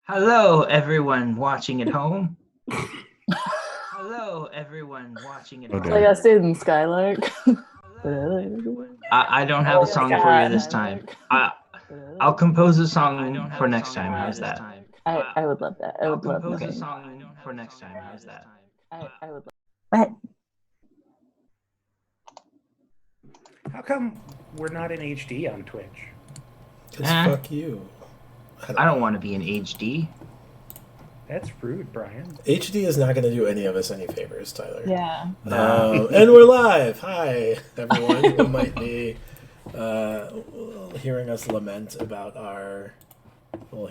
Hello, everyone watching at home. Hello, everyone watching at Oh, home. dear. Like I stayed in Skylark. I don't have a song for you this time. I'll compose a song for next time. How's that? I would love that. I I'll would love compose a that. song for next time. How's that? I would love. How come we're not in HD on Twitch? Because fuck you. I don't want to be in HD. That's rude, Brian. HD is not going to do any of us any favors, Tyler. Yeah. And we're live. Hi, everyone who might be hearing us lament about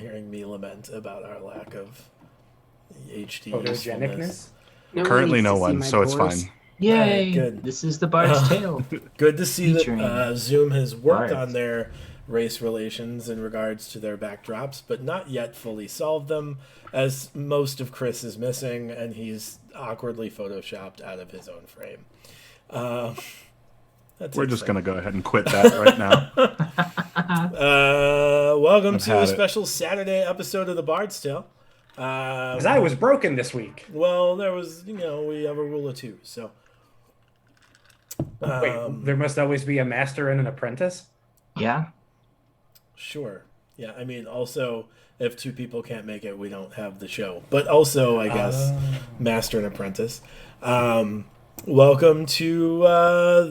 hearing me lament about our lack of HD Photogenicness? Currently no one, so it's fine. Yay! Right, good. This is the Bard's Tale. Good to see Featuring that Zoom has worked Bards. on their race relations in regards to their backdrops, but not yet fully solved them, as most of Chris is missing, and he's awkwardly photoshopped out of his own frame. We're just going to go ahead and quit that right now. Welcome I've to a had it. special Saturday episode of the Bard's Tale. Because I was broken this week. Well, there was, we have a rule of two, so. Wait, there must always be a master and an apprentice? Yeah. Sure. Yeah, I mean, also, if two people can't make it, we don't have the show. But also, I guess, master and apprentice. Welcome to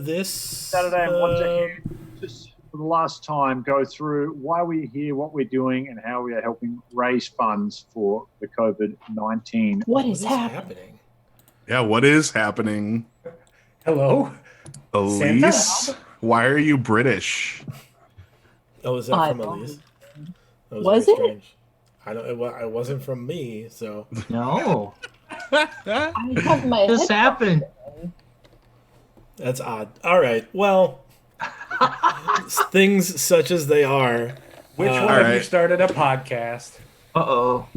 this Saturday, and wanted to just for the last time go through why we're here, what we're doing, and how we are helping raise funds for the COVID-19. What is happening? Yeah, what is happening? Hello? Elise? Why are you British? Oh, is that I from don't- Elise? That Was very it? strange. I don't. It wasn't from me, so. No. I have my What's head. happening? That's odd. All right. Well, things such as they are. Which one of you Alright. started a podcast? Uh-oh.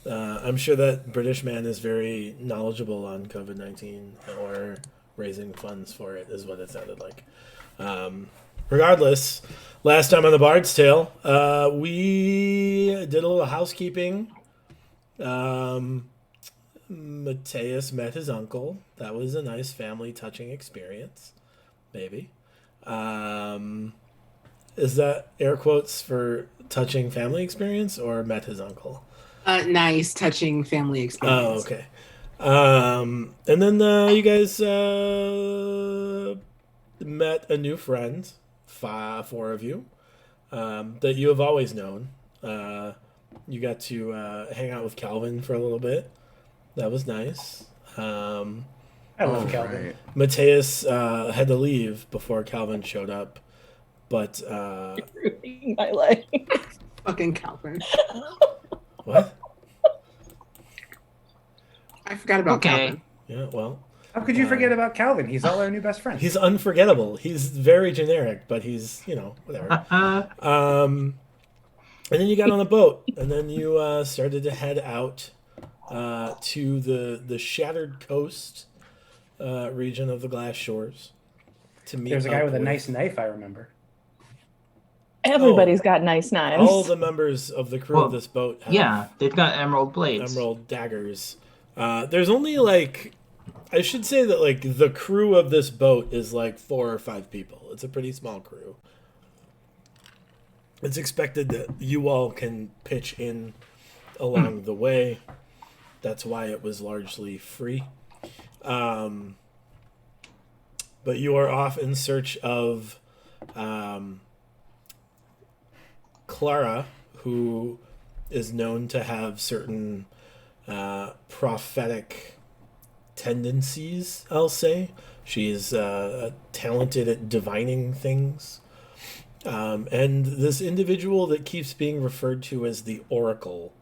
I'm sure that British man is very knowledgeable on COVID-19 or raising funds for it, is what it sounded like. Regardless, last time on the Bard's Tale, we did a little housekeeping. Mateus met his uncle. That was a nice family touching experience. Maybe. Is that air quotes for touching family experience or met his uncle? Nice, touching family Oh, experience. okay. And then you guys met a new friend, four of you, that you have always known. You got to hang out with Calvin for a little bit. That was nice. I love Calvin. Right. Mateus had to leave before Calvin showed up, but Ruining my life. Fucking Calvin. what? I forgot about Okay. Calvin. Yeah, well, How could you forget about Calvin? He's all our new best friend. he's unforgettable. He's very generic, but he's whatever. And then you got on a boat, and then you started to head out to the Shattered Coast region of the Glass Shores to meet. There's a guy up with a nice knife, I remember. Everybody's got nice knives. All the members of the crew of this boat have Yeah, they've got emerald blades. emerald daggers. There's only I should say that the crew of this boat is 4 or 5 people. It's a pretty small crew. It's expected that you all can pitch in along the way. That's why it was largely free. But you are off in search of Clara, who is known to have certain prophetic tendencies, I'll say. She's talented at divining things. And this individual that keeps being referred to as the Oracle,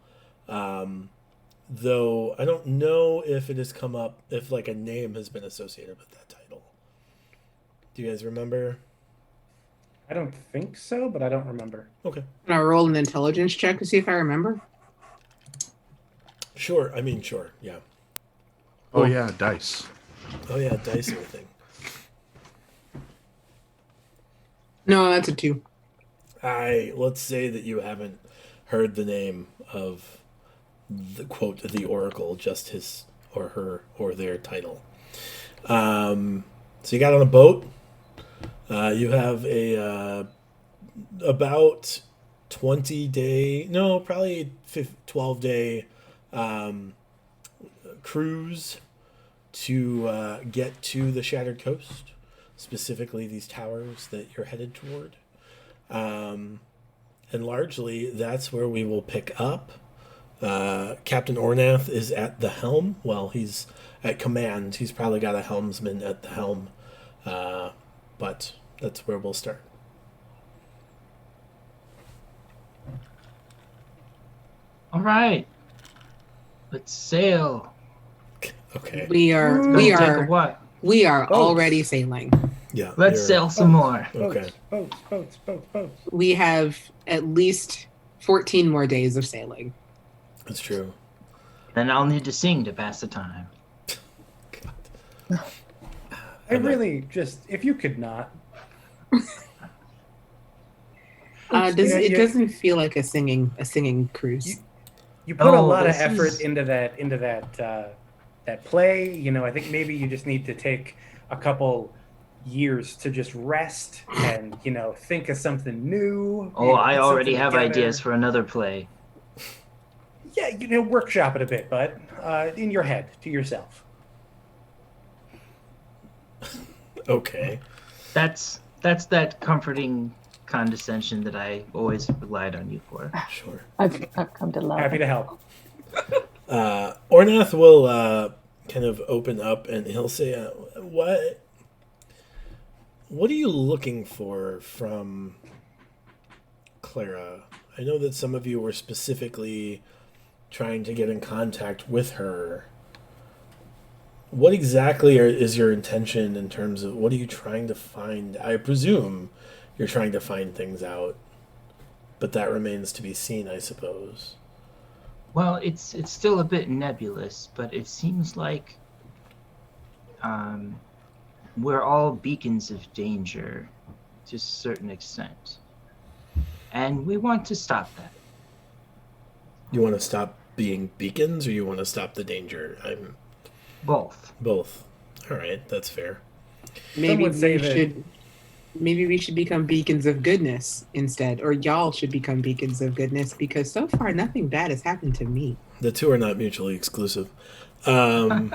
though I don't know if it has come up, if a name has been associated with that title. Do you guys remember? I don't think so, but I don't remember. Okay. Can I roll an intelligence check to see if I remember? Sure. Yeah. Oh, yeah, dice. Oh, yeah, dice are a thing. No, that's a 2. Let's say that you haven't heard the name of the quote the oracle, just his or her or their title. So you got on a boat. You have a about 20-day, no, probably 12-day cruise to get to the Shattered Coast, specifically these towers that you're headed toward. And largely, that's where we will pick up. Captain Ornath is at the helm. Well, he's at command. He's probably got a helmsman at the helm. But that's where we'll start. All right. Let's sail. Okay. We are It's we gonna take a are what? we are Boats. already sailing. Yeah. Let's you're- sail some more. Okay. Boats. We have at least 14 more days of sailing. That's true. Then I'll need to sing to pass the time. I really just, if you could not. It doesn't feel like a singing cruise. You put a Oh, lot of this effort is- into that play. You know, I think maybe you just need to take a couple years to just rest and, you know, think of something new. Oh, I put already something have together. ideas for another play. Yeah, you know, workshop it a bit, bud. In your head, to yourself. Okay. That's that comforting condescension that I always relied on you for. Sure. I've come to love. Happy to help. Ornath will kind of open up and he'll say, what are you looking for from Clara? I know that some of you were specifically trying to get in contact with her. What exactly is your intention in terms of what are you trying to find? I presume you're trying to find things out, but that remains to be seen, I suppose. Well, it's still a bit nebulous, but it seems like we're all beacons of danger to a certain extent. And we want to stop that. You want to stop being beacons, or you want to stop the danger? I'm Both. both. All right, that's fair. Maybe would say we that- should maybe we should become beacons of goodness instead, or y'all should become beacons of goodness, because so far nothing bad has happened to me. The two are not mutually exclusive. And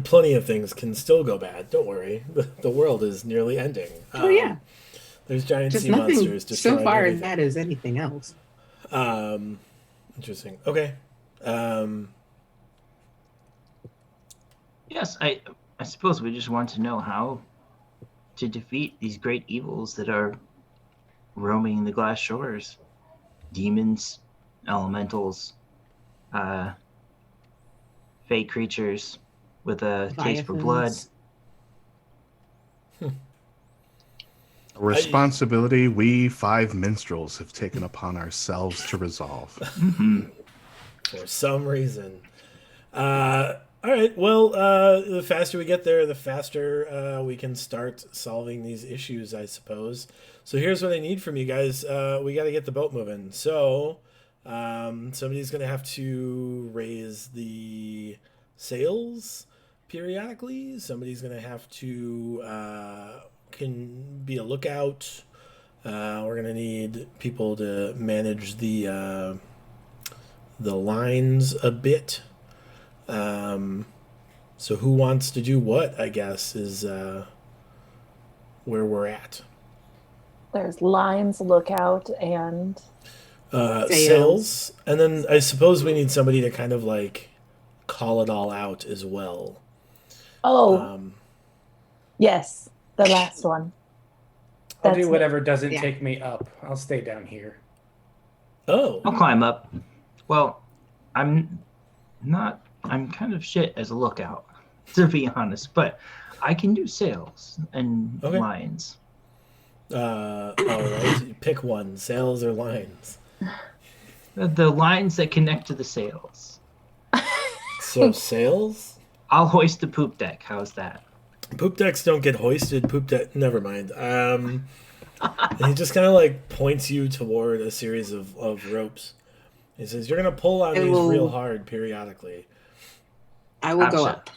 plenty of things can still go bad. Don't worry. The world is nearly ending. Oh yeah, There's giant just sea nothing monsters so destroying far as everything. bad as anything else. Interesting. Okay. Yes, I suppose we just want to know how to defeat these great evils that are roaming the glass shores. Demons, elementals, fake creatures with a taste for blood. Leviathans. A responsibility we 5 minstrels have taken upon ourselves to resolve. For some reason. All right. Well, the faster we get there, the faster we can start solving these issues, I suppose. So here's what I need from you guys. We got to get the boat moving. So somebody's going to have to raise the sails periodically. Somebody's going to have to can be a lookout. We're going to need people to manage the lines a bit. So who wants to do what, I guess, is where we're at. There's lines, lookout, and Sails. And then I suppose we need somebody to kind of like call it all out as well. Yes, the last one. I'll That's do me. whatever doesn't Yeah. take me up. I'll stay down here. Oh, I'll climb up. Well, I'm kind of shit as a lookout, to be honest, but I can do sails and Okay. lines. all right. Pick one, sails or lines. The lines that connect to the sails. So sails? I'll hoist the poop deck. How's that? Poop decks don't get hoisted. Poop deck. Never mind. And he just kind of like points you toward a series of ropes, He says, you're going to pull on I these will- real hard periodically. I will go Gotcha. up.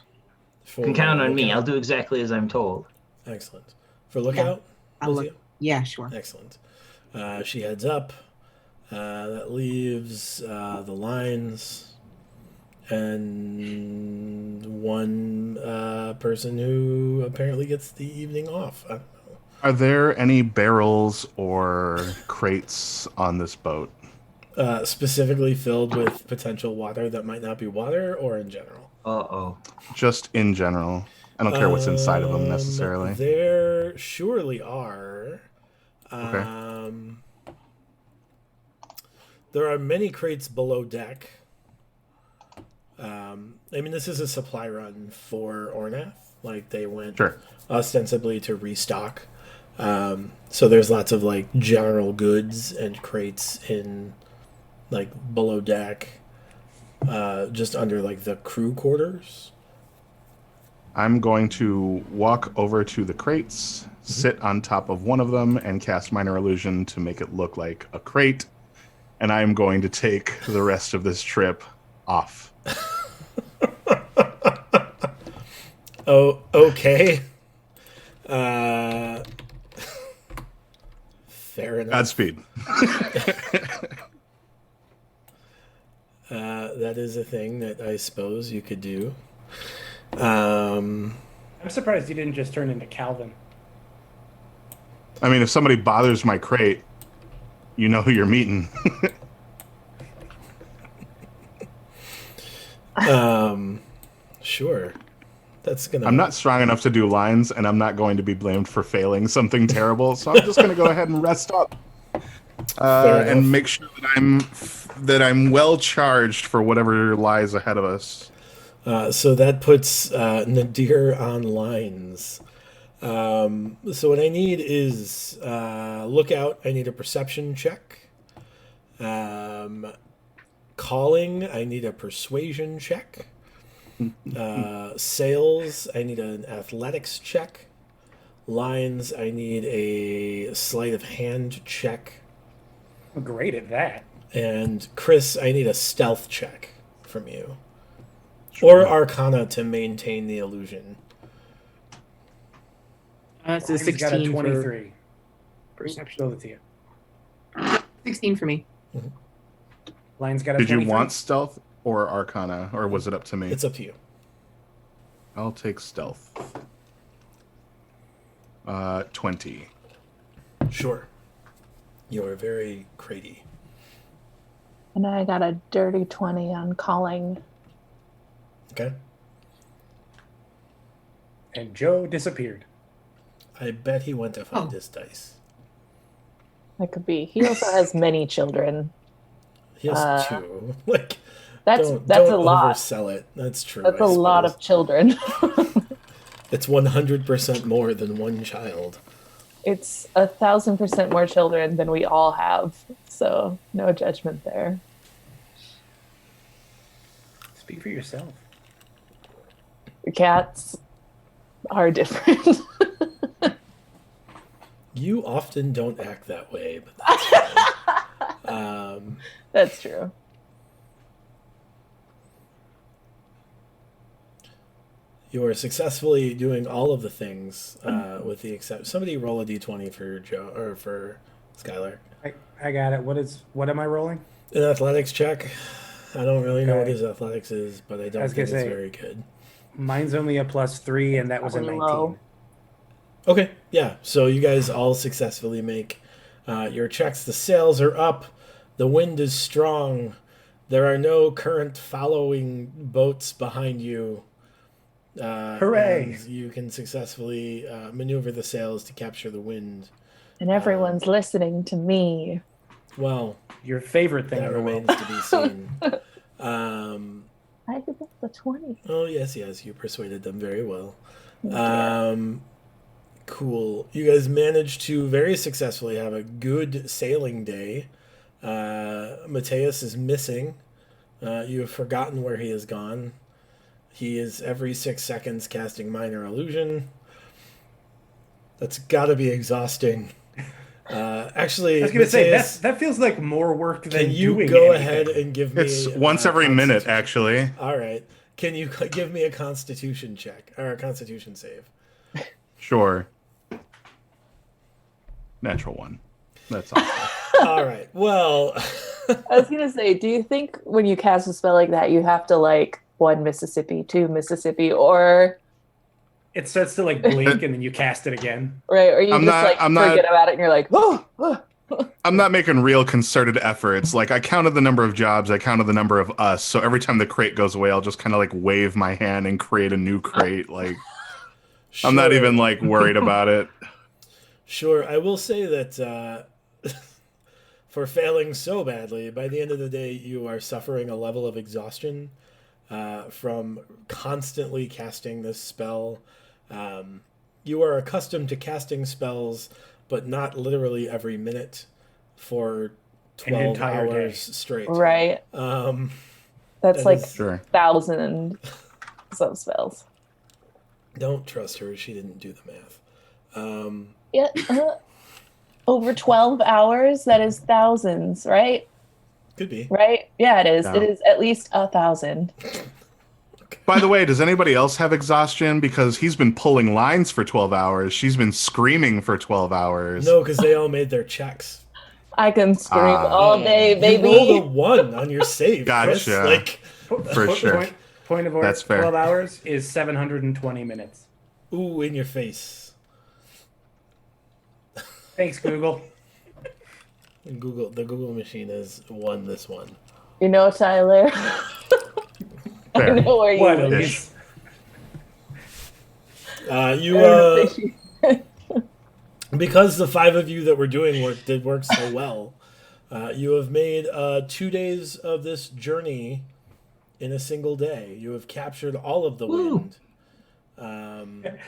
For You can count on me. lookout. I'll do exactly as I'm told. Excellent. For lookout? I'll Lizzie? look. Yeah, sure. Excellent. She heads up. That leaves the lines and one person who apparently gets the evening off. I don't know. Are there any barrels or crates on this boat? Specifically filled with potential water that might not be water, or in general? Uh-oh. Just in general. I don't care what's inside of them necessarily. There surely are. Okay. There are many crates below deck. I mean, this is a supply run for Ornath. Like, they went Sure. ostensibly to restock. So there's lots of, like, general goods and crates in, like, below deck. Just under, like, the crew quarters. I'm going to walk over to the crates, sit on top of one of them, and cast Minor Illusion to make it look like a crate. And I'm going to take the rest of this trip off. Oh, okay. Fair enough. Godspeed. That is a thing that I suppose you could do. I'm surprised you didn't just turn into Calvin. I mean, if somebody bothers my crate, you know who you're meeting. Sure. That's gonna. I'm not strong enough to do lines, and I'm not going to be blamed for failing something terrible. So I'm just going to go ahead and rest up, Fair enough. and make sure that I'm well charged for whatever lies ahead of us. So that puts Nadir on lines. So what I need is lookout. I need a perception check. Calling. I need a persuasion check. Sales. I need an athletics check. Lines. I need a sleight of hand check. I'm great at that. And Chris, I need a stealth check from you. Or Arcana to maintain the illusion. That's a He's got a 16 for 23. perception. Show it to you. 16 for me. Line's got a Did 23. you want stealth or Arcana, or was it up to me? It's up to you. I'll take stealth. 20. Sure. You are very cratey. And I got a dirty 20 on calling. Okay. And Joe disappeared. I bet he went to find Oh. his dice. That could be. He also has many children. He has two. Like, That's don't a lot. oversell it. That's true. That's I a lot suppose. of children. It's 100% more than one child. It's 1,000% more children than we all have. So no judgment there. Speak for yourself. Cats are different. You often don't act that way, but that's fine. That's true. You are successfully doing all of the things, with the exception. Somebody roll a d20 for Joe or for Skylar. I got it. What am I rolling? An athletics check. I don't really know what Okay. his athletics is, but I I don't was think gonna it's say- very good. Mine's only a +3, and that was a Probably 19. low. Okay, yeah. So you guys all successfully make your checks. The sails are up. The wind is strong. There are no current following boats behind you. Hooray. And you can successfully maneuver the sails to capture the wind. And everyone's listening to me. Well, Your favorite thing that in the remains world. to be seen. I could get the 20. Oh, yes, you persuaded them very well. Thank Cool. You guys managed to very successfully have a good sailing day. Mateus is missing. You have forgotten where he has gone. He is every 6 seconds casting Minor Illusion. That's got to be exhausting. Actually, I was gonna say Matthias, that feels like more work than can you doing go anything. ahead and give me? It's once every minute, Constitution? actually. All right. Can you give me a Constitution check or a Constitution save? Sure. Natural one. That's awesome. All right. Well, I was gonna say, do you think when you cast a spell like that, you have to like 1 Mississippi, 2 Mississippi, or It starts to like blink and then you cast it again. right, or you I'm just not- like I'm not- forget about it and you're like, oh. I'm not making real concerted efforts. Like, I counted the number of jobs, I counted the number of us. So every time the crate goes away, I'll just kind of like wave my hand and create a new crate. Like, I'm not sure. even like worried about it. Sure. I will say that for failing so badly, by the end of the day, you are suffering a level of exhaustion from constantly casting this spell. You are accustomed to casting spells, but not literally every minute for 12 entire day. hours straight. Right. Um, That's That like is- Sure. 1,000 some spells. don't trust her. She didn't do the math. Yeah. Over 12 hours, that is thousands, right? Could be. Right? Yeah, it is. Yeah. It is at least 1,000. By the way, does anybody else have exhaustion? Because he's been pulling lines for 12 hours. She's been screaming for 12 hours. No, because they all made their checks. I can scream Ah. all day, You rolled a baby. 1 on your save. Chris. Gotcha. Like, For sure. Point of order. That's fair. 12 hours is 720 minutes. ooh, in your face. Thanks, Google. And the Google machine has won this one. You know, Tyler. I Fair. know where you What, were. Ish. You because the 5 of you that were doing work did work so well, you have made 2 days of this journey in a single day. You have captured all of the Woo. wind.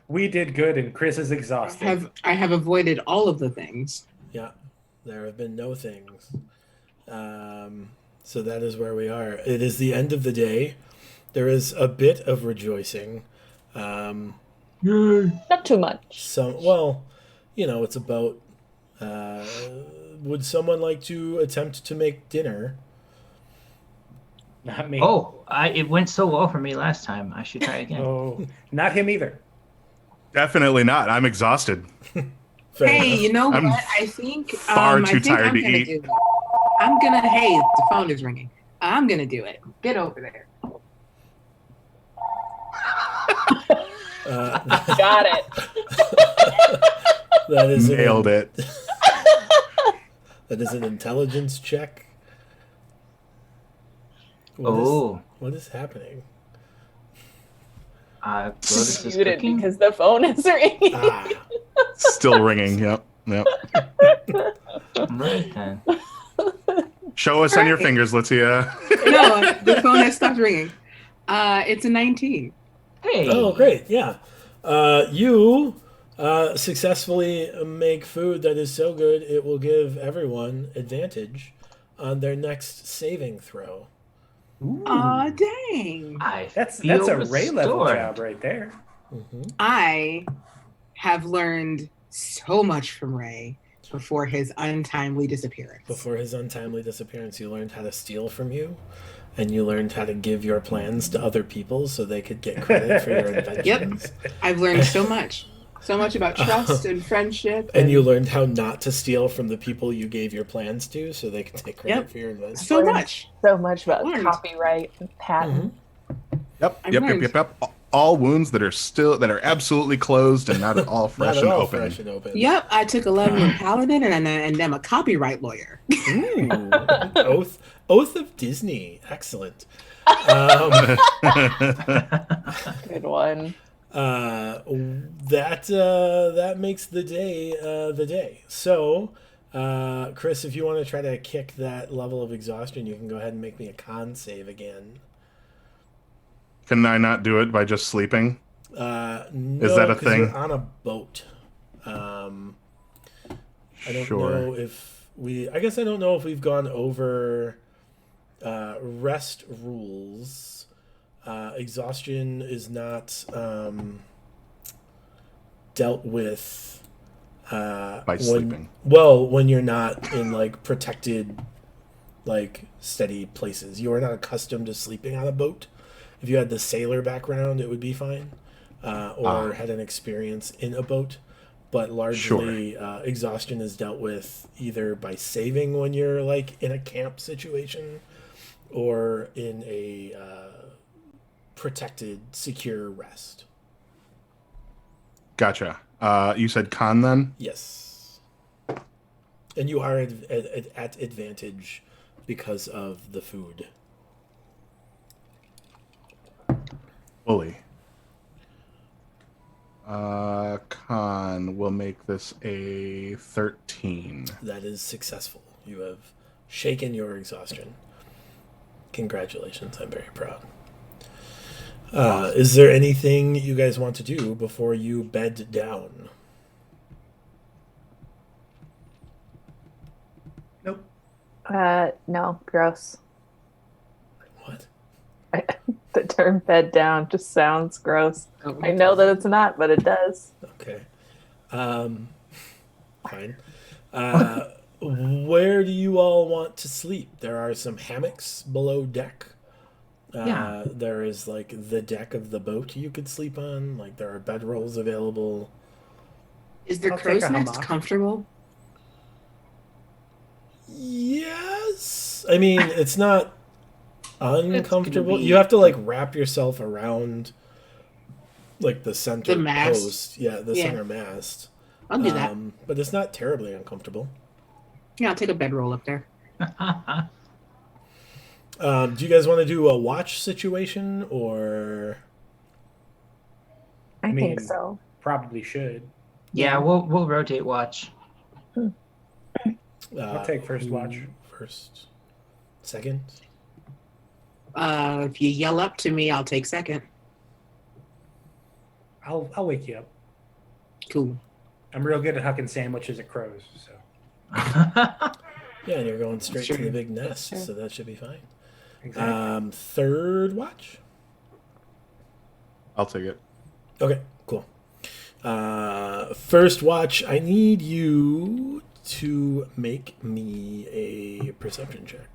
We did good, and Chris is exhausted. I have avoided all of the things. Yeah, there have been no things. So that is where we are. It is the end of the day. There is a bit of rejoicing. Not too much. Well, it's about. Would someone like to attempt to make dinner? Not me. Oh, it went so well for me last time. I should try again. Oh, not him either. Definitely not. I'm exhausted. Fair Hey, enough. you know I'm what? I think far I too think tired I'm to gonna eat. do it. I'm gonna. Hey, the phone is ringing. I'm gonna do it. Get over there. Got it. That is Nailed it. That is an intelligence check. What is happening? Lotus is Muted cooking. because the phone is ringing. Ah, Still ringing. Yep. Right then. Show us on your fingers, Latia. No, the phone has stopped ringing. It's a 19. Hey. oh, great! Yeah, you successfully make food that is so good it will give everyone advantage on their next saving throw. Aw, dang. That's feel a Ray level restored. job right there. I have learned so much from Ray before his untimely disappearance. Before his untimely disappearance, you learned how to steal from you, and you learned how to give your plans to other people so they could get credit for your inventions. I've learned so much. So much about trust and friendship. And you learned how not to steal from the people you gave your plans to so they could take credit Yep. for your inventions. so much. So much about Learned. copyright and patent. Yep. I've Yep. learned. Yep. All wounds that are absolutely closed and not at all Not fresh at and all open. fresh and open. Yep, I took a level in Paladin and I'm a copyright lawyer. Ooh, Oath of Disney. Excellent. Good one. That makes the day the day. So, Chris, if you want to try to kick that level of exhaustion, you can go ahead and make me a con save again. Can I not do it by just sleeping? No, Is that a 'cause thing? You're on a boat. I don't know if I guess I don't know if we've gone over rest rules. Exhaustion is not dealt with By sleeping. Well, when you're not in like protected, like steady places, you are not accustomed to sleeping on a boat. If you had the sailor background, it would be fine, or had an experience in a boat. But largely, exhaustion is dealt with either by saving when you're like in a camp situation, or in a protected, secure rest. Gotcha. You said con then? Yes. And you are at advantage because of the food. Fully. Con will make this a 13. That is successful. You have shaken your exhaustion. Congratulations. I'm very proud. Is there anything you guys want to do before you bed down? Nope. No, gross. What? The term bed down just sounds gross. Oh, I know that it's not, but it does. Okay. Fine. Where do you all want to sleep? There are some hammocks below deck. Yeah. There is like the deck of the boat you could sleep on. Like there are bedrolls available. Is the I'll take crow's a nest hammock. comfortable? Yes. I mean, it's not uncomfortable. be- You have to like wrap yourself around like the center The mast. post. Yeah, the Yeah. center mast. I'll do that. But it's not terribly uncomfortable. Yeah, I'll take a bedroll up there. Do you guys want to do a watch situation or? I mean- think so. Probably should. Yeah, we'll rotate watch. I'll take first watch. First, second. If you yell up to me, I'll take second. I'll wake you up. Cool. I'm real good at hucking sandwiches at crows. So Yeah, and you're going straight to Sure. the big nest, Sure. so that should be fine. exactly. Third watch. I'll take it. Okay, cool. First watch. I need you to make me a perception check.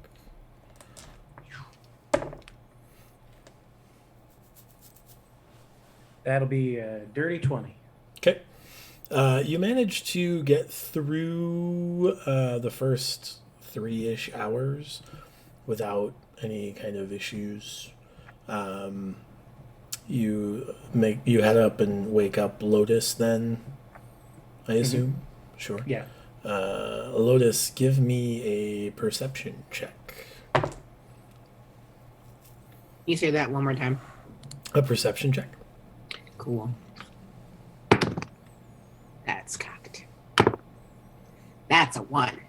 That'll be a dirty 20. Okay. You managed to get through the first 3-ish hours without any kind of issues. You head up and wake up Lotus then, I assume? Sure. Yeah. Lotus, give me a perception check. You say that one more time. A perception check? Cool. That's cocked. That's a 1.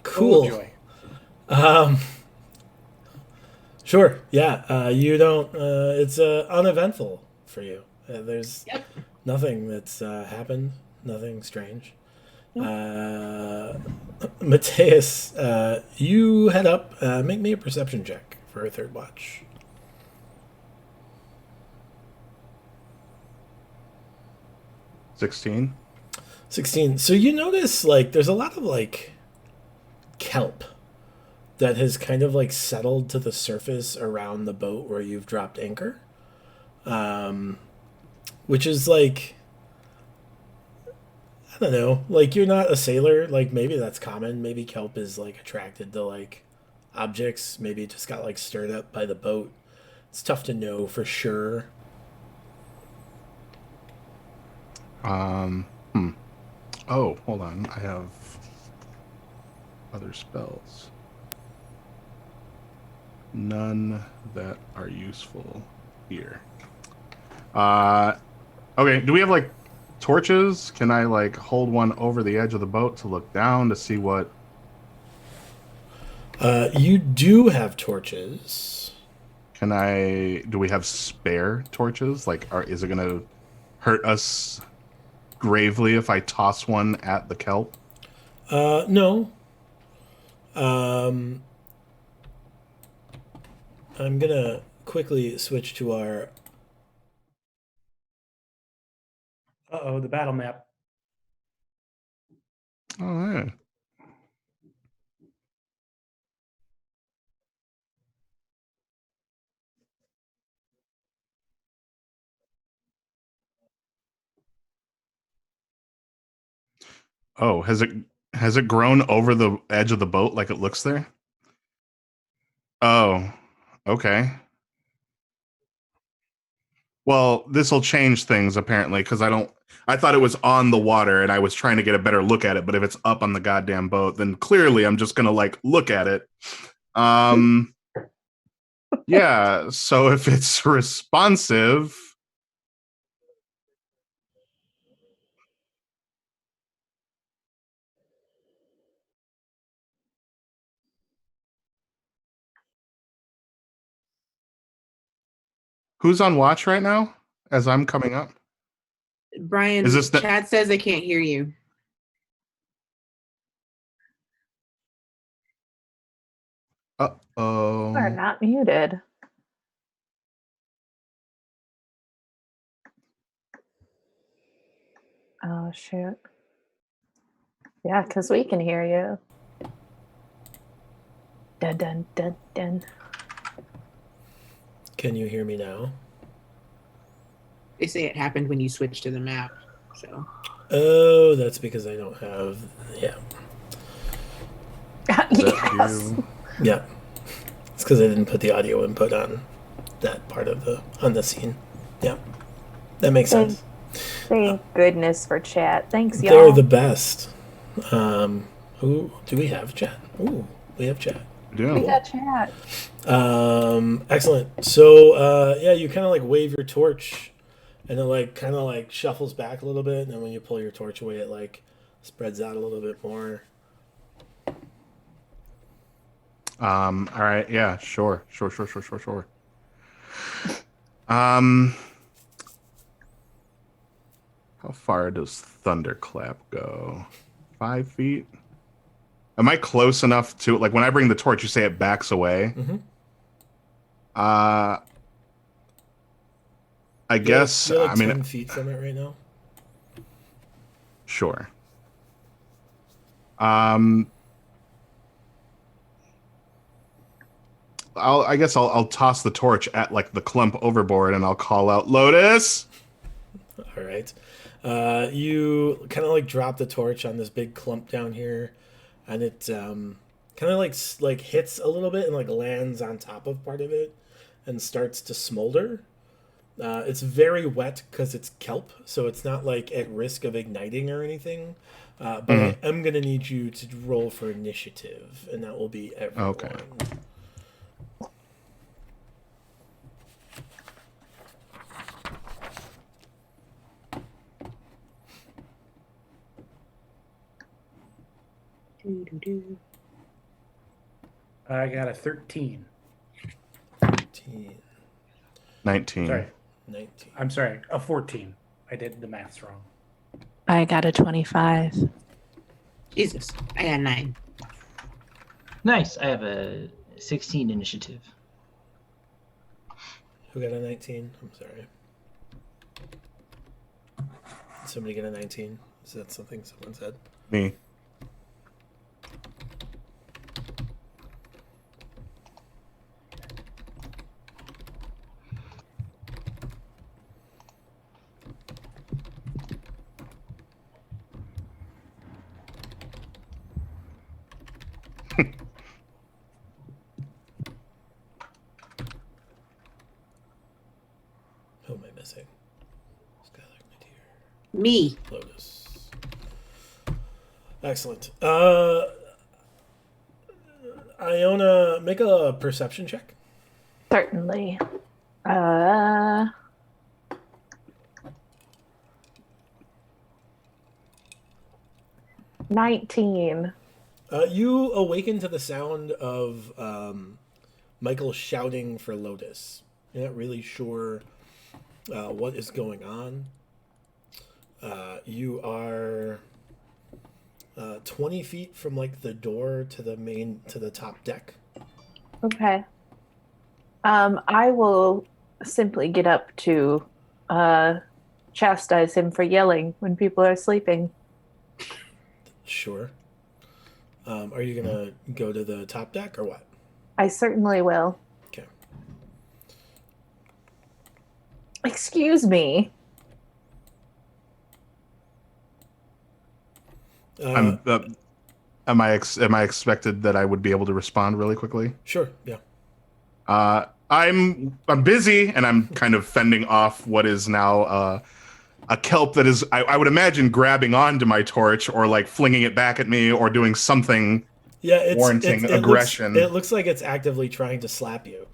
Cool. Oh, joy. Sure. Yeah. You don't. It's uneventful for you. There's Yep. nothing that's happened. Nothing strange. Mateus, you head up. Make me a perception check for a third watch. 16. 16. So you notice like there's a lot of like kelp that has kind of like settled to the surface around the boat where you've dropped anchor. Which is like, I don't know, like you're not a sailor, like maybe that's common. Maybe kelp is like attracted to like objects. Maybe it just got like stirred up by the boat. It's tough to know for sure. Oh, hold on. I have other spells. None that are useful here. Okay, do we have like torches? Can I like hold one over the edge of the boat to look down to see what? You do have torches. Do we have spare torches? Like, is it gonna hurt us gravely if I toss one at the kelp? No. I'm gonna quickly switch to our. Uh-oh, the battle map. All right. Oh, has it grown over the edge of the boat like it looks there? Oh, okay. Well, this will change things apparently because I thought it was on the water and I was trying to get a better look at it, but if it's up on the goddamn boat, then clearly I'm just gonna like look at it. Yeah, so if it's responsive, who's on watch right now as I'm coming up? Brian, Is this the- Chad says I can't hear you. You are Uh-oh. not muted. Oh, shoot. Yeah, because we can hear you. Dun, dun, dun, dun. Can you hear me now? They say it happened when you switched to the map. So Oh, that's because I don't have. Yeah. Is that Yes. you? Yeah. It's because I didn't put the audio input on that part of on the scene. Yeah. That makes sense. Thank goodness for chat. Thanks, y'all. They're the best. Who do we have? Chat. Ooh, we have chat. Yeah. We got chat. Excellent. So, yeah, you kind of like wave your torch, and it like kind of like shuffles back a little bit, and then when you pull your torch away, it like spreads out a little bit more. All right, yeah, sure. How far does Thunderclap go? 5 feet? Am I close enough to like when I bring the torch? You say it backs away. Mm-hmm. I guess. You're like I mean, 10 feet from it right now. sure. I guess I'll toss the torch at like the clump overboard, and I'll call out Lotus. All right. You kind of like drop the torch on this big clump down here, and it kind of like hits a little bit and like lands on top of part of it, and starts to smolder. It's very wet because it's kelp, so it's not like at risk of igniting or anything. But I am gonna need you to roll for initiative, and that will be everyone. Okay. I got a 13. 13, 19. Sorry. 19. I'm sorry, a 14. I did the maths wrong. I got a 25. Jesus, I got 9. Nice. I have a 16 initiative. Who got a 19? I'm sorry. Did somebody get a 19? Is that something someone said? Me. Who am I missing? Skylar, Nadir, Me. Lotus. Excellent. Iona, make a perception check. Certainly. 19. You awaken to the sound of Michael shouting for Lotus. You're not really sure what is going on. You are 20 feet from like the door to the top deck. Okay. I will simply get up to chastise him for yelling when people are sleeping. Sure. Are you gonna go to the top deck or what? I certainly will. Okay. Excuse me. Am I expected that I would be able to respond really quickly? Sure. Yeah. I'm busy, and I'm kind of fending off what is now a kelp that is, I would imagine, grabbing onto my torch or like flinging it back at me or doing something. Yeah, warranting aggression. It looks like it's actively trying to slap you.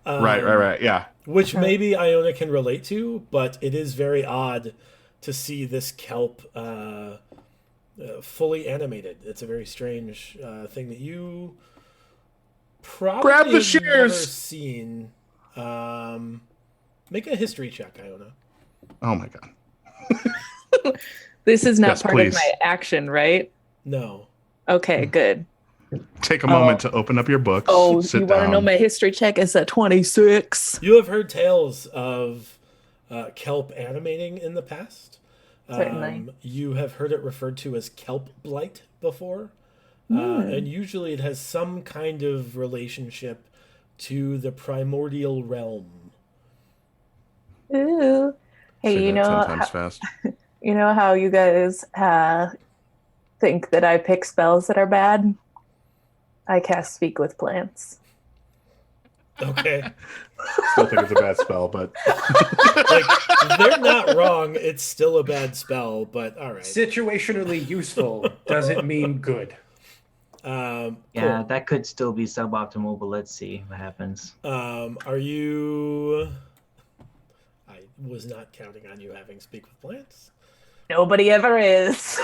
Right. Yeah. Which maybe Iona can relate to, but it is very odd to see this kelp fully animated. It's a very strange thing that you probably Grab the have shears! never seen. Make a history check, Iona. Oh my god. This is not Yes, part please. of my action, right? No. Okay, good. Take a moment to open up your books. Oh, sit you want to down. know my history check? It's at 26. You have heard tales of kelp animating in the past. Certainly. You have heard it referred to as kelp blight before. And usually it has some kind of relationship to the primordial realm. Ooh. Hey, Say you that know, 10 times fast. you know how you guys think that I pick spells that are bad? I cast Speak with Plants. Okay. Still think it's a bad spell, but Like, they're not wrong. It's still a bad spell, but all right. Situationally useful doesn't mean good. Yeah, Cool. that could still be suboptimal, but let's see what happens. Are you... I was not counting on you having Speak with Plants. Nobody ever is.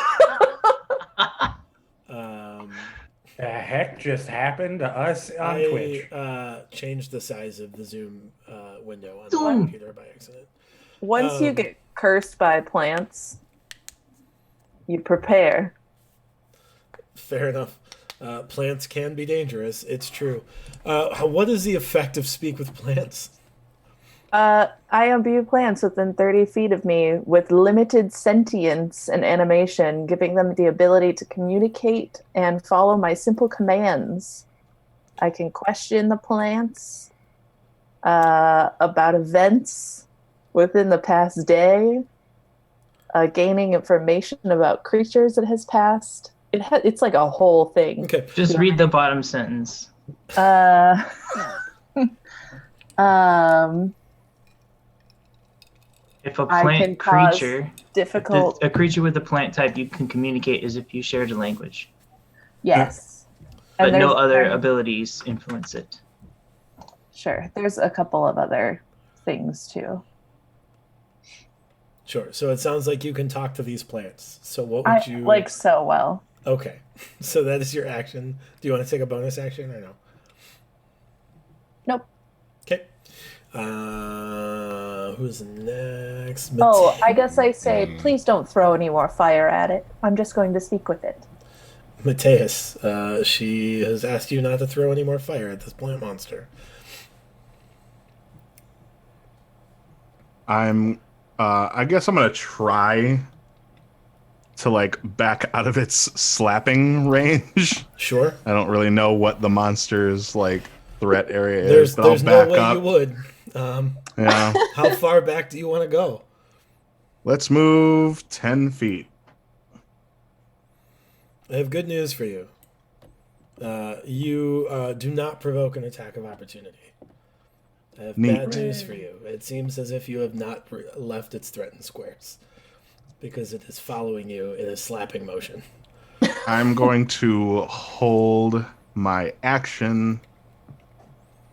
The heck just happened to us on Twitch? I changed the size of the Zoom window on the Zoom. computer by accident. Once you get cursed by plants, you prepare. Fair enough. Plants can be dangerous. It's true. What is the effect of Speak with Plants? I imbue plants within 30 feet of me with limited sentience and animation, giving them the ability to communicate and follow my simple commands. I can question the plants about events within the past day, gaining information about creatures that has passed. It's like a whole thing. Okay. Just read the bottom sentence. If a I can plant cause creature, difficult. a creature with a plant type, you can communicate as if you shared a language, Yes. but And no there's- other abilities influence it. Sure. There's a couple of other things too. Sure. So it sounds like you can talk to these plants. So what I would you like so well. Okay. So that is your action. Do you want to take a bonus action or no? Nope. Okay. Who's next? Oh, I guess I say, please don't throw any more fire at it. I'm just going to speak with it. Mateus. She has asked you not to throw any more fire at this plant monster. I guess I'm gonna try to like back out of its slapping range. Sure. I don't really know what the monster's like threat area is, but I'll There's no back way up. you would. Yeah. How far back do you want to go? Let's move 10 feet. I have good news for you. You do not provoke an attack of opportunity. I have Neat. bad news for you. It seems as if you have not left its threatened squares because it is following you in a slapping motion. I'm going to hold my action.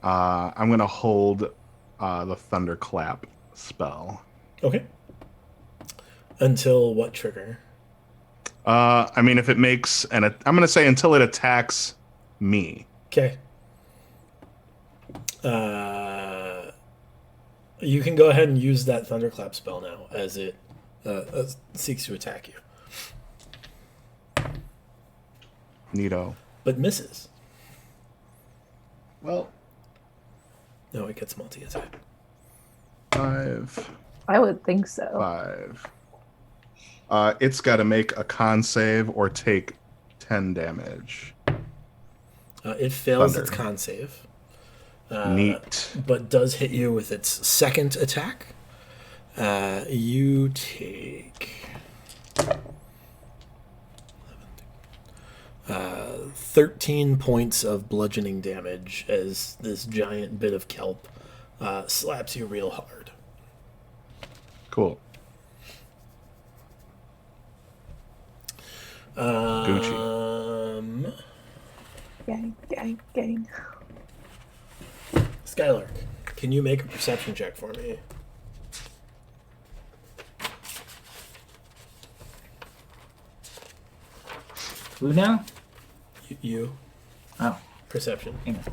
I'm going to hold the Thunderclap spell. Okay. Until what trigger? I mean, if it makes I'm going to say until it attacks me. Okay. You can go ahead and use that Thunderclap spell now as it seeks to attack you. Neato. But misses. Well, No, it gets multi-attack. 5, I would think so. 5. It's got to make a con save or take 10 damage. It fails Thunder. its con save. Neat. But does hit you with its second attack. You take 13 points of bludgeoning damage as this giant bit of kelp slaps you real hard. Cool. Gucci. Gang. Skylark, can you make a perception check for me? Who now? You. Oh, Perception. hang on.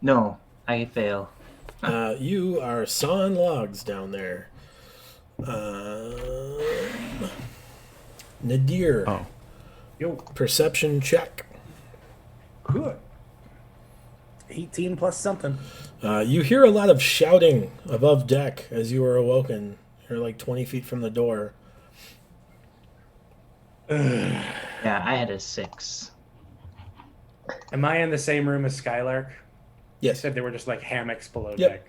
No, I fail. You are sawing logs down there. Nadir. Oh. Yo, Perception check. good. 18 plus something. You hear a lot of shouting above deck as you are awoken. You're like 20 feet from the door. Yeah, I had a 6. Am I in the same room as Skylark? You Yes. said there were just like hammocks below Yep. deck.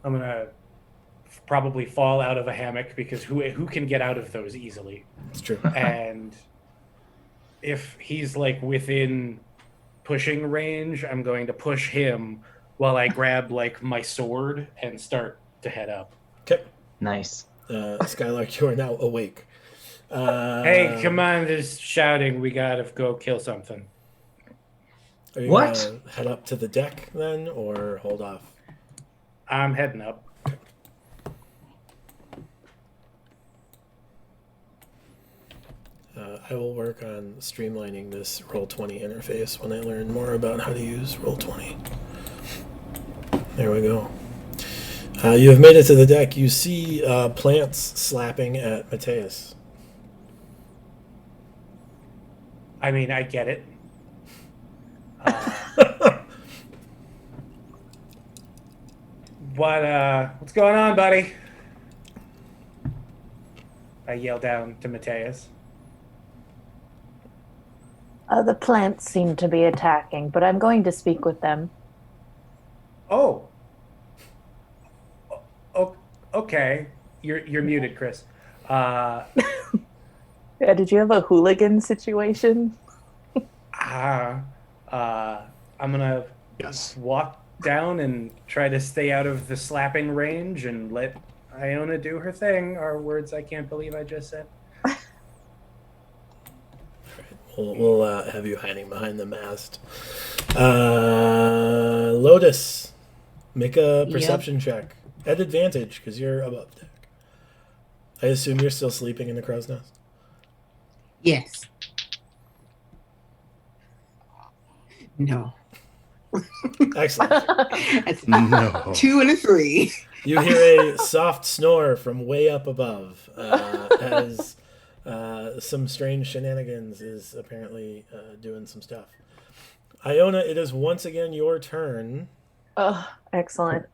I'm gonna probably fall out of a hammock because who can get out of those easily? It's true. And if he's like within pushing range, I'm going to push him while I grab like my sword and start to head up. Okay. Nice. Skylark, you are now awake. Hey, come on, there's shouting. We gotta go kill something. Are you What? gonna head up to the deck then, or hold off? I'm heading up. I will work on streamlining this Roll20 interface when I learn more about how to use Roll20. There we go. You have made it to the deck. You see plants slapping at Mateus. I mean, I get it. What's going on, buddy? I yell down to Mateus. The plants seem to be attacking, but I'm going to speak with them. Oh. Okay. You're muted, Chris. Yeah, did you have a hooligan situation? I'm gonna Yes. walk down and try to stay out of the slapping range and let Iona do her thing. Are words I can't believe I just said. We'll have you hiding behind the mast. Lotus, make a perception check. At advantage, because you're above deck. I assume you're still sleeping in the crow's nest? Yes. No. Excellent. That's No. 2 and a 3. You hear a soft snore from way up above as some strange shenanigans is apparently doing some stuff. Iona, it is once again your turn. Oh, excellent.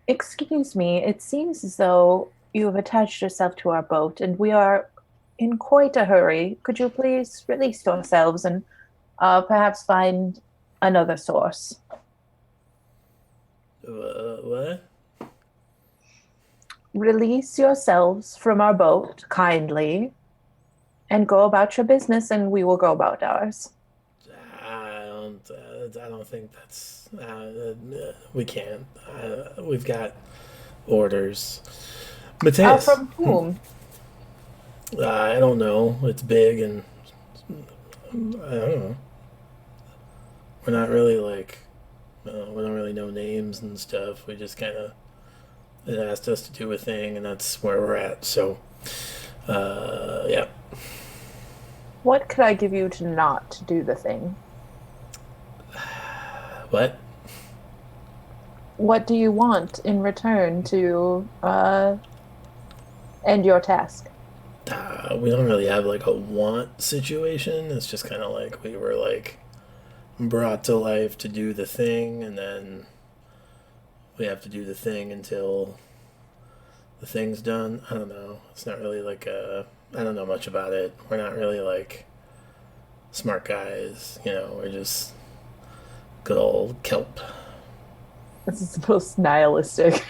Excuse me, it seems as though you have attached yourself to our boat and we are in quite a hurry. Could you please release yourselves and perhaps find another source? What? Release yourselves from our boat kindly and go about your business and we will go about ours. I don't think that's. We can't. We've got orders. Mateus. From whom? I don't know. It's big and I don't know. We're not really like. We don't really know names and stuff. We just kind of. It asked us to do a thing, and that's where we're at. So, yeah. What could I give you to not do the thing? What? What do you want in return to end your task? We don't really have like a want situation. It's just kind of like we were like brought to life to do the thing, and then we have to do the thing until the thing's done. I don't know. It's not really like a. I don't know much about it. We're not really like smart guys. We're just good old kelp. This is the most nihilistic.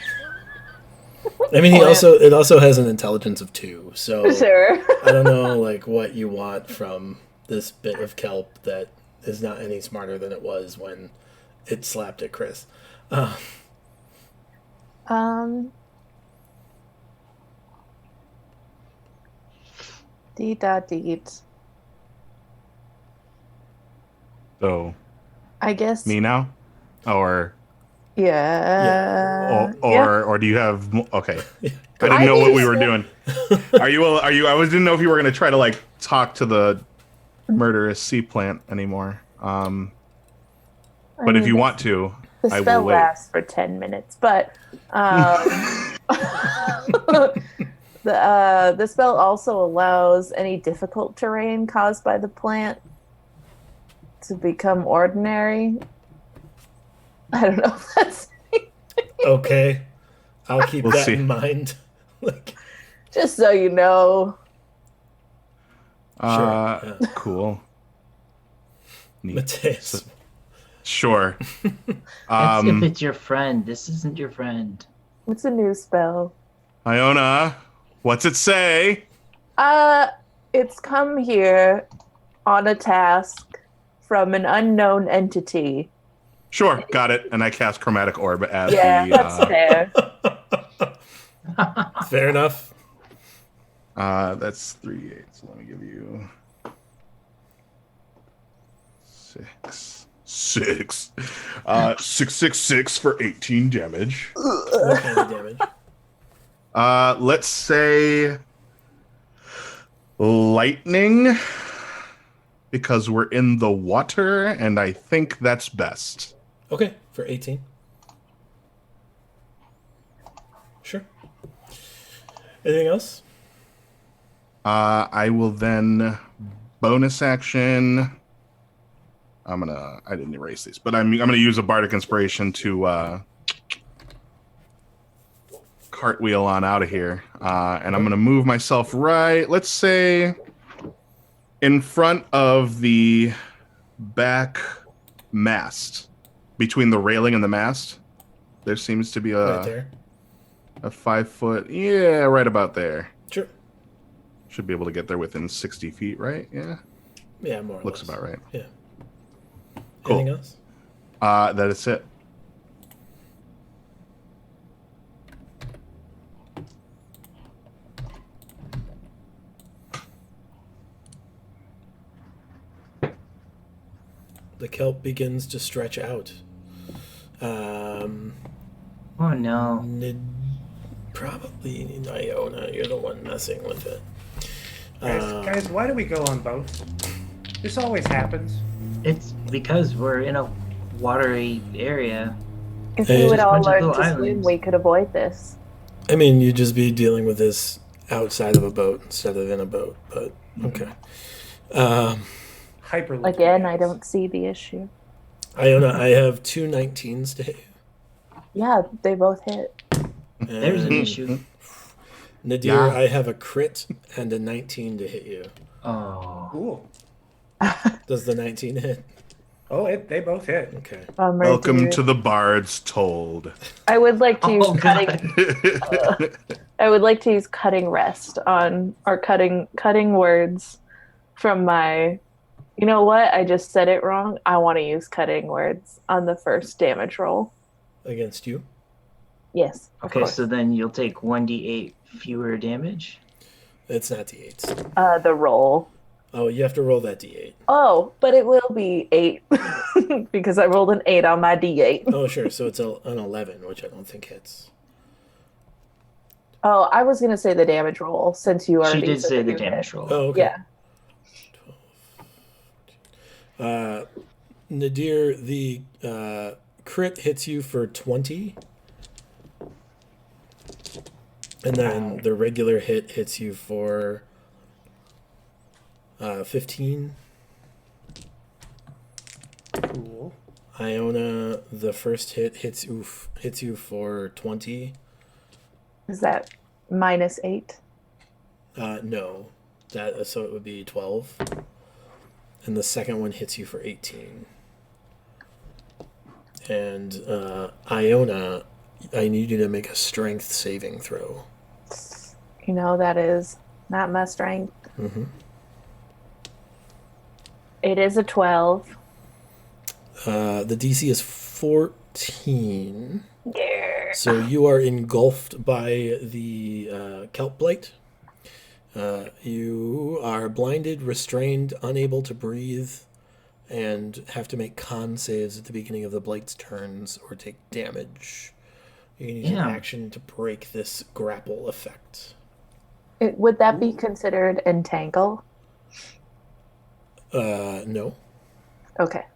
I mean, it also has an intelligence of 2, so Sure. I don't know like what you want from this bit of kelp that is not any smarter than it was when it slapped at Chris. Deet. So I guess. me now, or Yeah. or do you have? Okay, I didn't I know what we think were so. doing. Are you? Didn't know if you were going to try to like talk to the murderous sea plant anymore. But if you want to, the I will spell wait. lasts for 10 minutes, but the spell also allows any difficult terrain caused by the plant to become ordinary. I don't know if that's Okay, I'll keep We'll that see. in mind. Like, just so you know. Sure. Cool. Neat. Mateus. Sure. That's if it's your friend. This isn't your friend. What's a new spell? Iona, what's it say? It's come here on a task from an unknown entity. Sure, got it. And I cast Chromatic Orb at Yeah, the. that's fair. Fair enough. That's 3/8. So let me give you 6. 6. 6 for 18 damage. What kind of damage? Let's say lightning, because we're in the water, and I think that's best. Okay, for 18. Sure. Anything else? I will then bonus action. I didn't erase these, but I'm gonna use a bardic inspiration to cartwheel on out of here, and I'm gonna move myself right. Let's say in front of the back mast, between the railing and the mast. There seems to be Right there. a 5 foot. Yeah, right about there. Sure. Should be able to get there within 60 feet, right? Yeah, Yeah, more or looks less. about right. Yeah. Cool. Anything else? That is it. The kelp begins to stretch out. Oh no. Probably Iona. You're the one messing with it. Guys, why do we go on boats? This always happens. It's because we're in a watery area. If Hey, we would just all bunch of learn little to swim, islands. we could avoid this. I mean, you'd just be dealing with this outside of a boat instead of in a boat, but okay. Hyper. Again, I don't see the issue. Iona, I have 2 19s to hit you. Yeah, they both hit. There's an And issue. Nadir, Yeah. I have a crit and a 19 to hit you. Oh. Cool. Does the 19 hit? Oh, they both hit. Okay. Welcome to the Bard's Told. I would like to use Oh, cutting. God. I would like to use cutting rest on or cutting words from my. You know what? I just said it wrong. I want to use cutting words on the first damage roll. Against you? Yes. of Okay, course. so then you'll take 1d8 fewer damage. It's not D8s. The roll. Oh, you have to roll that D8. Oh, but it will be 8 because I rolled an 8 on my D8. Oh, sure. So it's an 11, which I don't think hits. Oh, I was gonna say the damage roll since you She already did said say that the you damage hit. roll. Oh, okay. Yeah. Nadir, the crit hits you for 20. And then the regular hit hits you for 15. Cool. Iona, the first hit hits you for 20. Is that -8? No, so it would be 12. And the second one hits you for 18. And Iona, I need you to make a strength saving throw. You know, that is not my strength. Mm-hmm. It is a 12. The DC is 14. Yeah. So you are engulfed by the kelp blight. You are blinded, restrained, unable to breathe, and have to make con saves at the beginning of the blight's turns or take damage. You can use an action to break this grapple effect. Would that be considered entangle? No. Okay.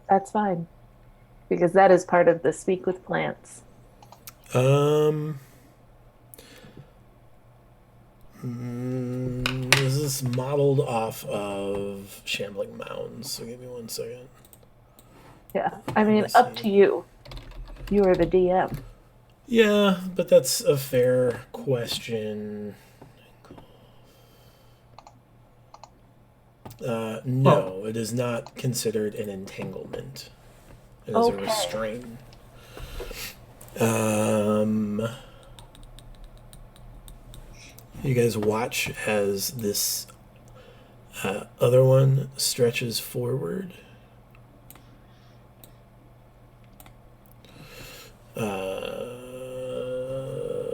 That's fine. Because that is part of the Speak with Plants. This is modeled off of Shambling Mounds, so give me 1 second. Yeah. I mean, up to you. You are the DM. Yeah, but that's a fair question. No, it is not considered an entanglement. It is a restraint. You guys watch as this other one stretches forward.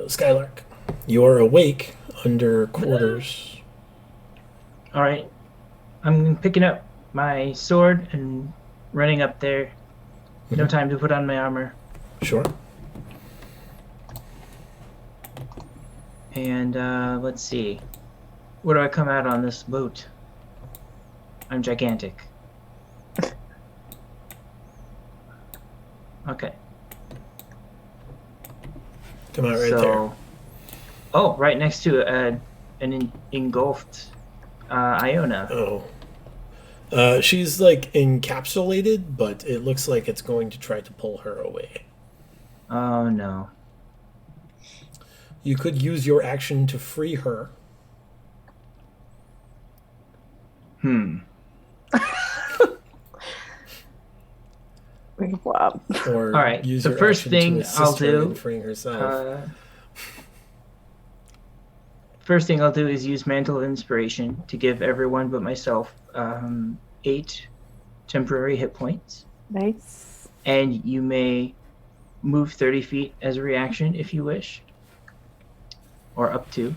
Skylark, you are awake under quarters. All right. I'm picking up my sword and running up there. No time to put on my armor. Sure. And let's see. Where do I come out on this boat? I'm gigantic. Okay. Come out right there. Oh, right next to an engulfed Iona. Oh. She's like encapsulated, but it looks like it's going to try to pull her away. Oh no. You could use your action to free her. Wow. Or all right. use The your first action thing to assist I'll her do. in freeing herself. First thing I'll do is use Mantle of Inspiration to give everyone but myself 8 temporary hit points. Nice. And you may move 30 feet as a reaction if you wish. Or up to.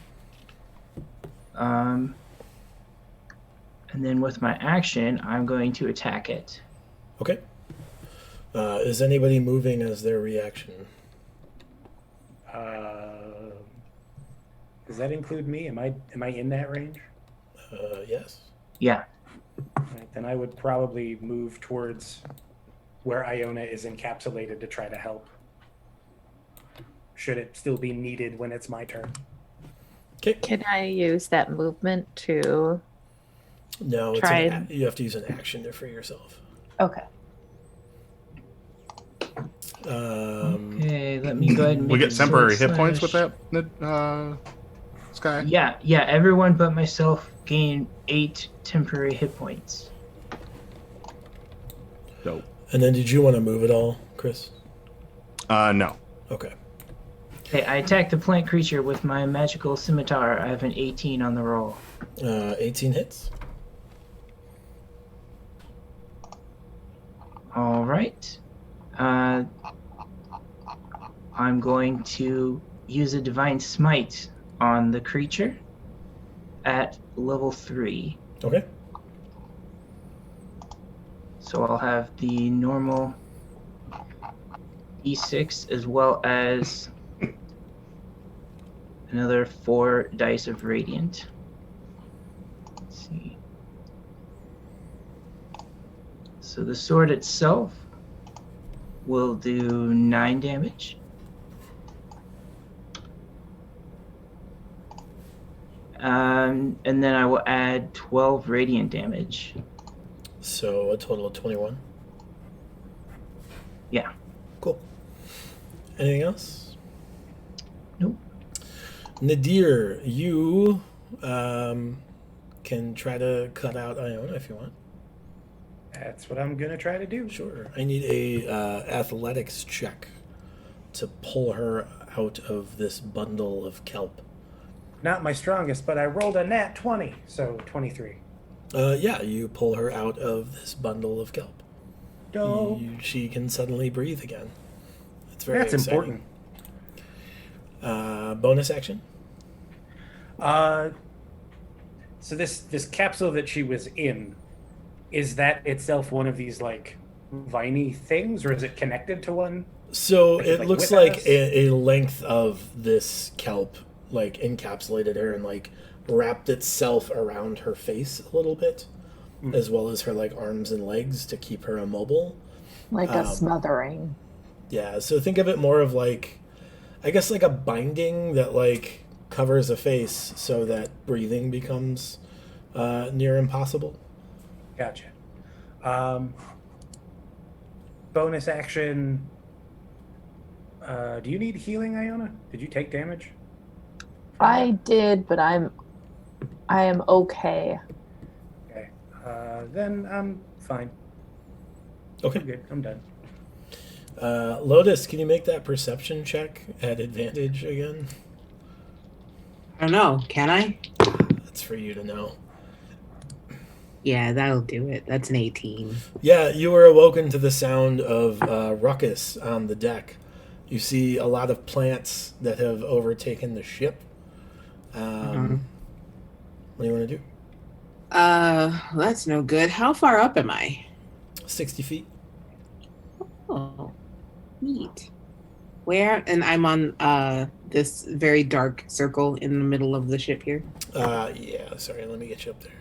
And then with my action, I'm going to attack it. Okay. Is anybody moving as their reaction? Does that include me? Am I in that range? Yes. Yeah. Right, then I would probably move towards where Iona is encapsulated to try to help. Should it still be needed when it's my turn? Okay. Can I use that movement to... No, Try you have to use an action to free yourself. Okay. Okay, let me go ahead and We make get a temporary sword hit points with slash. that, Sky? Yeah, everyone but myself gain 8 temporary hit points. Dope. And then did you want to move at all, Chris? No. Okay. Okay, I attack the plant creature with my magical scimitar. I have an 18 on the roll. 18 hits. All right. I'm going to use a divine smite on the creature at level 3. Okay. So I'll have the normal d6 as well as another 4 dice of radiant. Let's see. So the sword itself will do 9 damage. And then I will add 12 radiant damage. So a total of 21. Yeah. Cool. Anything else? Nope. Nadir, you can try to cut out Iona if you want. That's what I'm gonna try to do. Sure. I need a athletics check to pull her out of this bundle of kelp. Not my strongest, but I rolled a nat 20, so 23. Yeah, you pull her out of this bundle of kelp. Dope. She can suddenly breathe again. It's very That's exciting. important. Bonus action? So this capsule that she was in, is that itself one of these like viney things, or is it connected to one? So Like, it like looks with like us? a length of this kelp like encapsulated her and like wrapped itself around her face a little bit, as well as her like arms and legs to keep her immobile. Like a smothering. Yeah, so think of it more of like, I guess like a binding that like covers a face so that breathing becomes near impossible. Gotcha. Bonus action. Do you need healing, Iona? Did you take damage? I did, but I am okay. Okay. Then I'm fine. Okay. I'm good. I'm done. Lotus, can you make that perception check at advantage again? I don't know. Can I? That's for you to know. Yeah, that'll do it. That's an 18. Yeah, you were awoken to the sound of ruckus on the deck. You see a lot of plants that have overtaken the ship. What do you want to do? That's no good. How far up am I? 60 feet. Oh, neat. Where? And I'm on this very dark circle in the middle of the ship here. Yeah, sorry, let me get you up there.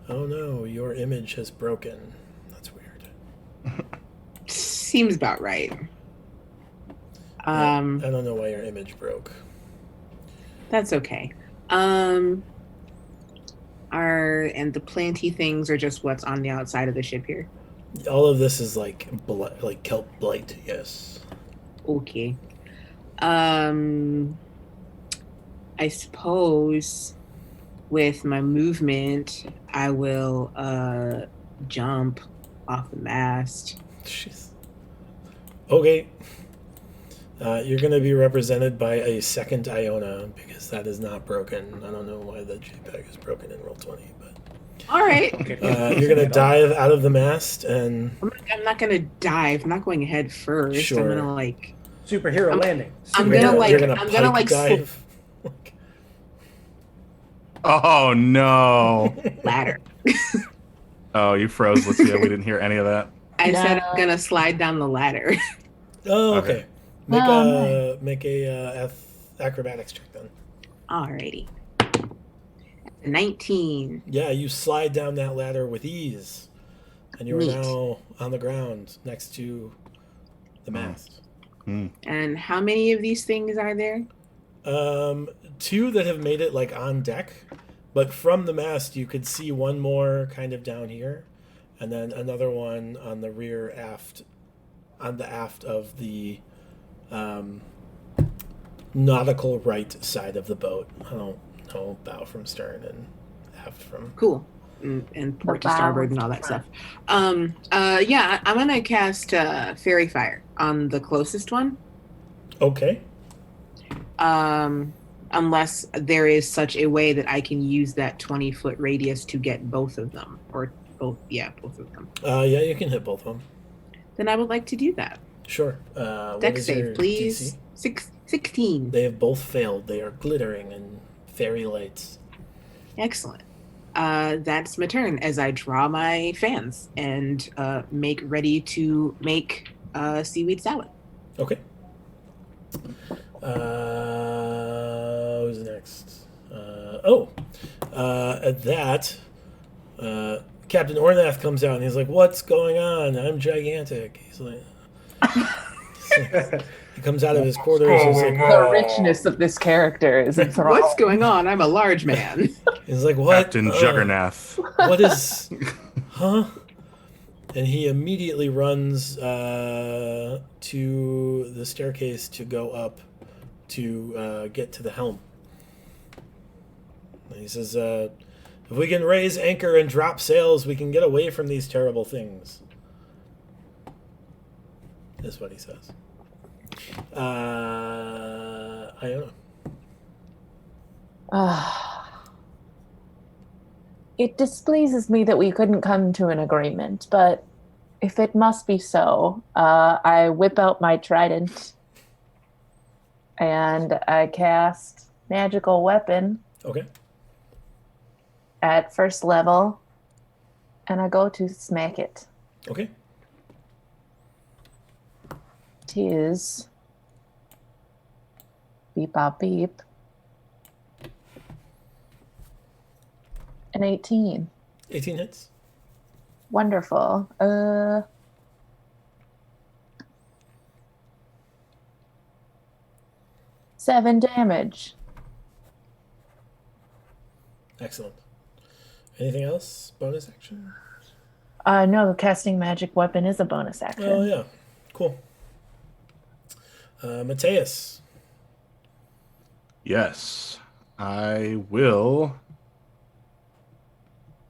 Oh no, your image has broken. That's weird. Seems about right. I don't know why your image broke. That's okay. And the planty things are just what's on the outside of the ship here. All of this is like kelp blight, yes. Okay. I suppose with my movement, I will jump off the mast. Jeez. Okay. You're going to be represented by a second Iona because that is not broken. I don't know why the JPEG is broken in Roll20, but All right. Okay. you're going to dive out of the mast and I'm not gonna dive. I'm not going head first. Sure. I'm gonna like. Superhero landing. I'm you're gonna, like- you're gonna I'm gonna, pike like, dive. Oh no! Ladder. Oh, you froze, Lucia. We didn't hear any of that. I said No. I'm gonna slide down the ladder. Oh, Okay. okay. Make Oh, make a acrobatics check then. Alrighty. 19. Yeah, you slide down that ladder with ease, and you are Neat. now on the ground next to the mast. And how many of these things are there? Two that have made it like on deck, but from the mast you could see one more kind of down here, and then another one on the rear aft, on the aft of the nautical right side of the boat. I don't know bow from stern and aft from. Cool. And port to bow starboard and all that stuff. Yeah, I'm gonna cast Fairy Fire on the closest one. Okay. Unless there is such a way that I can use that 20-foot radius to get both of them. Or both, yeah, both of them. Yeah, you can hit both of them. Then I would like to do that. Sure. What Dex is your save, please. DC? 16. They have both failed. They are glittering in fairy lights. Excellent. That's my turn as I draw my fans and make ready to make seaweed salad. Okay. Who's next? At that, Captain Ornath comes out and he's like, "What's going on? I'm gigantic." He's like, he comes out of his quarters and he's like, The richness of this character is enthralling. What's going on? I'm a large man. he's like, "What? Captain Juggernaut. What is, huh?" And he immediately runs to the staircase to go up to get to the helm. And he says, if we can raise anchor and drop sails, we can get away from these terrible things. That's what he says. Iona. It displeases me that we couldn't come to an agreement, but if it must be so, I whip out my trident and I cast magical weapon Okay. at first level, and I go to smack it. Okay. Tis beep bop beep. An 18. 18 hits. Wonderful. 7 damage. Excellent. Anything else? Bonus action? No, casting magic weapon is a bonus action. Oh, yeah. Cool. Mateus. Yes, I will.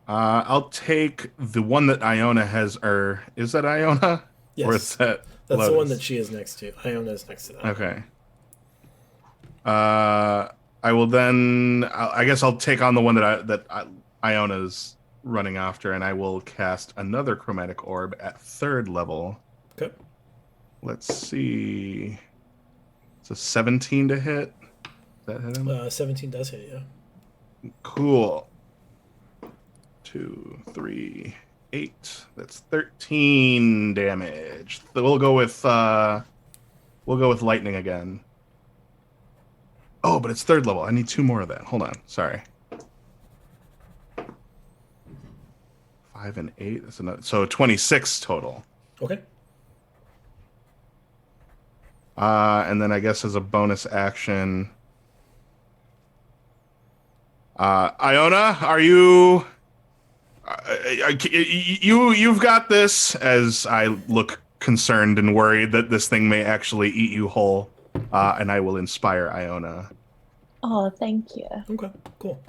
I'll take the one that Iona has. Or is that Iona? Yes. Or is that That's Lotus? the one that she is next to. Iona is next to that. Okay. I will then. I guess I'll take on the one that Iona's running after, and I will cast another chromatic orb at 3rd level. Okay. Let's see. It's a 17 to hit. Does that hit him? 17 does hit, yeah. Cool. 2, 3, 8. That's 13 damage. We'll go with lightning again. Oh, but it's 3rd level. I need 2 more of that. Hold on. Sorry. 5 and 8. That's another. So 26 total. Okay. And then I guess as a bonus action, Iona, are you? You've got this. As I look concerned and worried that this thing may actually eat you whole, and I will inspire Iona. Oh, thank you. Okay, cool.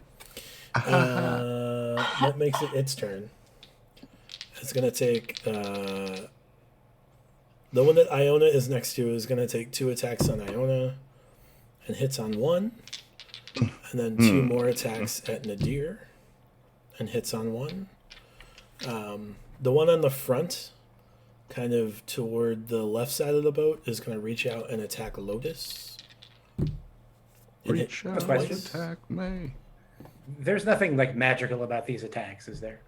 That makes it its turn. It's going to take... the one that Iona is next to is going to take 2 attacks on Iona and hits on 1. And then 2 more attacks at Nadir and hits on 1. The one on the front, kind of toward the left side of the boat, is going to reach out and attack Lotus. Reach out, question. attack me. There's nothing like magical about these attacks, is there?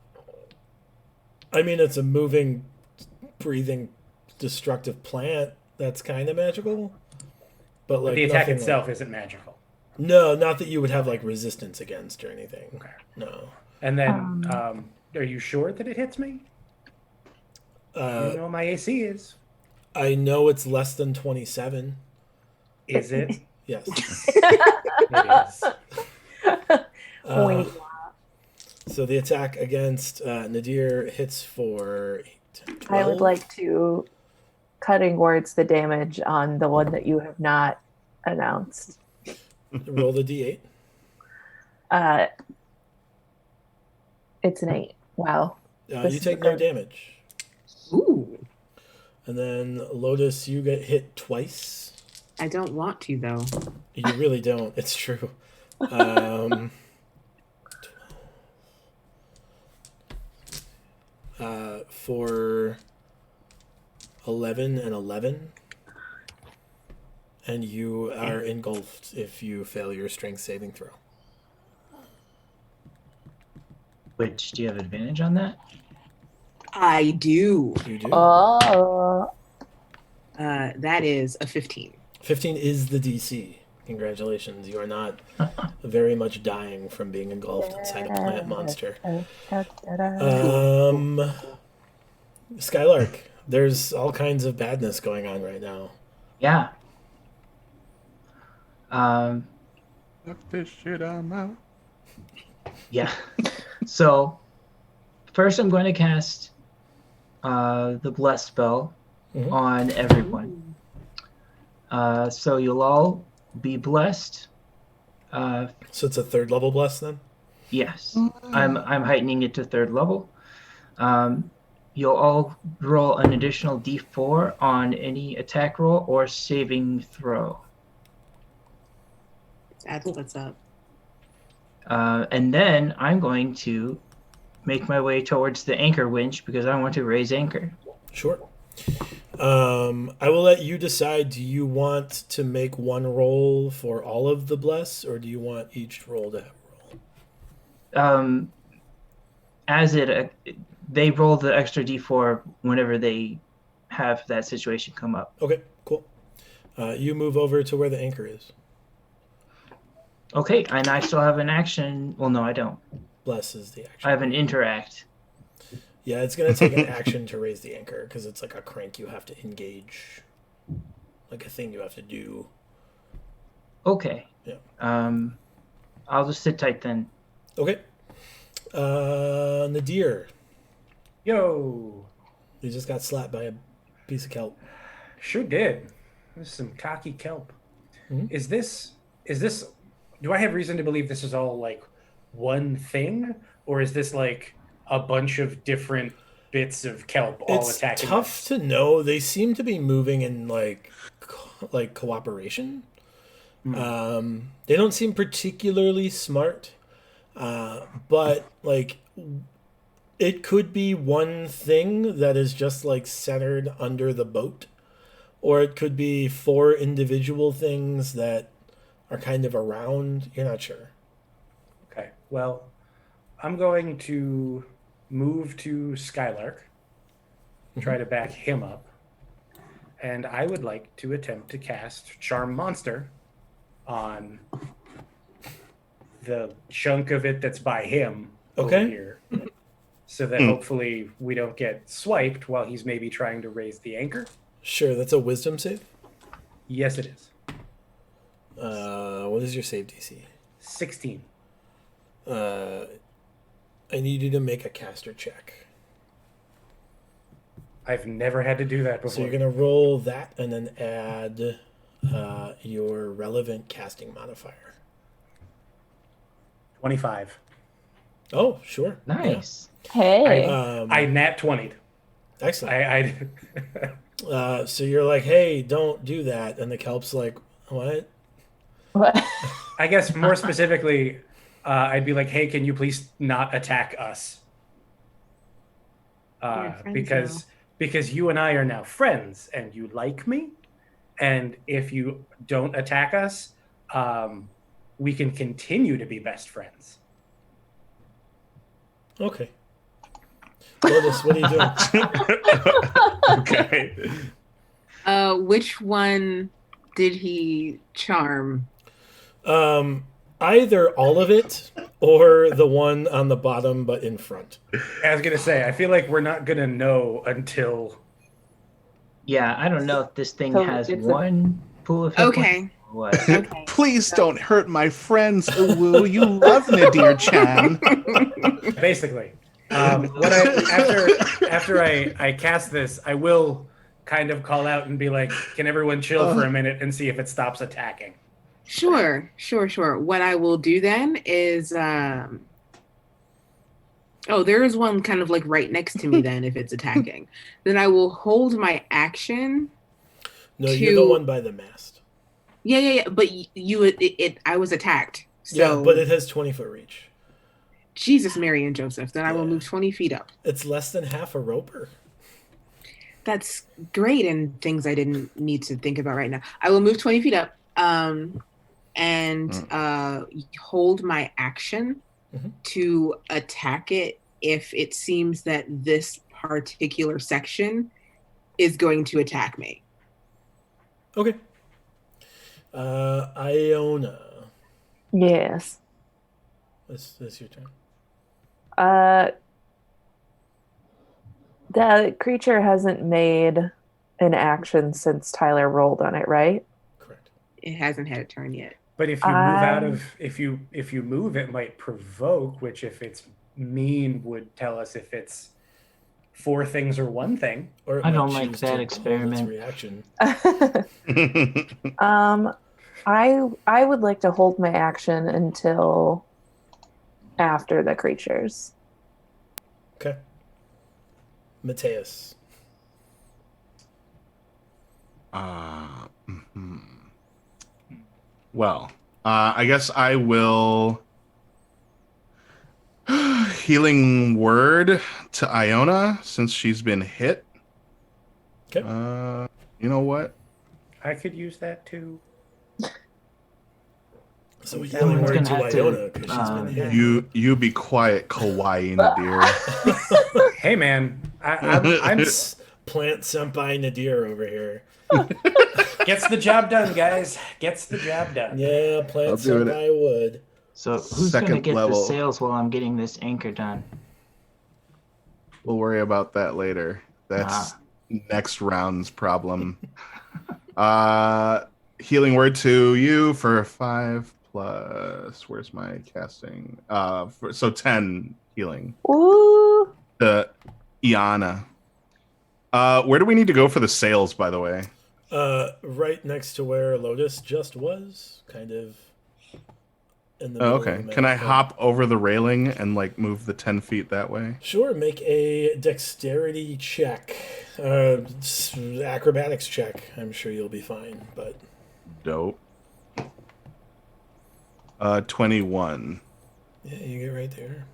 I mean, it's a moving, breathing, destructive plant that's kind of magical. But like The attack nothing itself like, isn't magical. no, not that you would have like resistance against or anything. Okay. No. And then, are you sure that it hits me? You know what my AC is. I know it's less than 27. Is it? Yes. It is. Wait. So the attack against Nadir hits for 8, 10, 12. I would like to cutting words the damage on the one that you have not announced. Roll the d8. It's an 8. Wow. You This take is no good. damage. Ooh, And then Lotus, you get hit twice. I don't want to though. You really don't. It's true. For 11 and 11. And you are engulfed if you fail your strength saving throw. Which, do you have advantage on that? I do. You do? Oh. That is a 15. 15 is the DC. Congratulations. You are not very much dying from being engulfed inside a plant monster. Skylark, there's all kinds of badness going on right now. Yeah. Knock this shit I'm out. Yeah. So, first I'm going to cast the bless spell Mhm. on everyone. So you'll all be blessed. So it's a 3rd level bless then? Yes, I'm heightening it to 3rd level. You'll all roll an additional d4 on any attack roll or saving throw. That's what's up. And then I'm going to make my way towards the anchor winch because I want to raise anchor. Sure. I will let you decide. Do you want to make one roll for all of the bless, or do you want each roll to have a roll? They roll the extra d4 whenever they have that situation come up. Okay, cool. You move over to where the anchor is. Okay, and I still have an action. Well, no, I don't. Bless is the action. I have an interact. Yeah, it's going to take an action to raise the anchor because it's like a crank you have to engage. Like a thing you have to do. Okay. Yeah. I'll just sit tight then. Okay. Nadir. Yo, You just got slapped by a piece of kelp. sure did. This is some cocky kelp. Mhm. Is this? Do I have reason to believe this is all like one thing, or is this like a bunch of different bits of kelp all It's attacking tough us? to know. They seem to be moving in like cooperation. They don't seem particularly smart, but like it could be one thing that is just like centered under the boat, or it could be 4 individual things that are kind of around. You're not sure. Okay. Well, I'm going to move to Skylark, try to back him up, and I would like to attempt to cast Charm Monster on the chunk of it that's by him over Okay. here, so that hopefully we don't get swiped while he's maybe trying to raise the anchor. Sure, that's a wisdom save. Yes, it is. What is your save DC? 16. I need you to make a caster check. I've never had to do that before. So you're gonna roll that and then add your relevant casting modifier. 25. Oh, sure. Nice. Hey. I nat 20'd. Excellent. I So you're like, hey, don't do that, and the kelp's like, what? What? I guess more specifically, I'd be like, hey, can you please not attack us? We're friends Because you and I are now friends, and you like me, and if you don't attack us, we can continue to be best friends. Okay. Lotus, what are you doing? Okay. Which one did he charm? Either all of it or the one on the bottom but in front. I was gonna say, I feel like we're not gonna know until. Yeah, I don't know if this thing So has it's a- one pool of hit Okay. points or what. Okay. Please don't hurt my friends, Uwu. You love Nadir-chan. Basically, after I cast this, I will kind of call out and be like, "Can everyone chill for a minute and see if it stops attacking?" Sure. What I will do then is, there is one kind of like right next to me. Then, if it's attacking, then I will hold my action. No, you're the To- one by the mast. Yeah. But I was attacked. So, Yeah, but it has 20-foot reach. Jesus, Mary, and Joseph. Then I will Yeah. move 20 feet up. It's less than half a roper. That's great, and things I didn't need to think about right now. I will move 20 feet up. And hold my action Mhm. to attack it if it seems that this particular section is going to attack me. Okay. Iona. Yes. That's your turn. The creature hasn't made an action since Tyler rolled on it, right? Correct. It hasn't had a turn yet. But if you move out of if you move, it might provoke, which if it's mean would tell us if it's 4 things or 1 thing. Or it I might don't like choose that to hold experiment. its reaction. I would like to hold my action until after the creatures. Okay. Mateus. Mhm. Well, I guess I will healing word to Iona since she's been hit. Okay. You know what? I could use that too. So we Someone's healing word gonna to have to, Iona because she's been hit. You be quiet, Kawaii Nadir. Hey man, I'm Plant Senpai Nadir over here. gets the job done, guys. Gets the job done. Yeah, Plant I'll do it. Senpai would. So who's gonna Second get level. the sails while I'm getting this anchor done? We'll worry about that later. That's next round's problem. Healing word to you for 5 plus. Where's my casting? So 10 healing. Ooh. To Iana. Where do we need to go for the sails, by the way? Right next to where Lotus just was, kind of in the Oh, middle of okay. the Can I map. hop over the railing and like move the 10 feet that way? Sure, make a dexterity check. Acrobatics check. I'm sure you'll be fine, but Dope. 21. yeah, you get right there.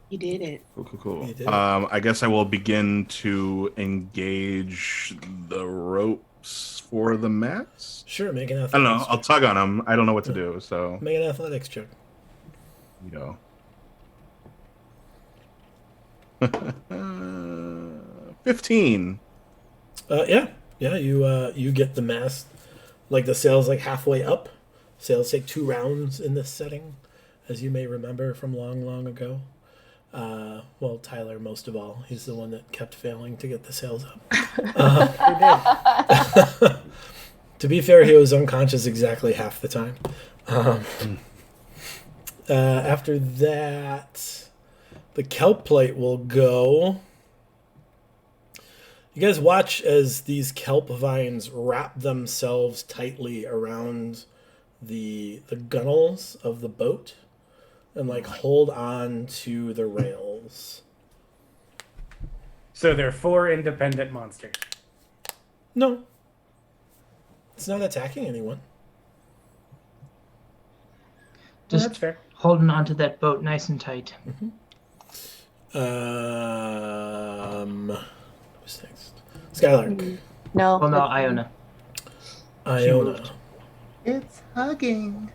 You did it. Cool. You did. I guess I will begin to engage the ropes for the mats. Sure, make an athletics I don't know. check. I'll tug on them. I don't know what to do, so Make an athletics check. you go. 15. Yeah. You get the mast. Like the sail's like halfway up. Sails take 2 rounds in this setting, as you may remember from long, long ago. Well, Tyler most of all. He's the one that kept failing to get the sails up. To be fair, he was unconscious exactly half the time. After that, the kelp plate will go. You guys watch as these kelp vines wrap themselves tightly around the gunnels of the boat and like hold on to the rails. So they're 4 independent monsters. No. It's not attacking anyone. Well, Just that's fair. holding onto that boat nice and tight. Who's next? Skylark. No. Well, no, Iona. Iona. It's hugging.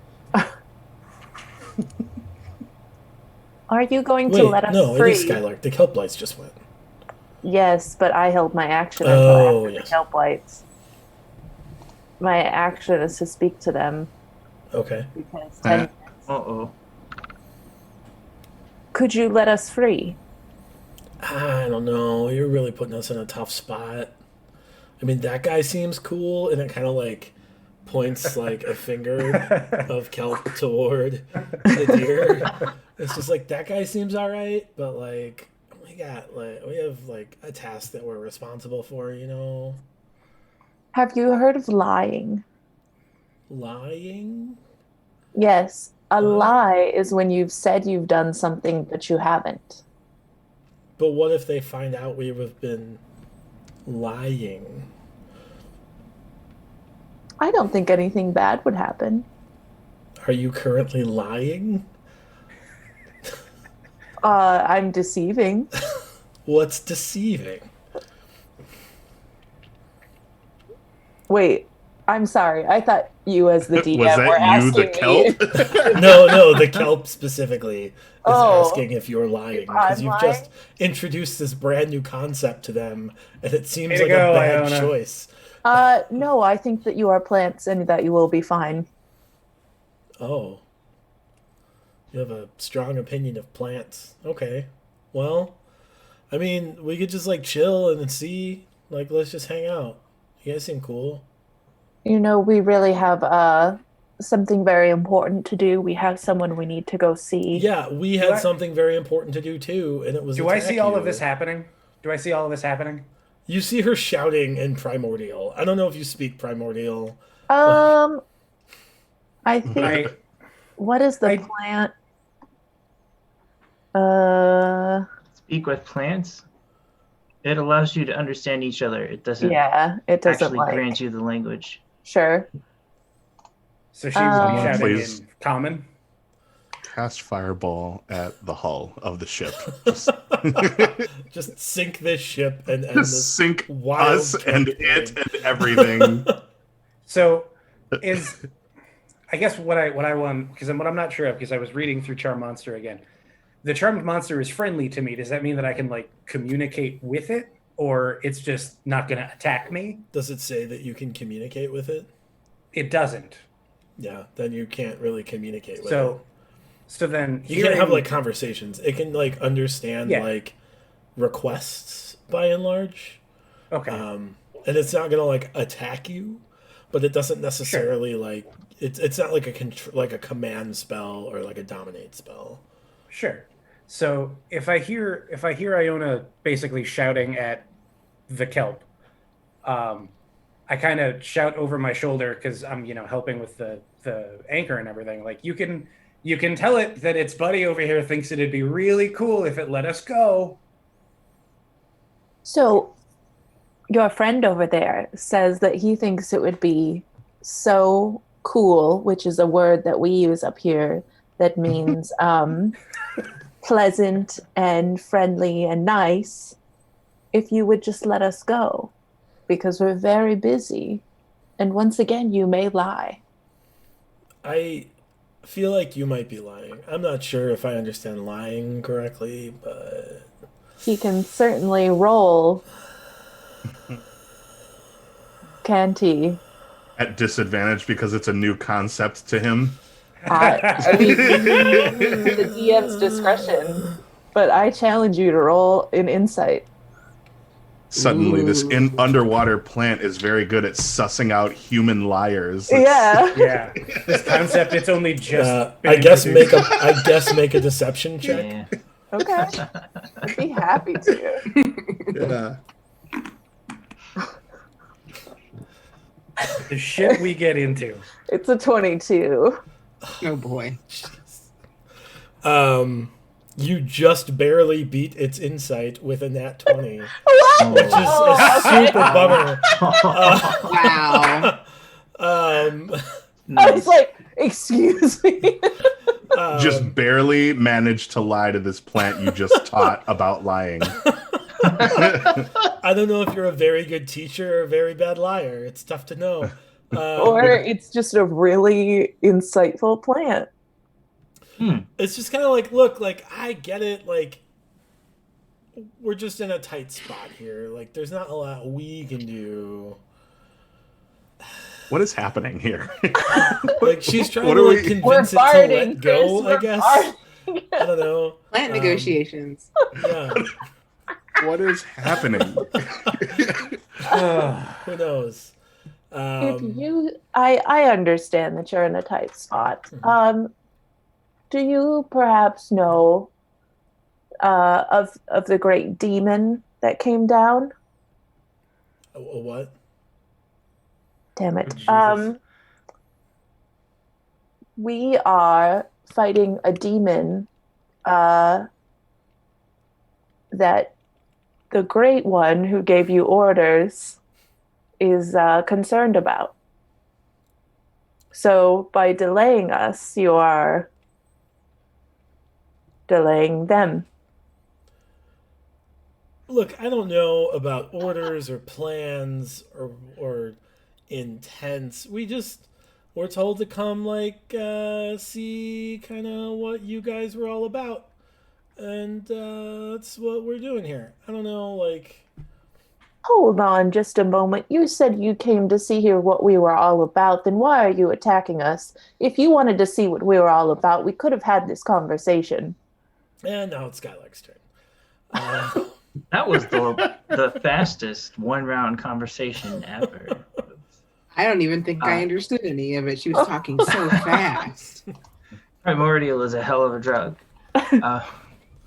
Are you going to Wait, let us no, free? it is Skylark. The kelp lights just went. Yes, but I held my action until Oh, after yes. the kelp lights. My action is to speak to them Okay. because Uh-oh. could you let us free? I don't know. You're really putting us in a tough spot. I mean, that guy seems cool, and it kind of like points like a finger of kelp toward the deer. It's just like that guy seems all right, but like we have like a task that we're responsible for, you know. Have you heard of lying? Lying? Yes. A What? lie is when you've said you've done something but you haven't. But what if they find out we've been lying? I don't think anything bad would happen. Are you currently lying? I'm deceiving. What's deceiving? Wait, I'm sorry. I thought you as the DM Was were that you, the asking kelp? me. No, the kelp specifically is Oh, asking if you're lying if because I'm you've lying? just introduced this brand new concept to them, and it seems Way to like go, a bad Iona. choice. No, I think that you are plants and that you will be fine. Oh, you have a strong opinion of plants. Okay, well, I mean, we could just like chill and see. Like, let's just hang out. You guys seem cool. You know, we really have something very important to do. We have someone we need to go see. Yeah, we Do had I- something very important to do too, and it was Do I see all of you. this happening? Do I see all of this happening? You see her shouting in Primordial. I don't know if you speak Primordial. I think. I What is the I- plant? Speak with plants. It allows you to understand each other. It doesn't Yeah, it doesn't actually like. grant you the language. Sure. so she would be shouting Please. in common. Cast fireball at the hull of the ship. Just sink this ship and end this Sink wild us and campaign. it and everything. So is I guess what I want, because what I'm not sure of, because I was reading through Charm Monster again. The charmed monster is friendly to me. Does that mean that I can like communicate with it, or it's just not going to attack me? Does it say that you can communicate with it? It doesn't. Yeah, then you can't really communicate with it. So then You can't have like conversations. It can like understand Yeah. like requests by and large. okay. And it's not gonna like attack you, but it doesn't necessarily like it's not like like a command spell or like a dominate spell. Sure. So if I hear Iona basically shouting at the kelp, I kind of shout over my shoulder because I'm helping with the anchor and everything. Like you can tell it that its buddy over here thinks it'd be really cool if it let us go. So, your friend over there says that he thinks it would be so cool, which is a word that we use up here that means pleasant and friendly and nice, if you would just let us go, because we're very busy. And once again, you may lie. I feel like you might be lying. I'm not sure if I understand lying correctly, but He can certainly roll. Can't he? At disadvantage because it's a new concept to him. I mean, the DM's discretion, but I challenge you to roll an insight. Suddenly, this underwater plant is very good at sussing out human liars. Yeah. Yeah. This concept, it's only just. been I guess introduced. make a deception check. Yeah. Okay. I'd be happy to. Yeah. The shit we get into. It's a 22. Oh boy. You just barely beat its insight with a nat 20, which What? is a super bummer. Wow. I Nice. was like, excuse me. Just barely managed to lie to this plant you just taught about lying. I don't know if you're a very good teacher or a very bad liar. It's tough to know. Or it's just a really insightful plant. It's just kind of like, look, like, I get it. Like, we're just in a tight spot here. Like, there's not a lot we can do. What is happening here? Like, she's trying What to are like we- convince it to barding, let go, Chris, I guess. we're I don't know. Plant negotiations. Yeah, What is happening? who knows? I understand that you're in a tight spot. Do you perhaps know of the great demon that came down? A what? Damn it. Oh, Jesus. We are fighting a demon that the great one who gave you orders is concerned about. So by delaying us, you are delaying them. Look, I don't know about orders or plans or intents. We're told to come see kind of what you guys were all about, and that's what we're doing here. I don't know, like. Hold on just a moment. You said you came to see here what we were all about. Then why are you attacking us? If you wanted to see what we were all about, we could have had this conversation. And now it's Skylark's turn. That was the fastest one round conversation ever. I don't even think I understood any of it. She was talking so fast. Primordial is a hell of a drug.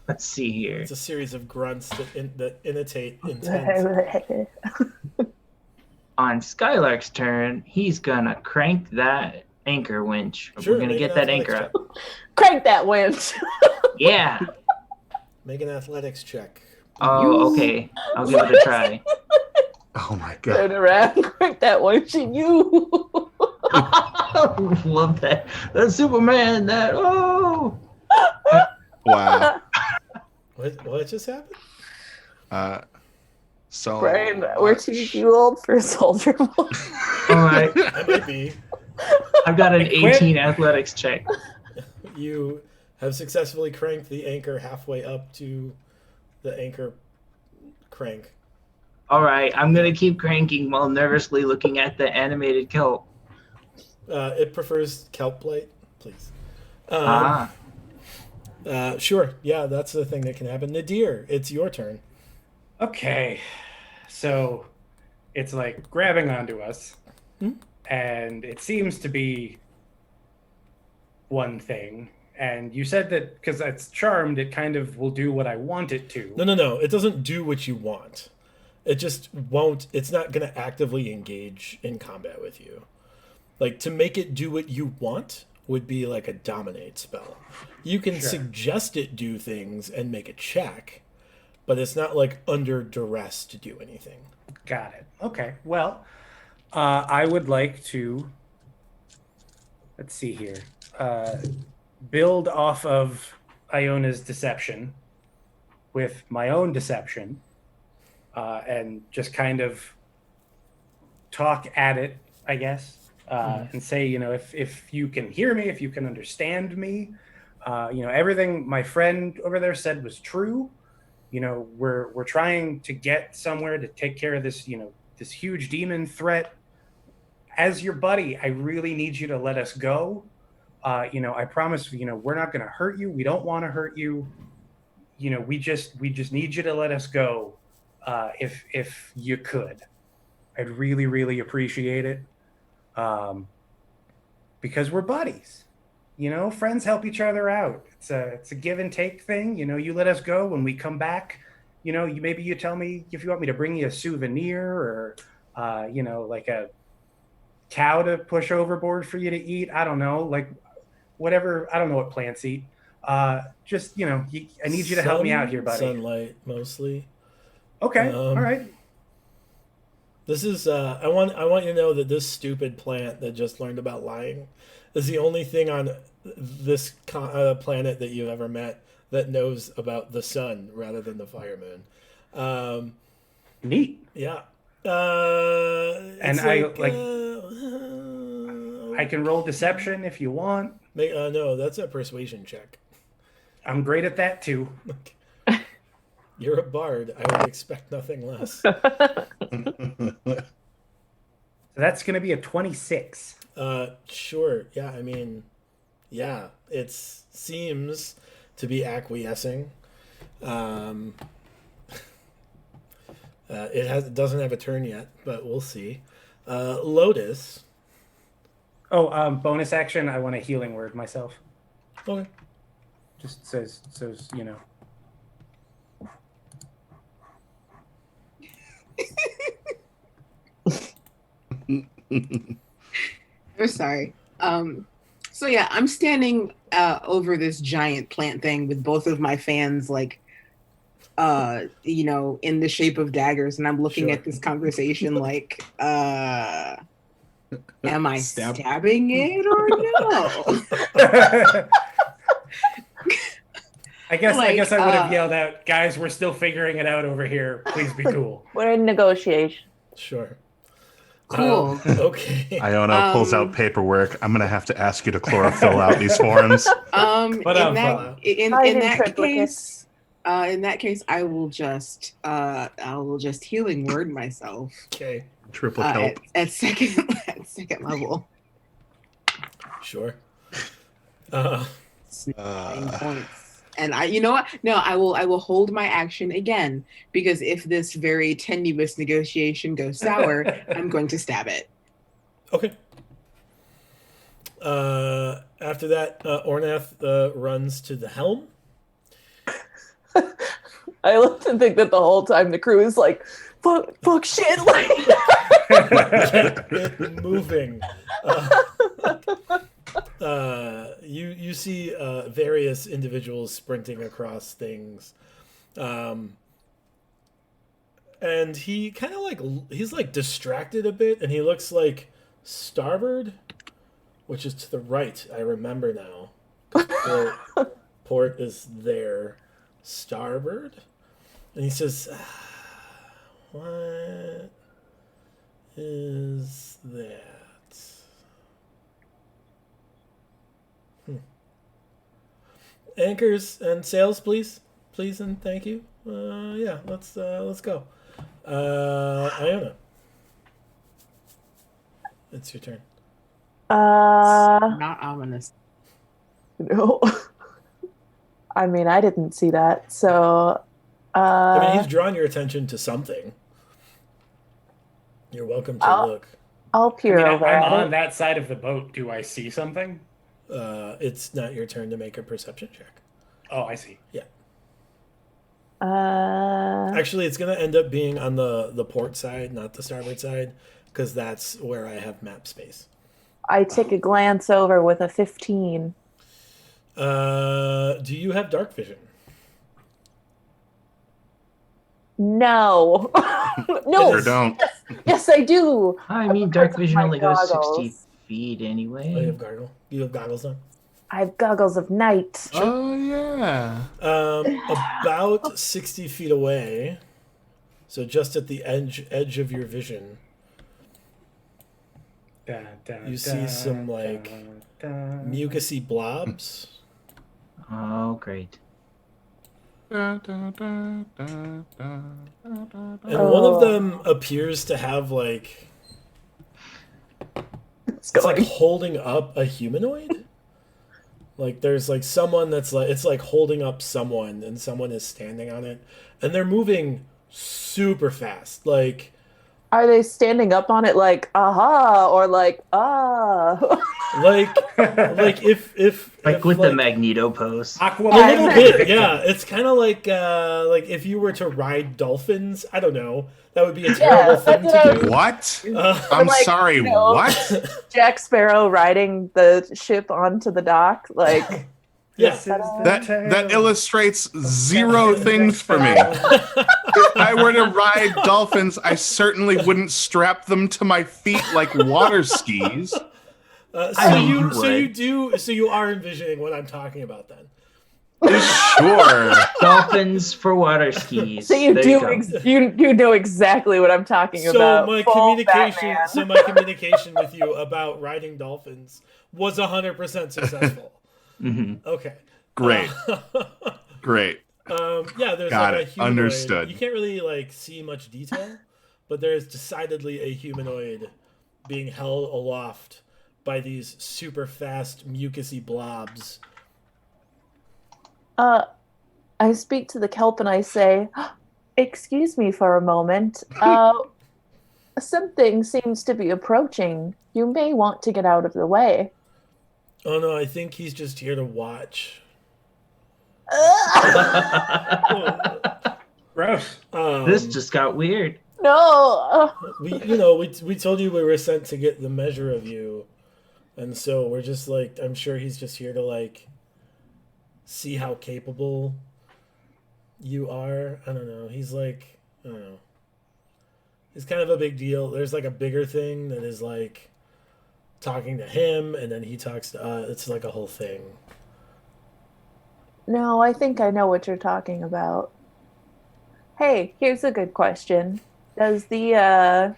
Let's see here. It's a series of grunts that imitate intent. On Skylark's turn, he's gonna crank that anchor winch. Sure, We're gonna make get an that athletics anchor up. Crank that winch. Yeah. Make an athletics check. Oh, okay. I'll give it a try. Oh my Turn god. around, crank that winch, and you. Love that. That's Superman. That Wow. What just happened? So Brian, we're too old for Soldier Boy. All right. I might be. I've got an Equip. 18 athletics check. You have successfully cranked the anchor halfway up to the anchor crank. All right. I'm gonna keep cranking while nervously looking at the animated kelp. It prefers kelp plate, please. Sure. Yeah, that's the thing that can happen. Nadir, it's your turn. Okay, so it's like grabbing onto us, and it seems to be one thing. And you said that because it's charmed, it kind of will do what I want it to. No. It doesn't do what you want. It just won't. It's not going to actively engage in combat with you. Like, to make it do what you want would be like a dominate spell. You can suggest it do things and make a check, but it's not like under duress to do anything. Got it. Okay. Well, I would like to. Let's see here. Build off of Iona's deception with my own deception, and just kind of talk at it, I guess, and say, if you can hear me, if you can understand me, everything my friend over there said was true. We're trying to get somewhere to take care of this, this huge demon threat. As your buddy, I really need you to let us go. I promise, we're not going to hurt you. We don't want to hurt you. We just need you to let us go. If you could, I'd really, really appreciate it. Because we're buddies, friends help each other out. It's a give and take thing. You let us go. When we come back, maybe you tell me if you want me to bring you a souvenir or, like a cow to push overboard for you to eat. I don't know, like whatever. I don't know what plants eat. I need you to help me out here, buddy. Sunlight mostly. Okay. All right. This is I want you to know that this stupid plant that just learned about lying is the only thing on this planet that you've ever met that knows about the sun rather than the fire moon. Neat. Yeah. And I can roll deception if you want. No, that's a persuasion check. I'm great at that too. You're a bard. I would expect nothing less. So that's going to be a 26. Sure. Yeah, I mean, yeah, it seems to be acquiescing. It doesn't have a turn yet, but we'll see. Lotus. Oh, bonus action. I want a healing word myself. Okay. Just says I'm sorry. So yeah, I'm standing over this giant plant thing with both of my fans like in the shape of daggers, and I'm looking at this conversation like am I stabbing it or no? I guess I would have yelled out, guys, we're still figuring it out over here. Please be cool. We're in negotiation. Sure. Cool. Okay. Iona pulls out paperwork. I'm gonna have to ask you to chlorophyll out these forms. In that case, I will just healing word myself. Okay. Triple kelp. At second level. Sure. 9 points. And you know what? No, I will hold my action again, because if this very tenuous negotiation goes sour, I'm going to stab it. Okay. After that, Ornath runs to the helm. I love to think that the whole time the crew is like, fuck shit, like. Get it moving. You see various individuals sprinting across things, and he kind of he's distracted a bit, and he looks like starboard, which is to the right. I remember now. Port is there, starboard, and he says, "What is that?" Anchors and sails, please, and thank you. Yeah, let's go. Iona, it's your turn. Not ominous. No. I mean, I didn't see that, so. I mean, he's drawn your attention to something. You're welcome to look. I'll peer over I'm at on it. that side of the boat. Do I see something? It's not your turn to make a perception check. Oh, I see. Yeah. Uh, Actually, it's going to end up being on the port side, not the starboard side, because that's where I have map space. I take a glance over with a 15. Do you have dark vision? No. No. Sure don't. Yes, I do. I mean, dark Because of vision my only goes goggles. 60 feet anyway. Oh, you have goggles on? I have goggles of night. Oh yeah. About 60 feet away, so just at the edge of your vision, you see some mucusy blobs. Oh, great. And one of them appears to have It's it's going. holding up a humanoid. There's someone that's it's holding up someone, and someone is standing on it, and they're moving super fast. Are they standing up on it like, aha, or like, ah? if With the Magneto pose. a little bit, yeah. It's kind of like if you were to ride dolphins. I don't know. That would be a terrible thing that's to what do. What? Uh, I'm like, sorry. you know. What? Jack Sparrow riding the ship onto the dock, like. yeah. That illustrates zero things for me. If I were to ride dolphins, I certainly wouldn't strap them to my feet like water skis. So you are envisioning what I'm talking about then. Sure. Dolphins for water skis. So you There do go. you know exactly what I'm talking about. My Full communication Batman. my communication with you about riding dolphins was 100% successful. Mhm. Okay. Great. Great. Yeah, there's Got a it. humanoid. Understood. You can't really see much detail, but there is decidedly a humanoid being held aloft by these super fast mucusy blobs. I speak to the kelp and I say, "Excuse me for a moment. Something seems to be approaching. You may want to get out of the way." Oh no, I think he's just here to watch. Gross. This just got weird. No. we told you we were sent to get the measure of you, and so we're just I'm sure he's just here to see how capable you are. I don't know. He's I don't know. He's kind of a big deal. There's a bigger thing that is talking to him, and then he talks to us. It's a whole thing. No, I think I know what you're talking about. Hey, here's a good question. Does the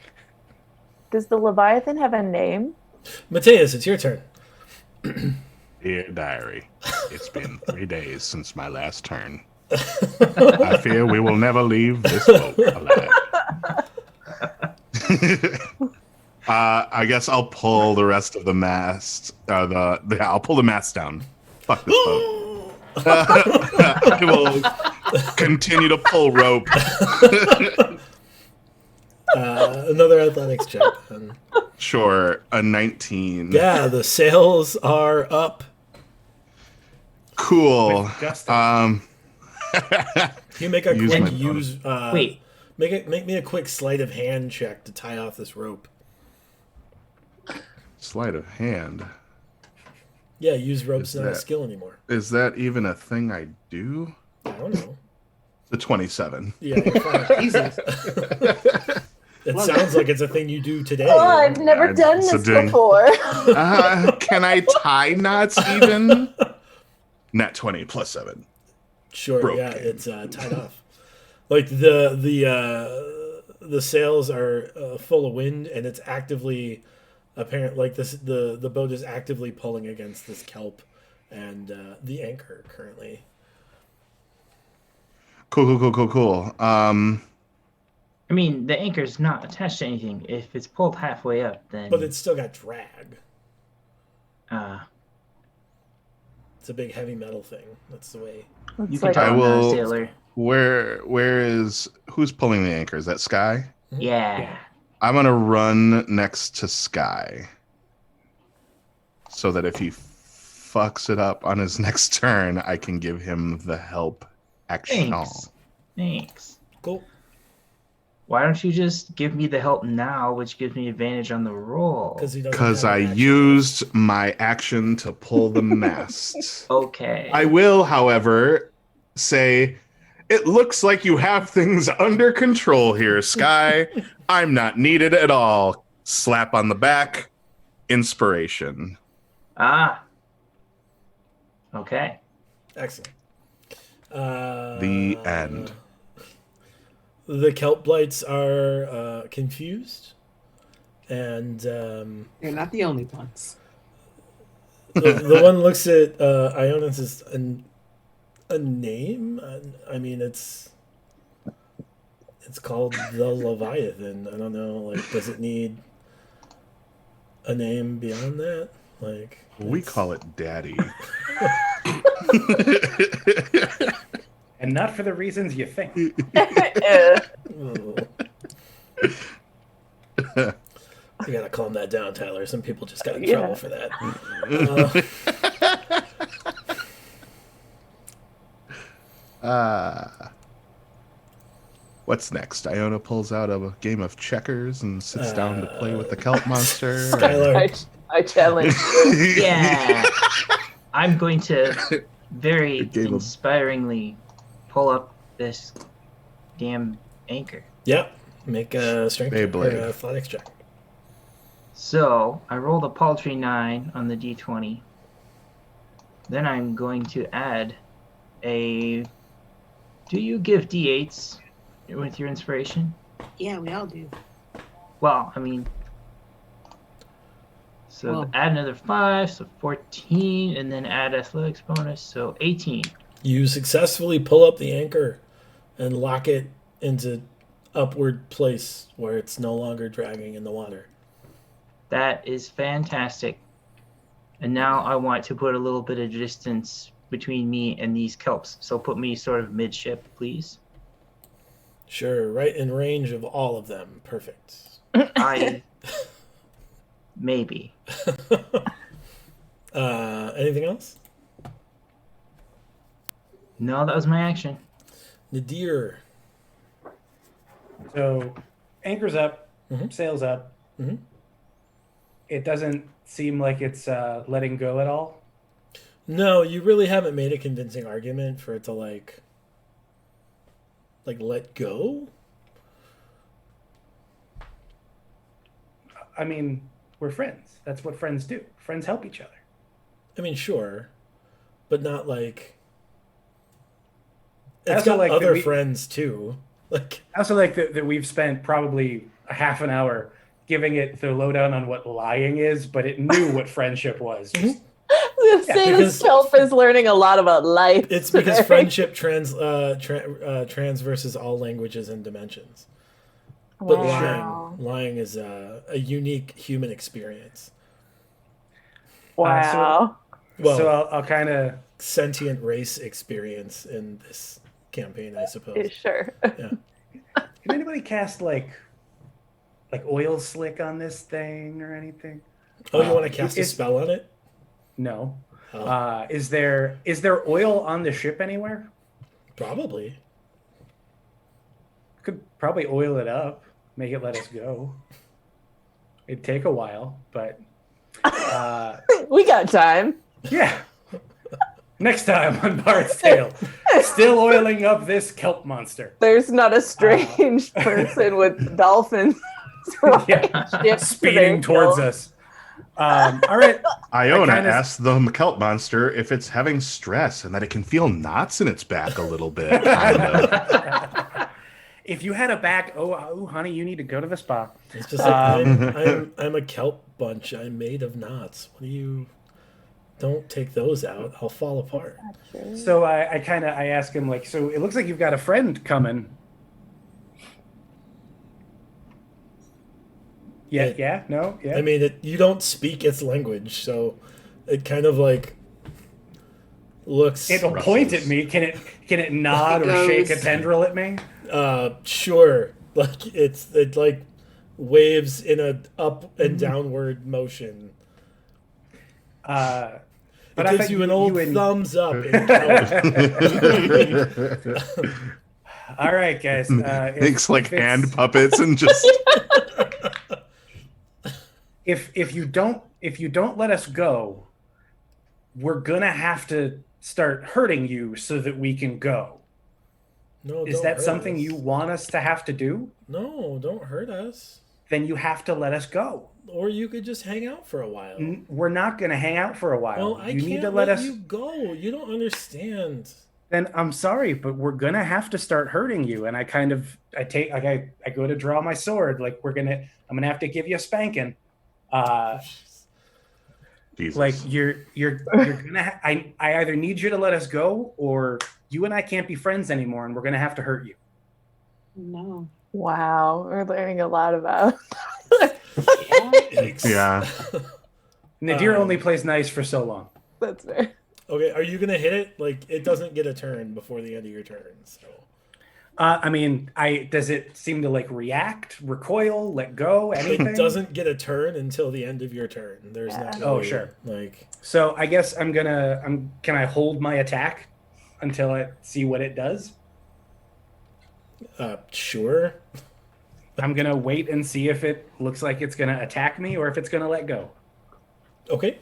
Leviathan have a name? Mateus, it's your turn. Dear diary, it's been 3 days since my last turn. I fear we will never leave this boat alive. I guess I'll pull the rest of the mast. I'll pull the mast down. Fuck this boat. I will continue to pull rope. Another athletics check. Then. Sure, a 19. Yeah, the sails are up. Cool. With gusto. You make a Use quick my use. Wait. Make me a quick sleight of hand check to tie off this rope. Sleight of hand. Yeah, use rope's Is not a that- skill anymore. Is that even a thing I do? I don't know. The 27. Yeah, you're fine. Jesus. It Love sounds like it's a thing you do today. Oh, I've never I- done so this dang. before. Can I tie knots even? Nat 20 plus 7. Sure, Broken. yeah, it's tied off. Like the sails are full of wind, and it's actively apparent. Like this, the boat is actively pulling against this kelp and the anchor currently. Cool. I mean, the anchor's not attached to anything. If it's pulled halfway up, then. But it's still got drag. Uh, It's a big heavy metal thing. That's the way. you It's can like, tell I I'm not a will- sailor. who's pulling the anchor? Is that Sky? Yeah. Yeah. I'm gonna run next to Sky, so that if he fucks it up on his next turn, I can give him the help action. Thanks. Cool. Why don't you just give me the help now, which gives me advantage on the roll? Because he doesn't. Because have I an action. used my action to pull the mast. Okay. I will, however, say it looks like you have things under control here, Sky. I'm not needed at all. Slap on the back. Inspiration. Ah. Okay. Excellent. The end. The kelp blights are confused, and They're not the only ones. the one looks at Ionis as a name. I mean, it's called the Leviathan. I don't know. Like, does it need a name beyond that? Like, We it's- call it Daddy. And not for the reasons you think. Oh. You gotta calm that down, Tyler. Some people just got in Yeah. trouble for that. What's next? Iona pulls out a game of checkers and sits down to play with the kelp monster. Skylar. I challenge you. Yeah. I'm going to very Good game of- inspiringly pull up this damn anchor. Yep. Make a strength or Beyblade. athletics check. So I rolled a paltry 9 on the d20. Then I'm going to add a. Do you give d8s with your inspiration? Yeah, we all do. Well, I mean. So Well- add another 5, so 14, and then add athletics bonus, so 18. You successfully pull up the anchor and lock it into upward place where it's no longer dragging in the water. That is fantastic. And now I want to put a little bit of distance between me and these kelps. So put me sort of midship, please. Sure, right in range of all of them. Perfect. I maybe. Anything else? No, that was my action. Nadir. So, anchor's up, Mhm. sails up. Mhm. It doesn't seem like it's letting go at all. No, you really haven't made a convincing argument for it to like let go. I mean, we're friends. That's what friends do. Friends help each other. I mean, sure, but not like. I It's also got like that other we- friends too. Like, I also like that we've spent probably a half an hour giving it the lowdown on what lying is, but it knew what friendship was. Just, The same because- Kelp is learning a lot about life. it's because today. friendship transverses all languages and dimensions. But Wow. lying is a unique human experience. Wow. Well, so I'll kind of sentient race experience in this campaign, I suppose. Sure. Can anybody cast like like oil slick on this thing or anything? Oh, you want to cast a it's- spell on it? No. Oh, Is there oil on the ship anywhere? probably. Could probably oil it up, make it let us go. It'd take a while, but We got time. yeah. Next time on Bard's Tale, still oiling up this kelp monster. There's not a strange person with dolphins Yeah, ships speeding towards us. All right. Iona kinda- asks the kelp monster if it's having stress and that it can feel knots in its back a little bit. Kinda. If you had a back, oh, honey, you need to go to the spa. It's just like I'm a kelp bunch. I'm made of knots. What do you? Don't take those out. I'll fall apart. So I ask him like, so it looks like you've got a friend coming. Yeah, no, yeah. I mean, you don't speak its language, so it kind of like looks. It'll point at me. Can it nod or shake a Goes. tendril at me? Sure. Like it like waves in a up and downward motion. But It I gives thought you an old and- thumbs up. In kelp. All right, guys. Makes like if it's- hand puppets and just if you don't let us go, we're gonna have to start hurting you so that we can go. No, Is don't that hurt something us. you want us to have to do? No, don't hurt us. Then you have to let us go. Or you could just hang out for a while. We're not gonna hang out for a while. Well, I you can't need to let let us. you go. You don't understand. Then I'm sorry, but we're gonna have to start hurting you. And I go to draw my sword. Like I'm gonna have to give you a spanking. Jesus. Like you're gonna. I either need you to let us go, or you and I can't be friends anymore, and we're gonna have to hurt you. No. Wow, we're learning a lot about. Yikes. Yeah. Nadir Um, only plays nice for so long. That's fair. Okay, are you gonna hit it? Like it doesn't get a turn before the end of your turn. So I mean, does it seem to like react, recoil, let go, anything? it doesn't get a turn until the end of your turn. There's not. Really, Oh, sure. Like So I guess can I hold my attack until I see what it does? sure. I'm gonna wait and see if it looks like it's gonna attack me or if it's gonna let go. Okay.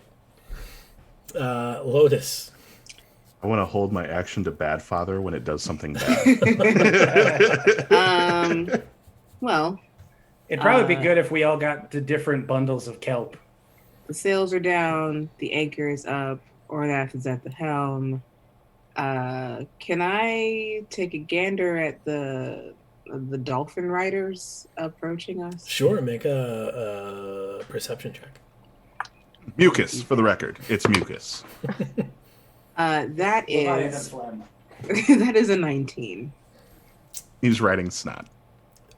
Lotus. I want to hold my action to bad father when it does something bad. Well, It'd probably be good if we all got the different bundles of kelp. the sails are down, the anchor is up, Ornath is at the helm. Can I take a gander at the dolphin riders approaching us? Sure. Make a perception check. Mucus, for the record. It's mucus. That is that is a 19. He's riding snot.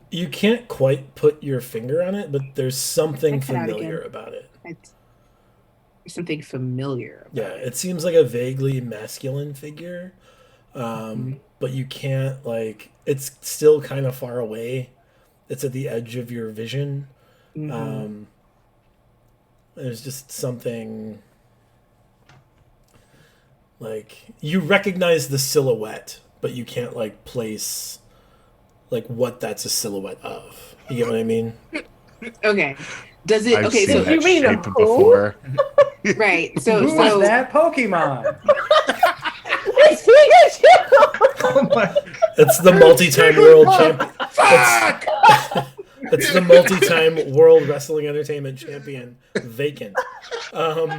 You can't quite put your finger on it, but there's something Check it out familiar again. about it. There's something familiar. Yeah, it seems like a vaguely masculine figure, but you can't like. It's still kind of far away. It's at the edge of your vision. Mhm. There's just something like you recognize the silhouette, but you can't like place like what that's a silhouette of. You get what I mean? Okay. Does it? I've Okay. seen So that you mean a shape who? before. right. So Who's so that Pokemon? It's Pikachu! Oh my! It's the multi-time world champion. It's the multi-time world wrestling entertainment champion, vacant. That's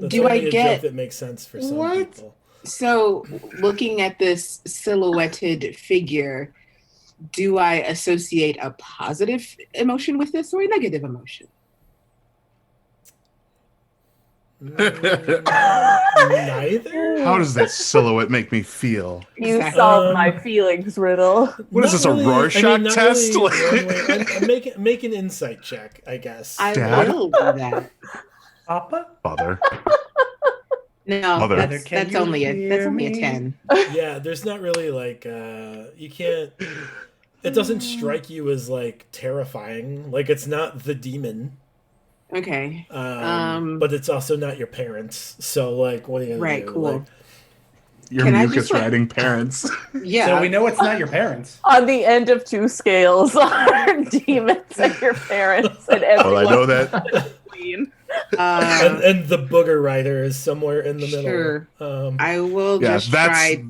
do I only a get joke that makes sense for some What? people? so looking at this silhouetted figure? Do I associate a positive emotion with this or a negative emotion? Neither. How does that silhouette make me feel? You Exactly. solved my feelings riddle. What is Not this, a Rorschach not test? one way. Make an insight check, I guess. I Dad? will do that. Papa? Father. No, Mother. that's Can you only a hear me? 10. Yeah, there's not really like you can't. It doesn't strike you as like terrifying. Like it's not the demon. Okay. But it's also not your parents. So like, what are you gonna Right, do? cool. Like, Your Can I mucus just, like- riding parents. Yeah. So we know it's not your parents. On the end of two scales are demons and your parents and Well, everyone. I know that. Queen. and the booger rider is somewhere in the middle. Sure. Um, I will Yeah, just try.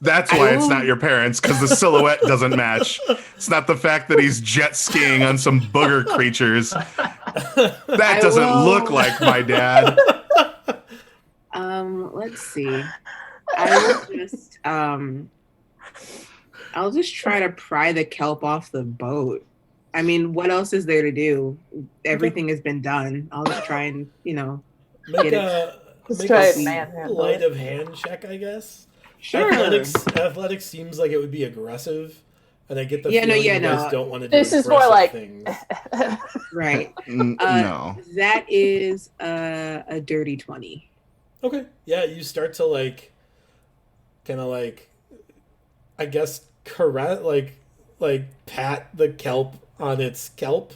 that's I why it's will- not your parents, because the silhouette doesn't match. It's not the fact that he's jet skiing on some booger creatures. That I doesn't will- look like my dad. Let's see. I will just I'll just try to pry the kelp off the boat. I mean, what else is there to do? Everything has been done. I'll just try and, make Get it. a Let's make try a it manhandle sleight it. of hand check, I guess. sure. Athletics seems like it would be aggressive, and I get the Yeah, no, feeling yeah, you guys no. don't want to do This is more aggressive like- things. Right. No. That is a dirty 20. Okay. Yeah, you start to like kind of like I guess caress like pat the kelp on its kelp.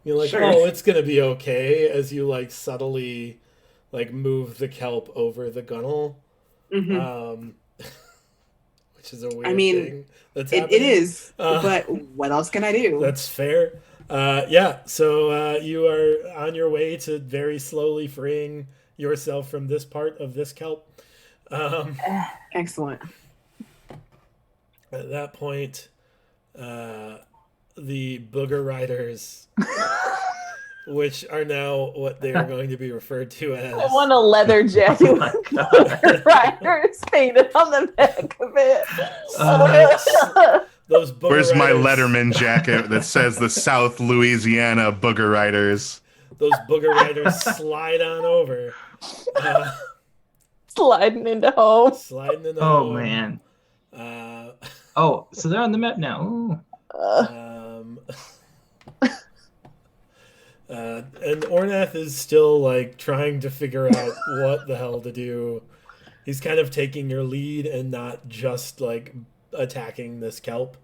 You're like, Sure. "Oh, it's going to be okay," as you like subtly like move the kelp over the gunnel. Mhm. Which is a weird mean, thing that's It happening. is, Uh, but what else can I do? That's fair. Yeah, so you are on your way to very slowly freeing yourself from this part of this kelp. Excellent. At that point, the booger riders, which are now what they are going to be referred to as. I want a leather jacket Oh my with God. riders painted on the back of it. Those booger Where's my riders, Letterman jacket that says the South Louisiana Booger Riders? Those booger riders slide on over. Sliding into home. Sliding in the Oh home. man. Uh, Oh, so they're on the map now. Ooh. And Ornath is still like trying to figure out what the hell to do. He's kind of taking your lead and not just like attacking this kelp.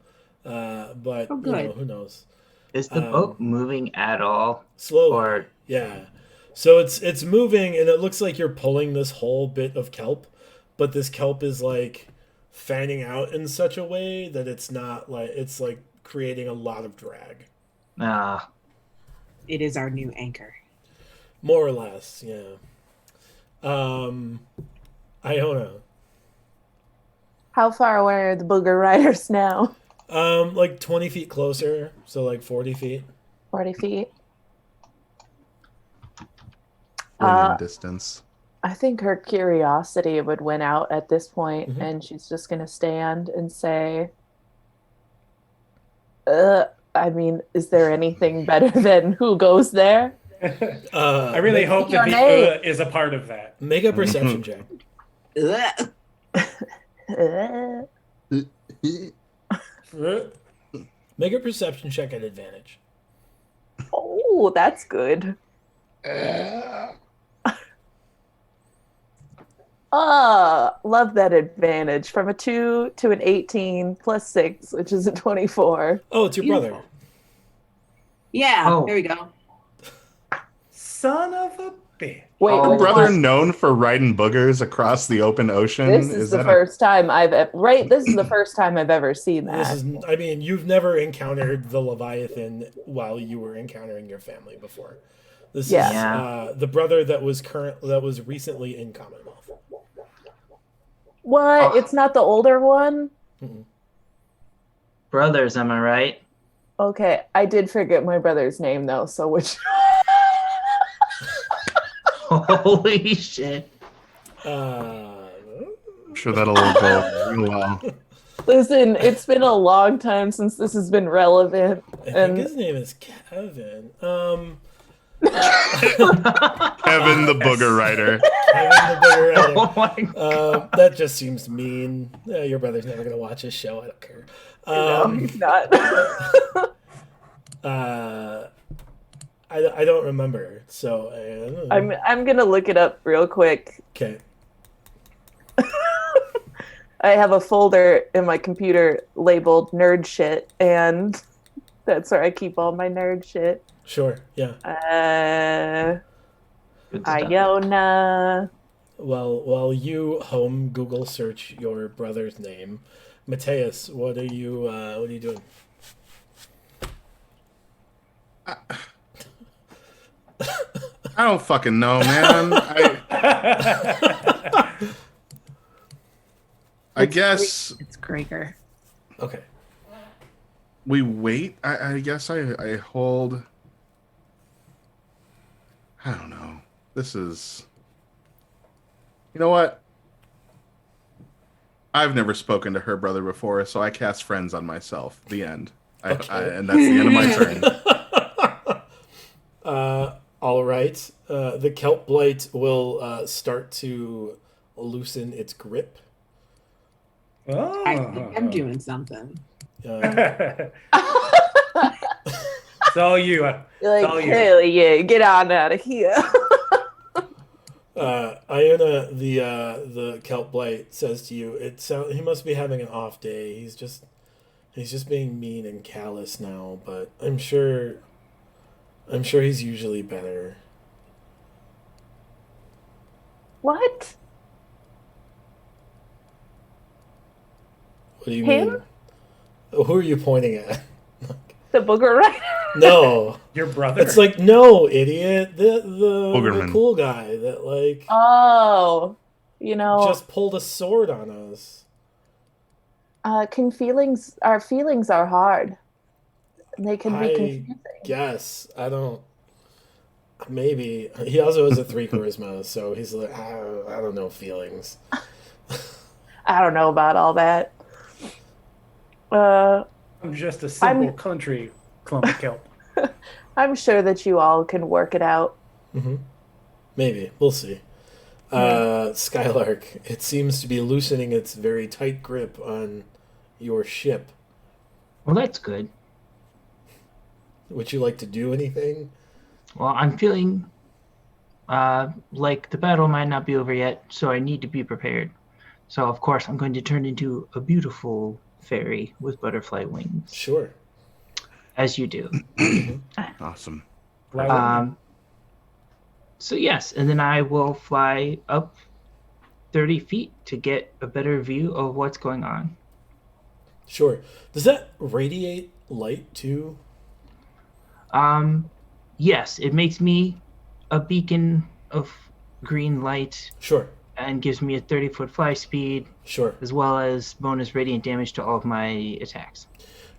But Oh, good. who knows? Is the boat moving at all? Slowly. Or Yeah. So it's moving and it looks like you're pulling this whole bit of kelp, but this kelp is like fanning out in such a way that it's not like it's like creating a lot of drag. ah, It is our new anchor. More or less, yeah. Iona. How far away are the booger riders now? Like 20 feet closer, so like 40 feet. 40 feet. Running distance. I think her curiosity would win out at this point, Mhm. and she's just going to stand and say, I mean, is there anything better than who goes there? I really hope that the name. is a part of that. Make a perception check. Ugh. Make a perception check at advantage. Oh, that's good. Love that advantage. From a 2 to an 18 plus 6, which is a 24. Oh, it's your brother. Yeah, Oh. there we go. Son of a bitch. Wait, Oh, which Brother one? known for riding boogers across the open ocean. This is the that first time this is the first time I've ever seen This that. is, I mean, you've never encountered the Leviathan while you were encountering your family before. This Yeah. is Yeah. the brother that was recently in Commonwealth. What? Oh. It's not the older one? brothers, am I right? Okay, I did forget my brother's name though, so which Holy shit. I'm sure that'll go real well. Listen, it's been a long time since this has been relevant. I think And his name is Kevin. Kevin the Booger Rider. Kevin the Booger Rider. Oh my god. That just seems mean. Your brother's never gonna watch his show. I don't care. no, he's not. I don't remember. So I'm gonna look it up real quick. okay. I have a folder in my computer labeled nerd shit, and that's where I keep all my nerd shit. Sure. Yeah. Good stuff. Iona. Well, while you home Google search your brother's name, Mateus, what are you doing? I don't fucking know, man. I guess It's Gregor. Okay. we wait. I guess I hold. I don't know. This is. You know what? I've never spoken to her brother before, so I cast friends on myself. The end. Okay. And that's the end of my turn. All right. The kelp blight will start to loosen its grip. Oh. I think I'm doing something. Uh, It's all you. You're all like, you. hell yeah, get on out of here. Iona, the kelp blight, says to you, he must be having an off day. He's just being mean and callous now, but I'm sure he's usually better. What? What do you Him? mean? Who are you pointing at? The booger rider? No. Your brother. It's like, no, idiot. The Boogerman. cool guy that Oh, just pulled a sword on us. our feelings are hard. They can be I confusing. guess. I don't. Maybe. He also has a 3 charisma, so he's like, I don't know feelings. I don't know about all that. I'm just a simple country clump of kelp. I'm sure that you all can work it out. Mm-hmm. Maybe. We'll see. Skylark, it seems to be loosening its very tight grip on your ship. Well, that's good. Would you like to do anything? Well, I'm feeling like the battle might not be over yet, so I need to be prepared. So, of course, I'm going to turn into a beautiful fairy with butterfly wings, Sure. as you do. Awesome. Why wouldn't you? So, yes, and then I will fly up 30 feet to get a better view of what's going on. Sure. Does that radiate light too? Yes, it makes me a beacon of green light Sure. and gives me a 30-foot fly speed, Sure. as well as bonus radiant damage to all of my attacks.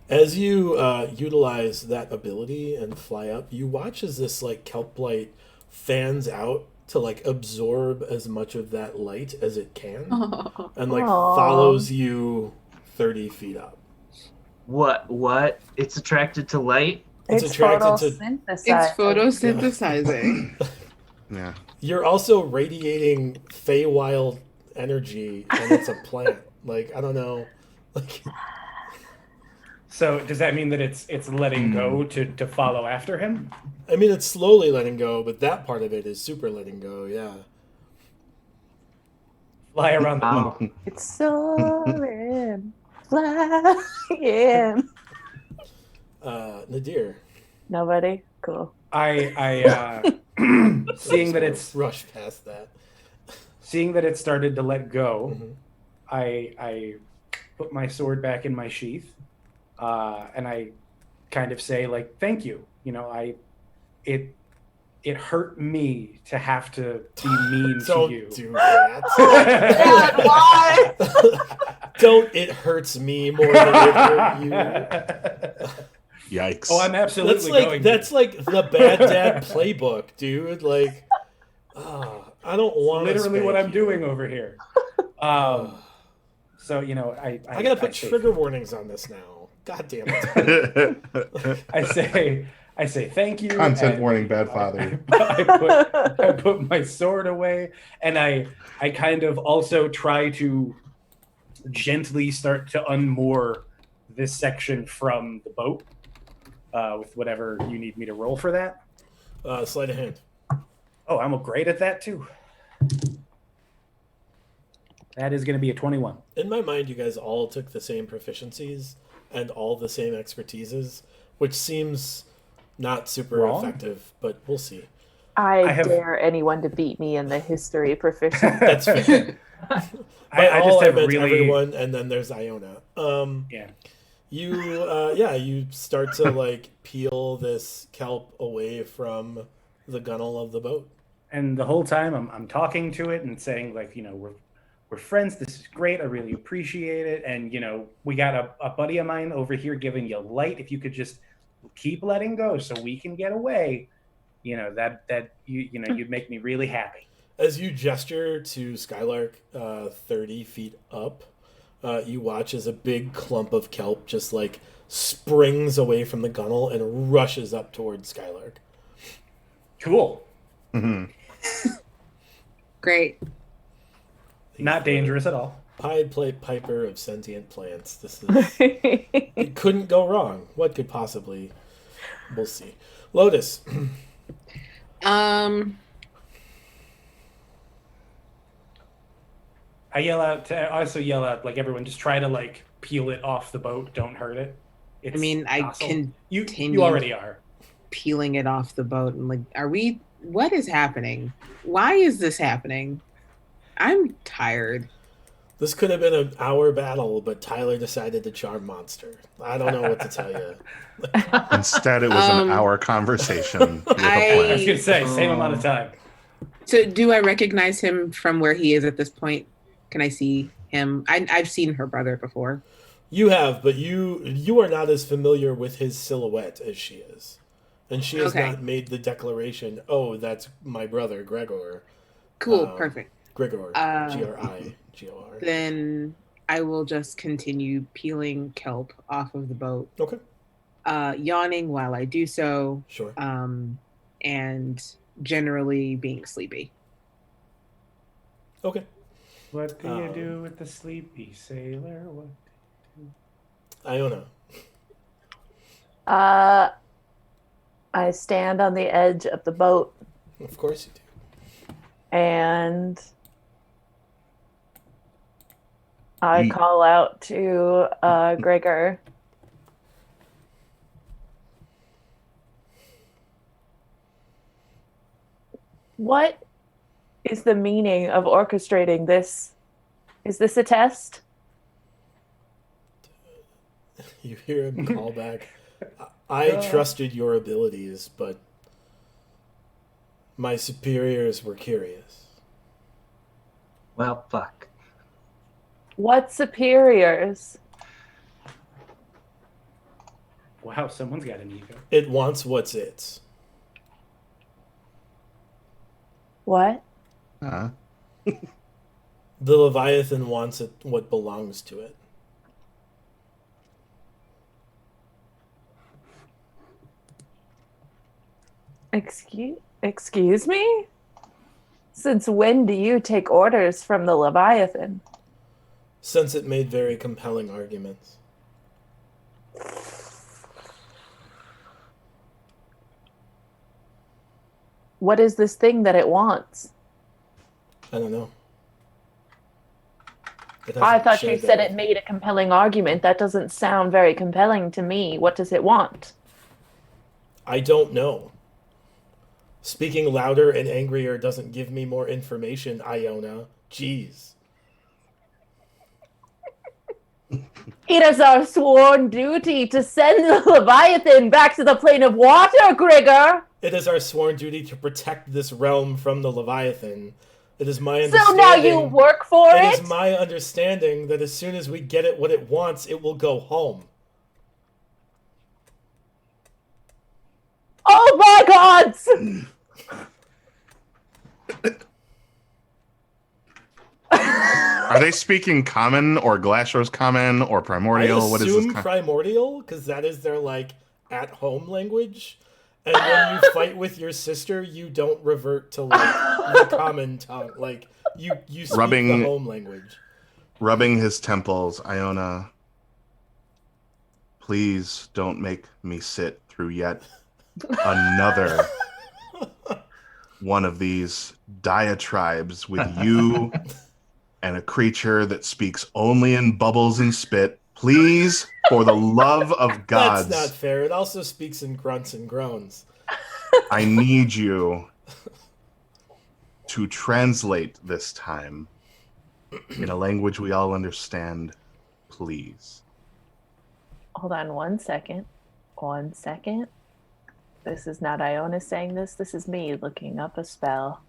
As you utilize that ability and fly up, you watch as this kelp blight fans out to absorb as much of that light as it can, and Aw. follows you 30 feet up. What? It's attracted to light? It's attracted to. photosynthesizing. It's photosynthesizing. Yeah. You're also radiating Feywild energy, and it's a plant. I don't know. So does that mean that it's letting go to follow after him? I mean, it's slowly letting go, but that part of it is super letting go. Yeah. Fly around the Wow. boat. It's soaring, flying. Nadir, Nobody? Cool. I seeing that it's rush past that. it started to let go, Mhm. I put my sword back in my sheath, and I kind of say thank you. It hurt me to have to be mean to Don't you. do that. God, why? Don't. It hurts me more than it hurt you. Yikes. Oh, I'm absolutely going. That's like the bad dad playbook, dude. I don't want to. literally what I'm doing over here. So I gotta put say- trigger warnings on this now. God damn it. I say thank you. Content and warning, bad father. I put my sword away, and I kind of also try to gently start to unmoor this section from the boat with whatever you need me to roll for that. Sleight of hand. Oh, I'm great at that too. That is going to be a 21. In my mind, you guys all took the same proficiencies and all the same expertises, which seems not super Wrong? effective, but we'll see. I have- dare anyone to beat me in the history proficiency. That's fair. By I all, just I have meant really. everyone, and then there's Iona. Yeah. You start to like peel this kelp away from the gunnel of the boat. And the whole time I'm talking to it and saying, like, we're friends. This is great. I really appreciate it. And, we got a buddy of mine over here giving you light. If you could just keep letting go so we can get away, you'd make me really happy. As you gesture to Skylark 30 feet up, you watch as a big clump of kelp just like springs away from the gunnel and rushes up towards Skylark. Cool. Mhm. Great. Not dangerous at all. Pied Piper of sentient plants. This is it couldn't go wrong. What could possibly? We'll see. Lotus. I also yell out, like, everyone just try to, like, peel it off the boat. Don't hurt it. It's I docile. can You continue already are. peeling it off the boat and like, what is happening? Why is this happening? I'm tired. This could have been an hour battle, but Tyler decided to charm Monster. I don't know what to tell you. Instead, it was an hour conversation with I- I a was plan. gonna say, same amount of time. So do I recognize him from where he is at this point? Can I see him? I've seen her brother before. You have, but you are not as familiar with his silhouette as she is. And she has Okay. not made the declaration, oh, that's my brother, Gregor. Cool, perfect. Gregor, G-R-I-G-O-R. Then I will just continue peeling kelp off of the boat, Okay, yawning while I do so, sure. and generally being sleepy. Okay. What do you do with the sleepy sailor? What? Iona. I stand on the edge of the boat Of course you do. and I Yeet. call out to Gregor. What is the meaning of orchestrating this? Is this a test? You hear him call back. I trusted your abilities, but my superiors were curious. Well, fuck. What superiors? Wow, someone's got an ego. It wants what's its. What? Huh? The Leviathan wants it, what belongs to it. Excuse me? Since when do you take orders from the Leviathan? Since it made very compelling arguments. What is this thing that it wants? I don't know. It I hasn't thought you shared said that it made a compelling argument. That doesn't sound very compelling to me. What does it want? I don't know. Speaking louder and angrier doesn't give me more information, Iona. Jeez. It is our sworn duty to send the Leviathan back to the plane of water, Gregor. It is our sworn duty to protect this realm from the Leviathan. It is my So understanding. now you work for It it? is my understanding that as soon as we get it what it wants, it will go home. Oh my gods! Are they speaking common or Glasshow's common or primordial? I What is this? assume primordial, because that is their like at-home language. And when you fight with your sister, you don't revert to like the common tongue. Like you speak Rubbing- the home language. Rubbing his temples, Iona. Please don't make me sit through yet another one of these diatribes with you and a creature that speaks only in bubbles and spit. Please, for the love of gods, That's not fair. It also speaks in grunts and groans. I need you to translate this time in a language we all understand, please. Hold on 1 second. 1 second. This is not Iona saying this. This is me looking up a spell.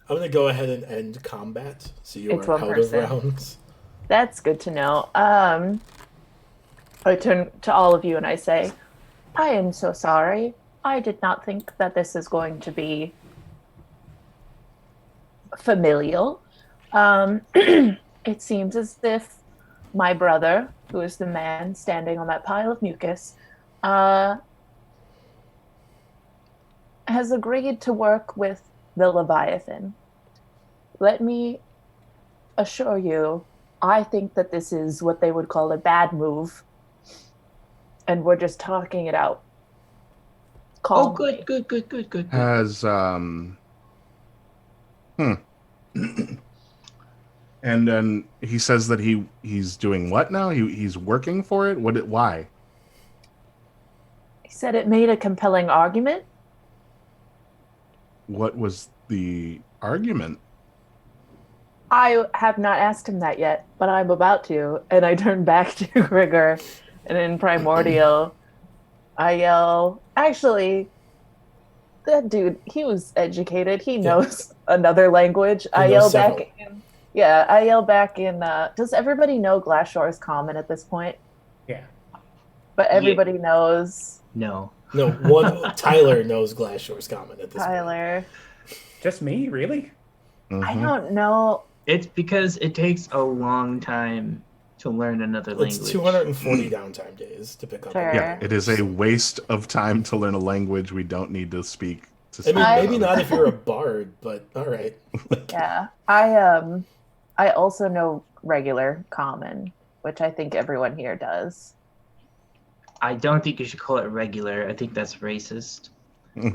I'm going to go ahead and end combat, so you It's are one out person. of rounds. That's good to know. I turn to all of you and I say, I am so sorry. I did not think that this is going to be familial. It seems as if my brother, who is the man standing on that pile of mucus, has agreed to work with the Leviathan. Let me assure you, I think that this is what they would call a bad move. And we're just talking it out. Oh, Calmly. good. Has And then he says that he's doing what now? He's working for it? Why? He said it made a compelling argument. What was the argument? I have not asked him that yet, but I'm about to. And I turn back to Grigor, and in Primordial, I yell, actually, that dude, he was educated. He knows another language. I yell several. back in. Yeah, I yell back in. Does everybody know Glasshore's common at this point? Yeah. But everybody knows No. No, Tyler knows Glasshow's common at this point. Tyler. Just me, really? I don't know. It's because it takes a long time to learn another language. It's 240 downtime days to pick up. Sure. Yeah, it is a waste of time to learn a language we don't need to speak. I mean, maybe not if you're a bard, but all right. Yeah. I also know regular common, which I think everyone here does. I don't think you should call it regular. I think that's racist. we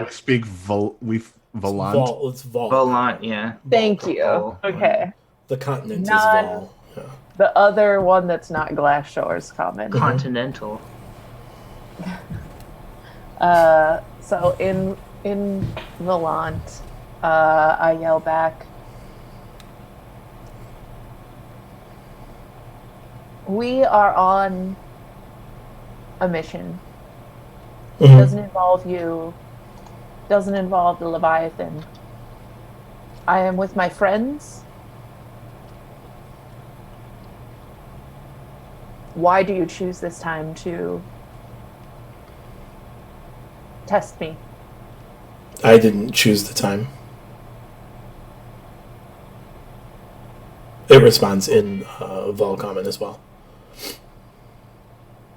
speak Volant. It's Vol. Volant, yeah. Thank you. Vol. Okay. The continent None. is Vol. Yeah. The other one that's not Glasshore's common. Continental. So in Volant, I yell back, we are on a mission. It doesn't involve you. Doesn't involve the Leviathan. I am with my friends. Why do you choose this time to test me? I didn't choose the time. It responds in Vol common as well.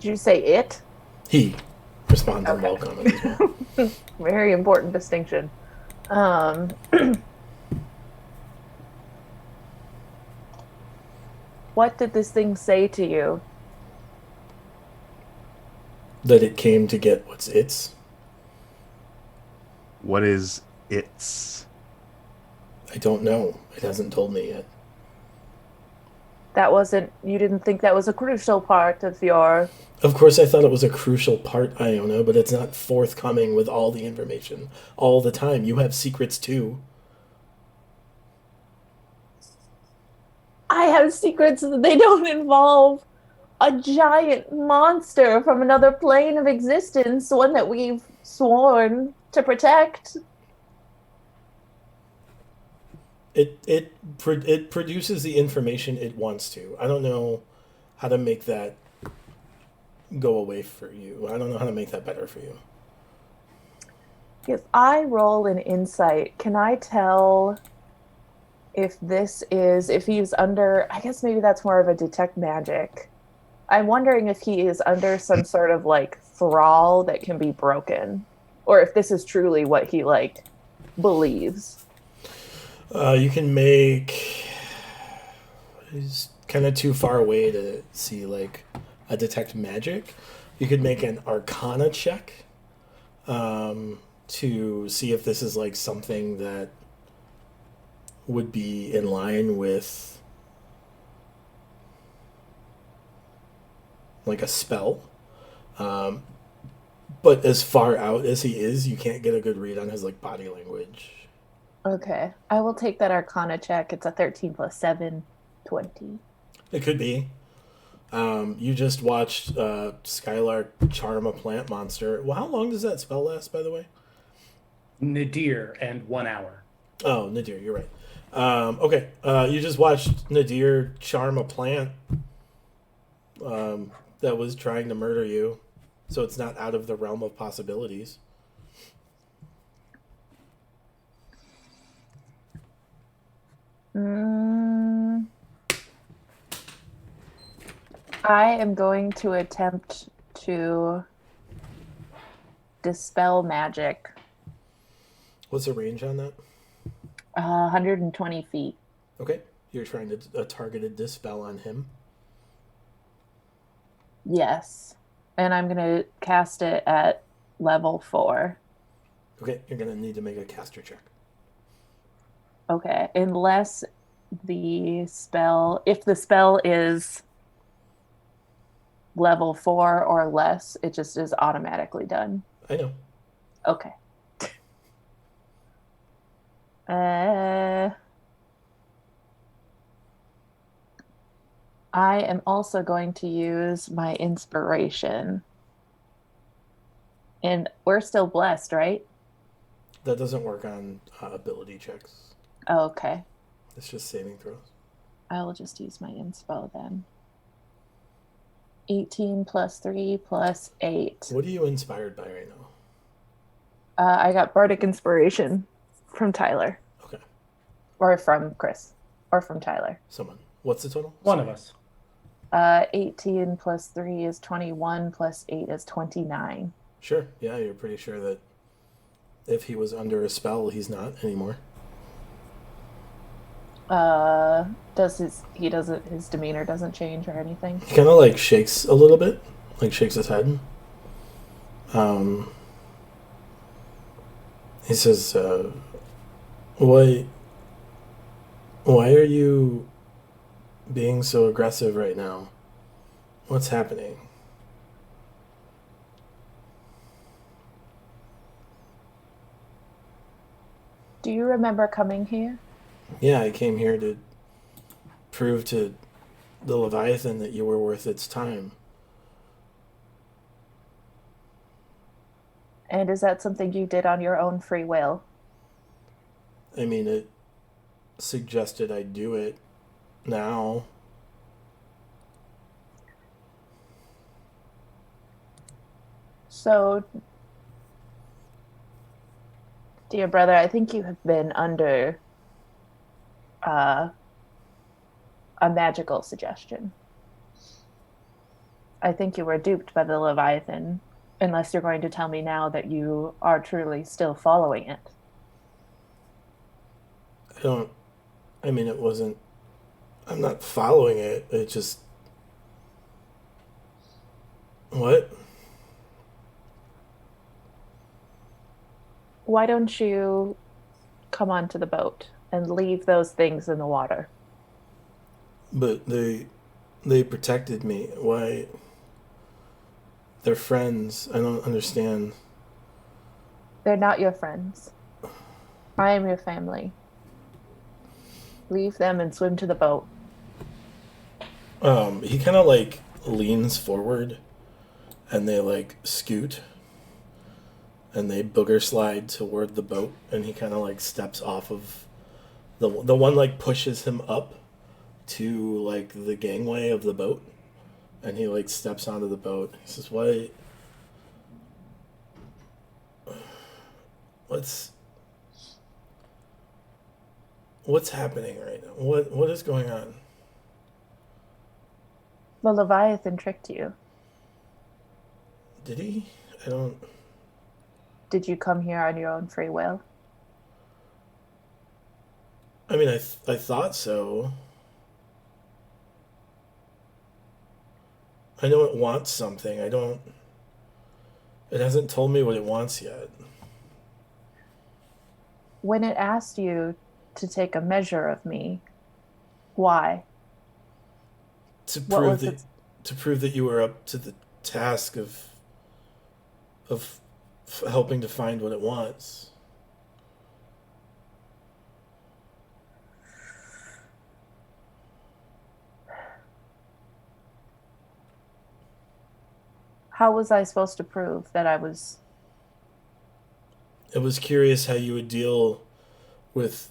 Did you say it? He responds in Vol common as well. Very important distinction. What did this thing say to you? That it came to get what's its. What is its? I don't know. It hasn't told me yet. You didn't think that was a crucial part of your... Of course, I thought it was a crucial part, Iona, but it's not forthcoming with all the information all the time. You have secrets too. I have secrets that they don't involve a giant monster from another plane of existence, one that we've sworn to protect. It produces the information it wants to. I don't know how to make that go away for you. I don't know how to make that better for you. If I roll an insight, can I tell if he's under, I guess maybe that's more of a detect magic. I'm wondering if he is under some sort of like thrall that can be broken, or if this is truly what he like believes. You can make. He's kind of too far away to see like a detect magic. You could make an Arcana check to see if this is like something that would be in line with like a spell. But as far out as he is, you can't get a good read on his like body language. Okay. I will take that Arcana check. It's a 13 plus 7, 20. It could be. You just watched Skylark charm a plant monster. Well, how long does that spell last, by the way? Nadir and 1 hour. Oh, Nadir, you're right. Okay, you just watched Nadir charm a plant that was trying to murder you, so it's not out of the realm of possibilities. I am going to attempt to dispel magic. What's the range on that? 120 feet. Okay, you're trying to a targeted dispel on him. Yes. And I'm going to cast it at level 4. Okay, you're gonna need to make a caster check. Okay. Unless if the spell is level 4 or less, it just is automatically done. I know. Okay. I am also going to use my inspiration. And we're still blessed, right? That doesn't work on ability checks. Oh, okay. It's just saving throws. I will just use my inspo then. 18 plus 3 plus 8. What are you inspired by right now? I got Bardic Inspiration from Tyler. Okay. Or from Chris. Or from Tyler. Someone. What's the total? One of us. 18 plus 3 is 21 plus 8 is 29. Sure. Yeah, you're pretty sure that if he was under a spell, he's not anymore. His demeanor doesn't change or anything? He kind of like shakes a little bit, like shakes his head. He says, why are you being so aggressive right now? What's happening? Do you remember coming here? Yeah, I came here to prove to the Leviathan that you were worth its time. And is that something you did on your own free will? I mean, it suggested I do it now. So, dear brother, I think you have been under a magical suggestion. I think you were duped by the Leviathan, unless you're going to tell me now that you are truly still following it. It wasn't, I'm not following it. It just, what? Why don't you come onto the boat and leave those things in the water? But they protected me. Why? They're friends. I don't understand. They're not your friends. I am your family. Leave them and swim to the boat. He kind of like leans forward and they like scoot and they booger slide toward the boat and he kind of like steps off of the one like pushes him up to like the gangway of the boat and he like steps onto the boat. He says, what's happening right now? What is going on? The Leviathan tricked you. Did he? I don't... Did you come here on your own free will? I mean, I thought so. I know it wants something. It hasn't told me what it wants yet. When it asked you to take a measure of me. Why? To What prove was that it? to prove that you were up to the task of helping to find what it wants. How was I supposed to prove that I was? It was curious how you would deal with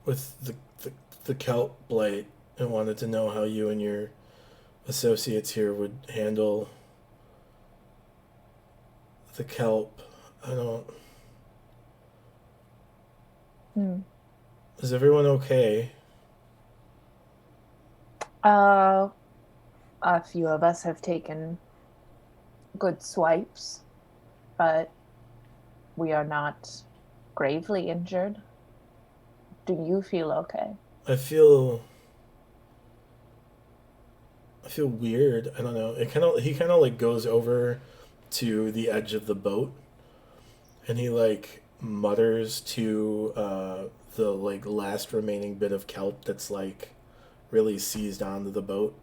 the kelp blight, and wanted to know how you and your associates here would handle the kelp. I don't. Hmm. Is everyone okay? A few of us have taken good swipes, but we are not gravely injured. Do you feel okay? I feel weird. I don't know. He kind of like goes over to the edge of the boat, and he like mutters to the like last remaining bit of kelp that's like really seized onto the boat,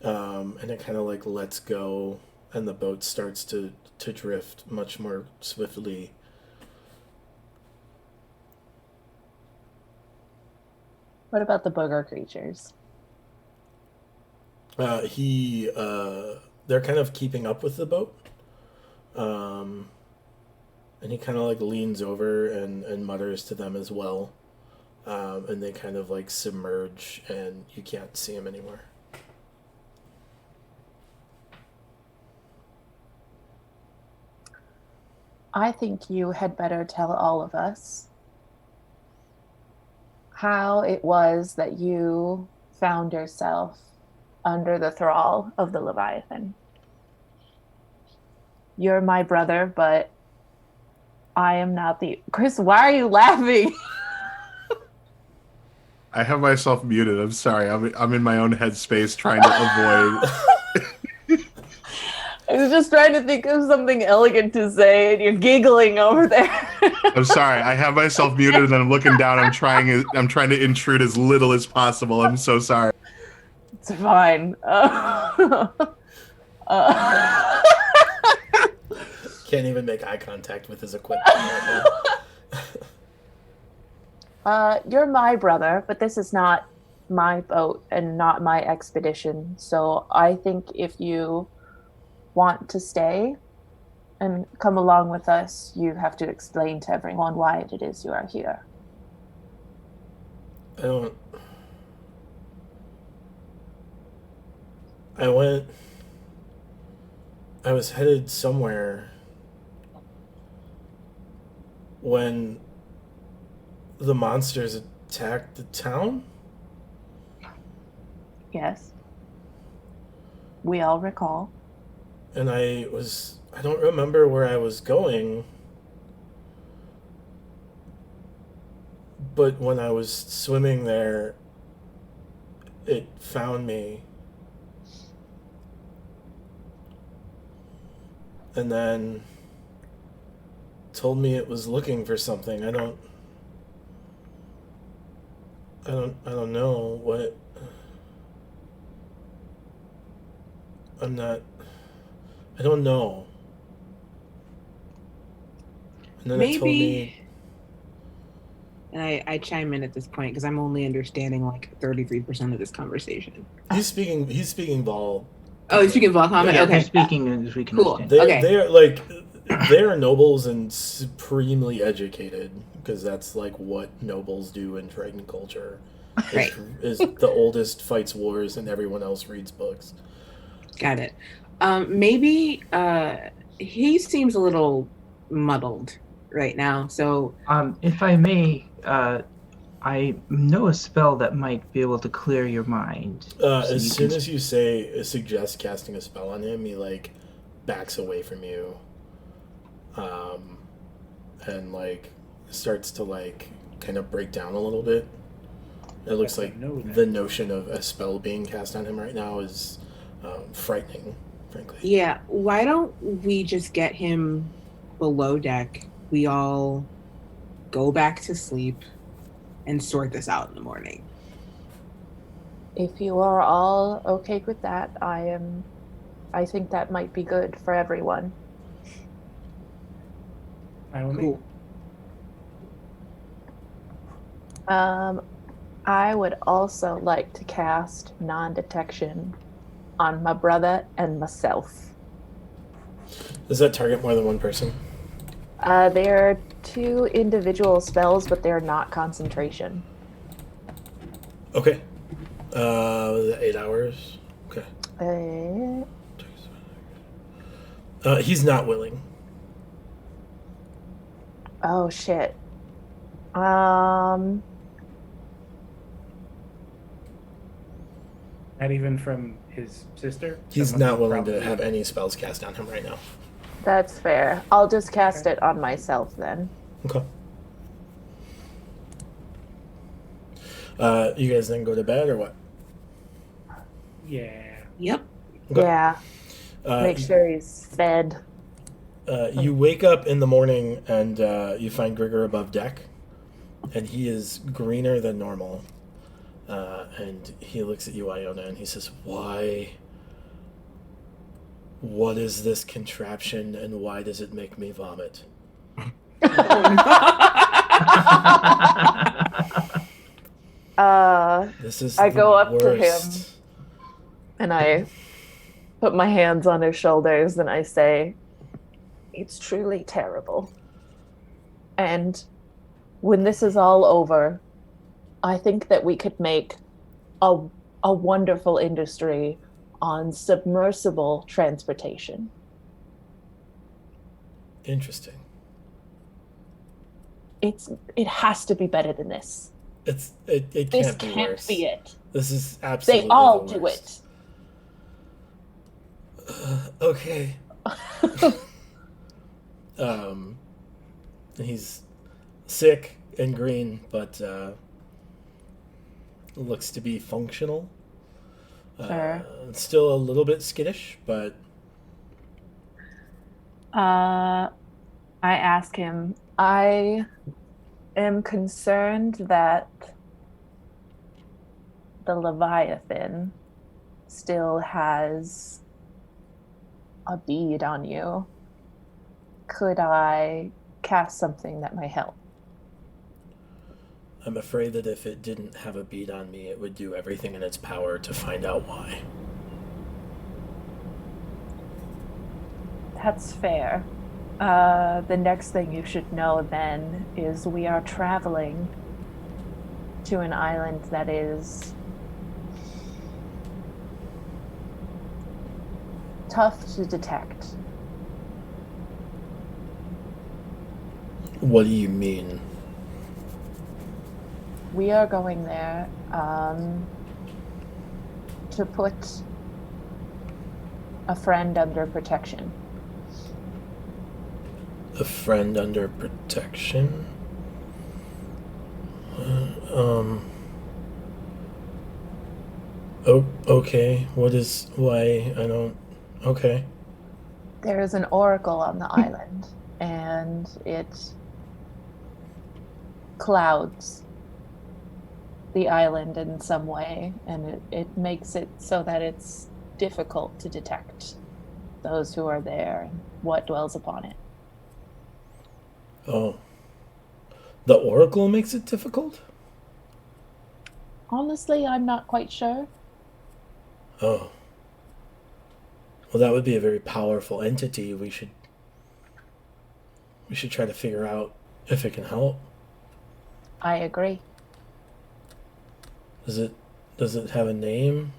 and it kind of like lets go, and the boat starts to drift much more swiftly. What about the booger creatures? They're kind of keeping up with the boat. And he kind of like leans over and mutters to them as well. And they kind of like submerge, and you can't see him anymore. I think you had better tell all of us how it was that you found yourself under the thrall of the Leviathan. You're my brother, but I am not the... Chris, why are you laughing? I have myself muted. I'm sorry. I'm in my own headspace trying to avoid. I was just trying to think of something elegant to say, and you're giggling over there. I'm sorry. I have myself muted, and then I'm looking down. I'm trying to intrude as little as possible. I'm so sorry. It's fine. Can't even make eye contact with his equipment right now. You're my brother, but this is not my boat and not my expedition. So I think if you want to stay and come along with us, you have to explain to everyone why it is you are here. I was headed somewhere when the monsters attacked the town. Yes. We all recall. And I don't remember where I was going. But when I was swimming there, it found me. And then told me it was looking for something. I don't know what. I don't know. And then it told me. And I chime in at this point because I'm only understanding like 33% of this conversation. He's speaking Vol. Oh, he's speaking Vol common? Yeah, Okay. they're speaking as we can Cool. understand. They're nobles and supremely educated, because that's like what nobles do in Triton culture. Right. Is the oldest fights wars and everyone else reads books. Got it. Maybe he seems a little muddled right now. So If I may, I know a spell that might be able to clear your mind. As soon as you suggest casting a spell on him, he like backs away from you, and like starts to like kind of break down a little bit. It looks like the notion of a spell being cast on him right now is frightening, frankly. yeah, why don't we just get him below deck? We all go back to sleep. and sort this out in the morning. If you are all okay with that, I think that might be good for everyone. Fine with me. Cool. I would also like to cast non-detection on my brother and myself. Does that target more than one person? They are 2 individual spells, but they're not concentration. Okay. 8 hours. Okay. He's not willing. Oh shit. Not even from his sister? He's Someone not willing to probably- have any spells cast on him right now. That's fair. I'll just cast it on myself then. Okay. You guys then go to bed or what? Yeah. Yep. Okay. Yeah. Uh, Make sure he's fed. You wake up in the morning and you find Grigor above deck, and he is greener than normal. And he looks at you, Iona, and he says, "Why? What is this contraption, and why does it make me vomit?" This is I the go up to him. worst. And I put my hands on his shoulders and I say, "It's truly terrible. And when this is all over, I think that we could make a wonderful industry on submersible transportation." Interesting. It has to be better than this. It This can't be can't worse. be it. This is absolutely They all the do worst. it. Okay. He's sick and green, but looks to be functional. Fair. Still a little bit skittish, but I ask him, I am concerned that the Leviathan still has a bead on you. Could I cast something that might help? I'm afraid that if it didn't have a bead on me, it would do everything in its power to find out why. That's fair. The next thing you should know then is we are traveling to an island that is tough to detect. What do you mean? We are going there to put a friend under protection. A friend under protection? Oh, okay. Why? I don't. Okay. There is an oracle on the island, and it clouds the island in some way, and it makes it so that it's difficult to detect those who are there and what dwells upon it. Oh. The Oracle makes it difficult? Honestly, I'm not quite sure. Oh. Well, that would be a very powerful entity. We should try to figure out if it can help. I agree. Does it have a name?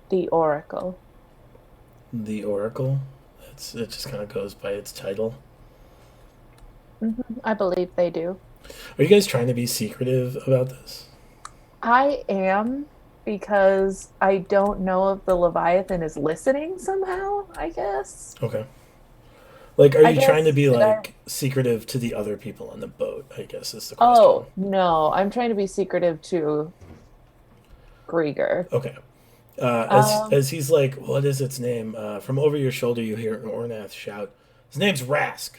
The oracle. The Oracle? It just kind of goes by its title. I believe they do. Are you guys trying to be secretive about this? I am, because I don't know if the Leviathan is listening somehow, I guess. Okay. Like, are I you trying to guess be, that like, secretive to the other people on the boat, I guess is the question. Oh, no. I'm trying to be secretive to Grieger. Okay. Um, As he's like, what is its name? From over your shoulder, you hear Ornath shout, his name's Rask.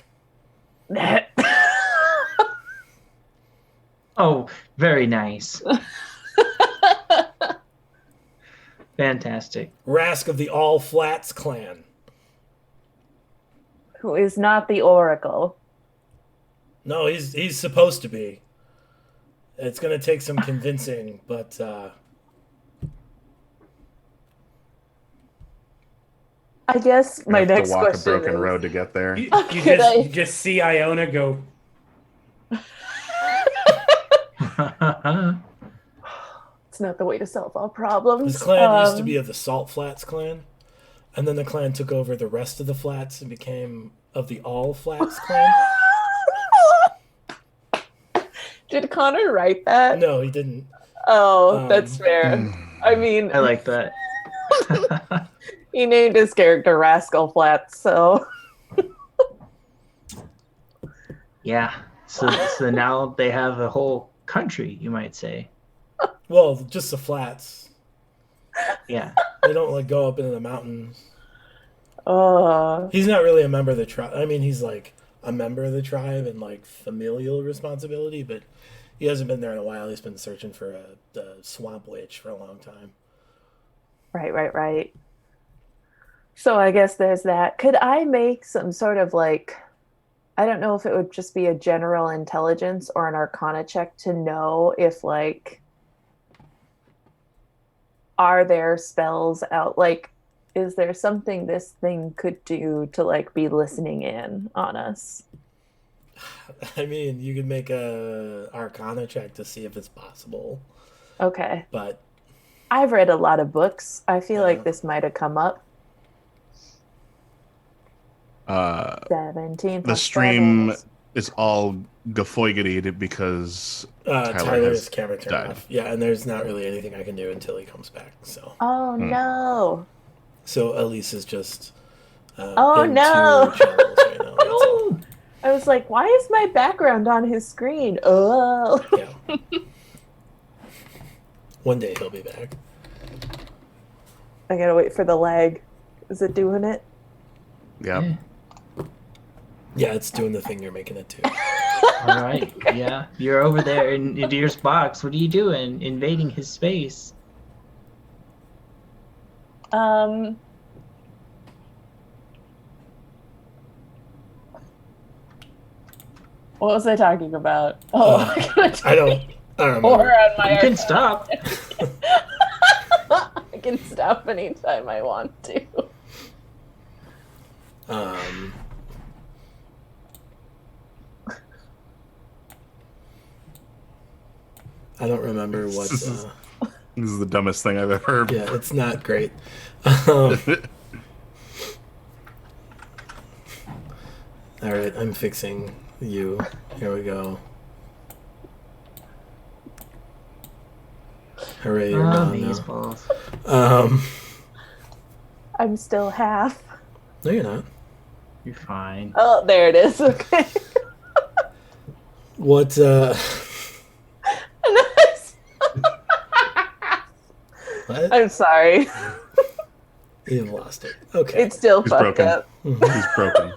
Oh, very nice. Fantastic. Rask of the All Flats clan. Who is not the Oracle. No, he's supposed to be. It's gonna take some convincing, but I guess my You have next to walk a question broken is, road to get there. You Could I- just see Iona go. it's not the way to solve all problems. his clan used to be of the Salt Flats clan, and then the clan took over the rest of the flats and became of the All Flats clan. Did Connor write that? No, he didn't. Oh, that's fair. I mean, I like that. he named his character Rascal Flats, so Yeah. So now they have a whole country, you might say. Well, just the flats. Yeah. They don't like go up into the mountains. uh, He's not really a member of the tribe. I mean, he's like a member of the tribe and like familial responsibility, but he hasn't been there in a while. He's been searching for a swamp witch for a long time. right. So I guess there's that. Could I make some sort of like, I don't know if it would just be a general intelligence or an arcana check to know if like, are there spells out? Like, is there something this thing could do to like be listening in on us? I mean, you could make a Arcana check to see if it's possible, Okay. but I've read a lot of books. I feel Yeah. like this might have come up. 17. The plus stream seven. is all gafoigated because Tyler's has camera turned died. off. Yeah, and there's not really anything I can do until he comes back. Oh no. So Elise is just. Oh, in no. two channels right now. That's all. I was like, why is my background on his screen? Oh. Yeah. One day he'll be back. I gotta wait for the lag. Is it doing it? Yeah. Yeah. Yeah, it's doing the thing you're making it do. All right. Yeah. You're over there in Nadir's box. What are you doing? Invading his space. What was I talking about? Oh, I don't remember. Or on my You can stop. I can stop anytime I want to. I don't remember what. This is the dumbest thing I've ever heard. Yeah, it's not great. All right, I'm fixing you. Here we go. Hooray, you're gone These now. balls. I'm still half. No, you're not. You're fine. Oh, there it is. Okay. What? What? I'm sorry. You've lost it. Okay. It's still He's fucked broken. up. He's broken.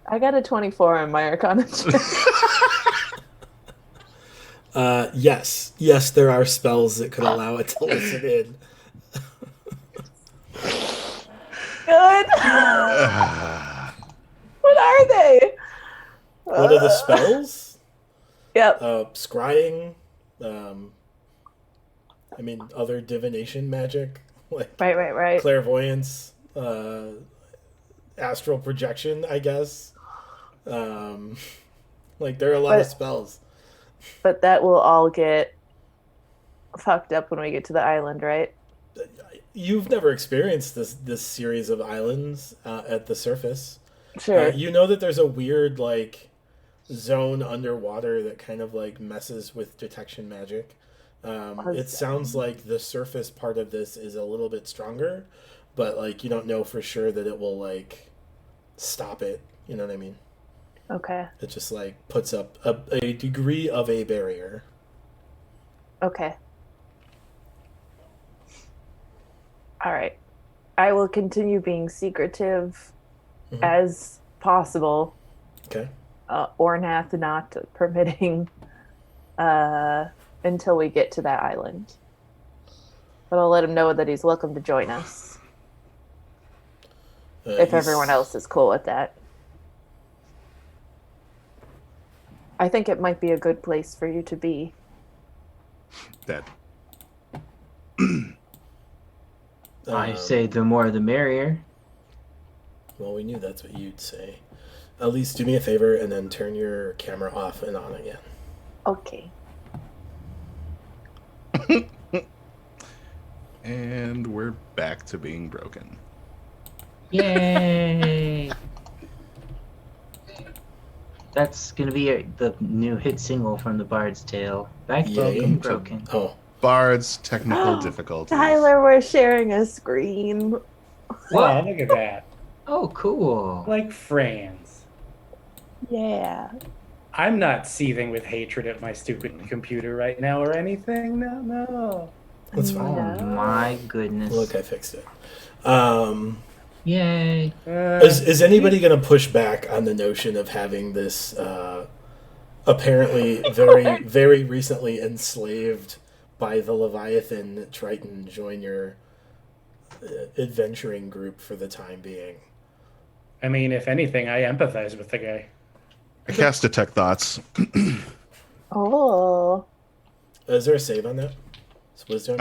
I got a 24 on my Arcana check. Yes, there are spells that could allow it to listen in. Good. What are they? What are the spells? Yep. Scrying. I mean, other divination magic like Right. clairvoyance, astral projection. I guess. Like there are a lot of But- spells. But that will all get fucked up when we get to the island, right? You've never experienced this series of islands at the surface. Sure. You know that there's a weird like zone underwater that kind of like messes with detection magic. It sounds like the surface part of this is a little bit stronger, but like you don't know for sure that it will like stop it. You know what I mean? Okay. It just like puts up a degree of a barrier. Okay. All right. I will continue being secretive Mhm. as possible Okay. Ornath not permitting until we get to that island. But I'll let him know that he's welcome to join us if everyone else is cool with that. I think it might be a good place for you to be. Dead. I say the more the merrier. Well, we knew that's what you'd say. At least do me a favor and then turn your camera off and on again. Okay. And we're back to being broken. Yay! That's gonna be the new hit single from the Bard's Tale. Back Yay. broken. Oh, Bard's technical difficulties. Tyler, we're sharing a screen. Wow, look at that. Oh, cool. Like friends. Yeah. I'm not seething with hatred at my stupid computer right now or anything. No. that's fine. Oh my goodness. Look, I fixed it. Yay. Is anybody going to push back on the notion of having this apparently very, very recently enslaved by the Leviathan Triton join your adventuring group for the time being? I mean, if anything, I empathize with the guy. I cast Detect Thoughts. Oh. Is there a save on that? It's wisdom?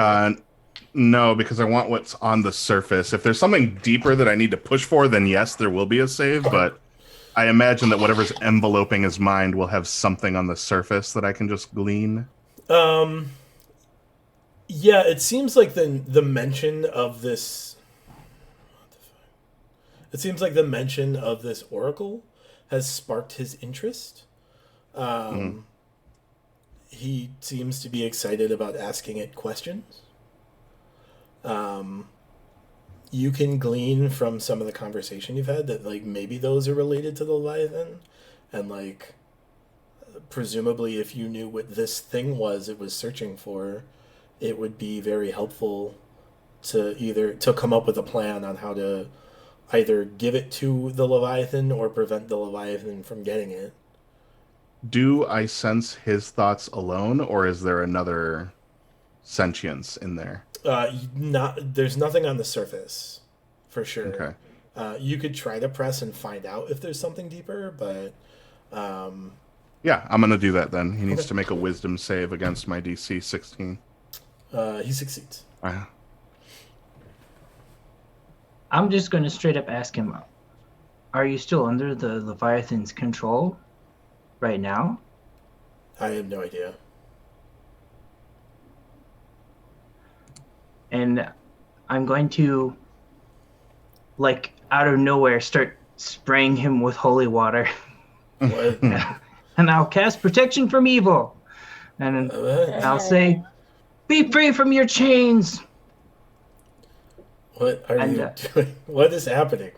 No, because I want what's on the surface. If there's something deeper that I need to push for, then yes, there will be a save, but I imagine that whatever's enveloping his mind will have something on the surface that I can just glean. Yeah, it seems like the mention of this... What the fuck? It seems like the mention of this oracle has sparked his interest. He seems to be excited about asking it questions. You can glean from some of the conversation you've had that like maybe those are related to the Leviathan, and like presumably if you knew what this thing was it was searching for, it would be very helpful to come up with a plan on how to either give it to the Leviathan or prevent the Leviathan from getting it. Do I sense his thoughts alone, or is there another sentience in there? There's nothing on the surface, for sure. Okay. You could try to press and find out if there's something deeper, but Yeah, I'm gonna do that then. He needs Okay. to make a wisdom save against my DC 16. he succeeds. I'm just going to straight up ask him, are you still under the Leviathan's control right now? I have no idea. And I'm going to, like, out of nowhere, start spraying him with holy water. What? And I'll cast protection from evil. And I'll say, be free from your chains. What are And, you doing? What is happening?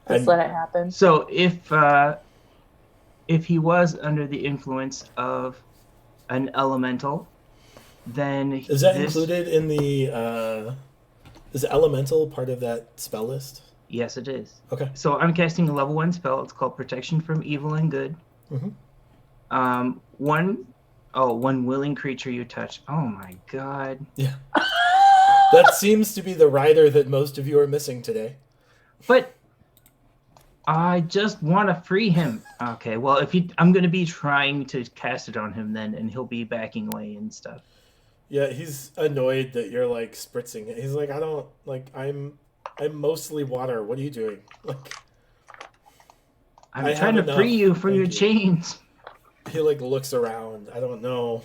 Just let it happen. So if he was under the influence of an elemental, then Is that included in the? Is elemental part of that spell list? Yes, it is. Okay. So I'm casting a level 1 spell. It's called Protection from Evil and Good. Mm-hmm. One willing creature you touch. Oh my god. Yeah. That seems to be the rider that most of you are missing today. But I just want to free him. Okay, well, I'm going to be trying to cast it on him then, and he'll be backing away and stuff. Yeah, he's annoyed that you're like spritzing it. He's like, I'm mostly water. What are you doing? Like, I'm I trying have to enough. free you from Thank your you. chains. he like looks around. I don't know.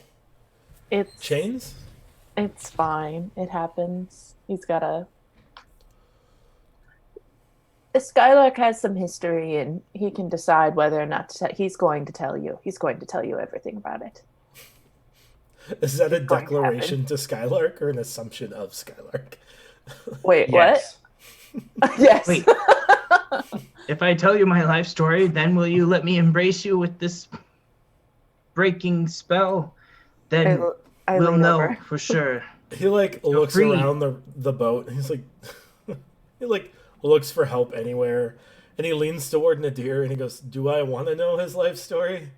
It's Chains? It's fine. It happens. He's got a. Skylark has some history, and he can decide whether or not he's going to tell you. He's going to tell you everything about it. Is that a Going to declaration to Skylark or an assumption of Skylark? Wait, Yes. what? Yes. Wait. If I tell you my life story, then will you let me embrace you with this breaking spell? Then I we'll lean know over. for sure. He like looks free. around the boat. And he's like, he like looks for help anywhere, And he leans toward Nadir and he goes, "Do I want to know his life story?"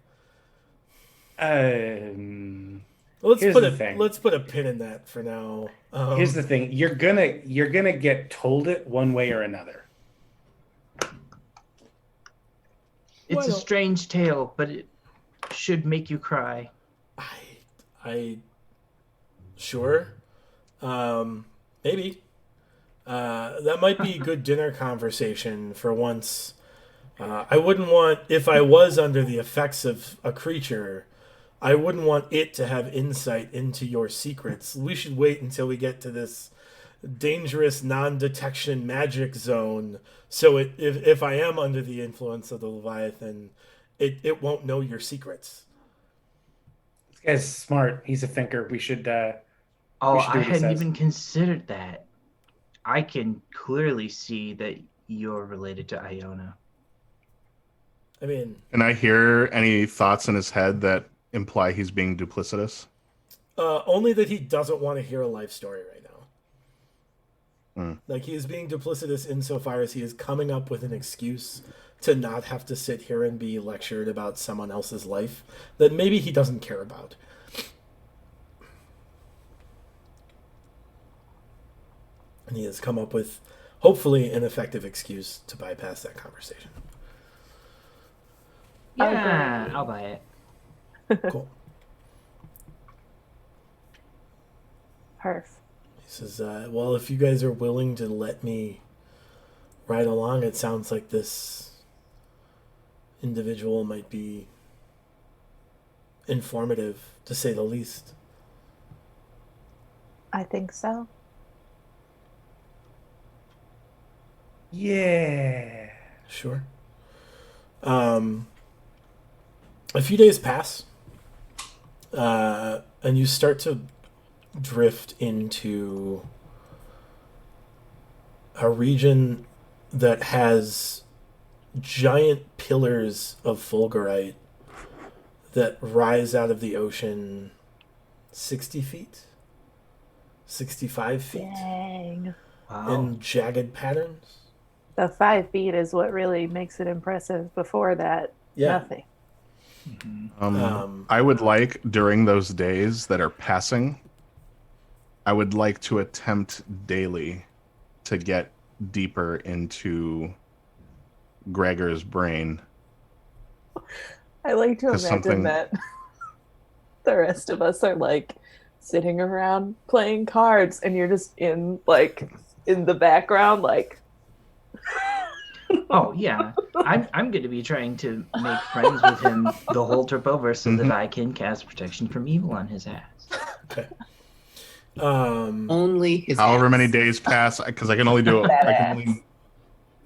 Let's Here's put the a thing. let's put a pin in that for now. Here's the thing: you're gonna get told it one way or another. It's a don't- strange tale, but it should make you cry. I sure, maybe. That might be a good dinner conversation for once. I wouldn't want, if I was under the effects of a creature, I wouldn't want it to have insight into your secrets. We should wait until we get to this dangerous non-detection magic zone, so if I am under the influence of the Leviathan, it won't know your secrets. This guy's smart. He's a thinker. We should. Oh, We should do I what he hadn't says. even considered that. I can clearly see that you're related to Iona. I mean, Can I hear any thoughts in his head that imply he's being duplicitous? only that he doesn't want to hear a life story right now. Hmm. Like, he is being duplicitous insofar as he is coming up with an excuse to not have to sit here and be lectured about someone else's life that maybe he doesn't care about. And he has come up with, hopefully, an effective excuse to bypass that conversation. Yeah, I'll buy it. Cool. Perf. He says, well, if you guys are willing to let me ride along, it sounds like this individual might be informative, to say the least. I think so. Yeah. Sure. A few days pass, and you start to drift into a region that has giant pillars of fulgurite that rise out of the ocean 60 feet, 65 feet, Dang. Wow. in jagged patterns. The 5 feet is what really makes it impressive. Before that, nothing. I would like, during those days that are passing, I would like to attempt daily to get deeper into Gregor's brain. I like to 'Cause imagine something- that the rest of us are like sitting around playing cards, and you're just in the background, like. Oh yeah, I'm going to be trying to make friends with him the whole trip over, so that I can cast protection from evil on his ass. Okay. Only his. However ass. many days pass, because I can only do it. Badass.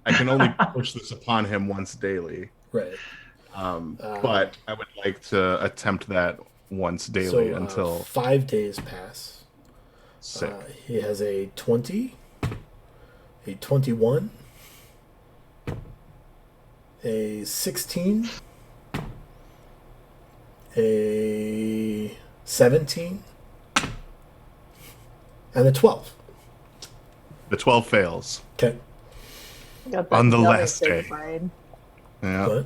I can only push this upon him once daily. Right. But I would like to attempt that once daily until 5 days pass. sick. He has a 20, a 21, a 16, a 17, and a 12. The 12 fails. Okay. Got that On the dummy last thick day. brain. Yeah. But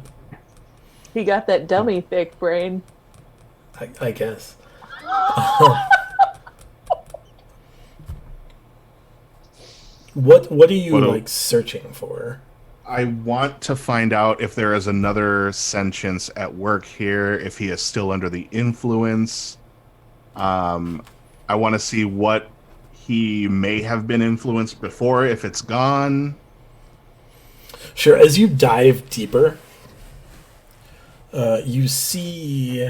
He got that dummy thick brain. I guess. What are you What a- like searching for? I want to find out if there is another sentience at work here, if he is still under the influence. I want to see what he may have been influenced before, if it's gone. Sure. As you dive deeper, you see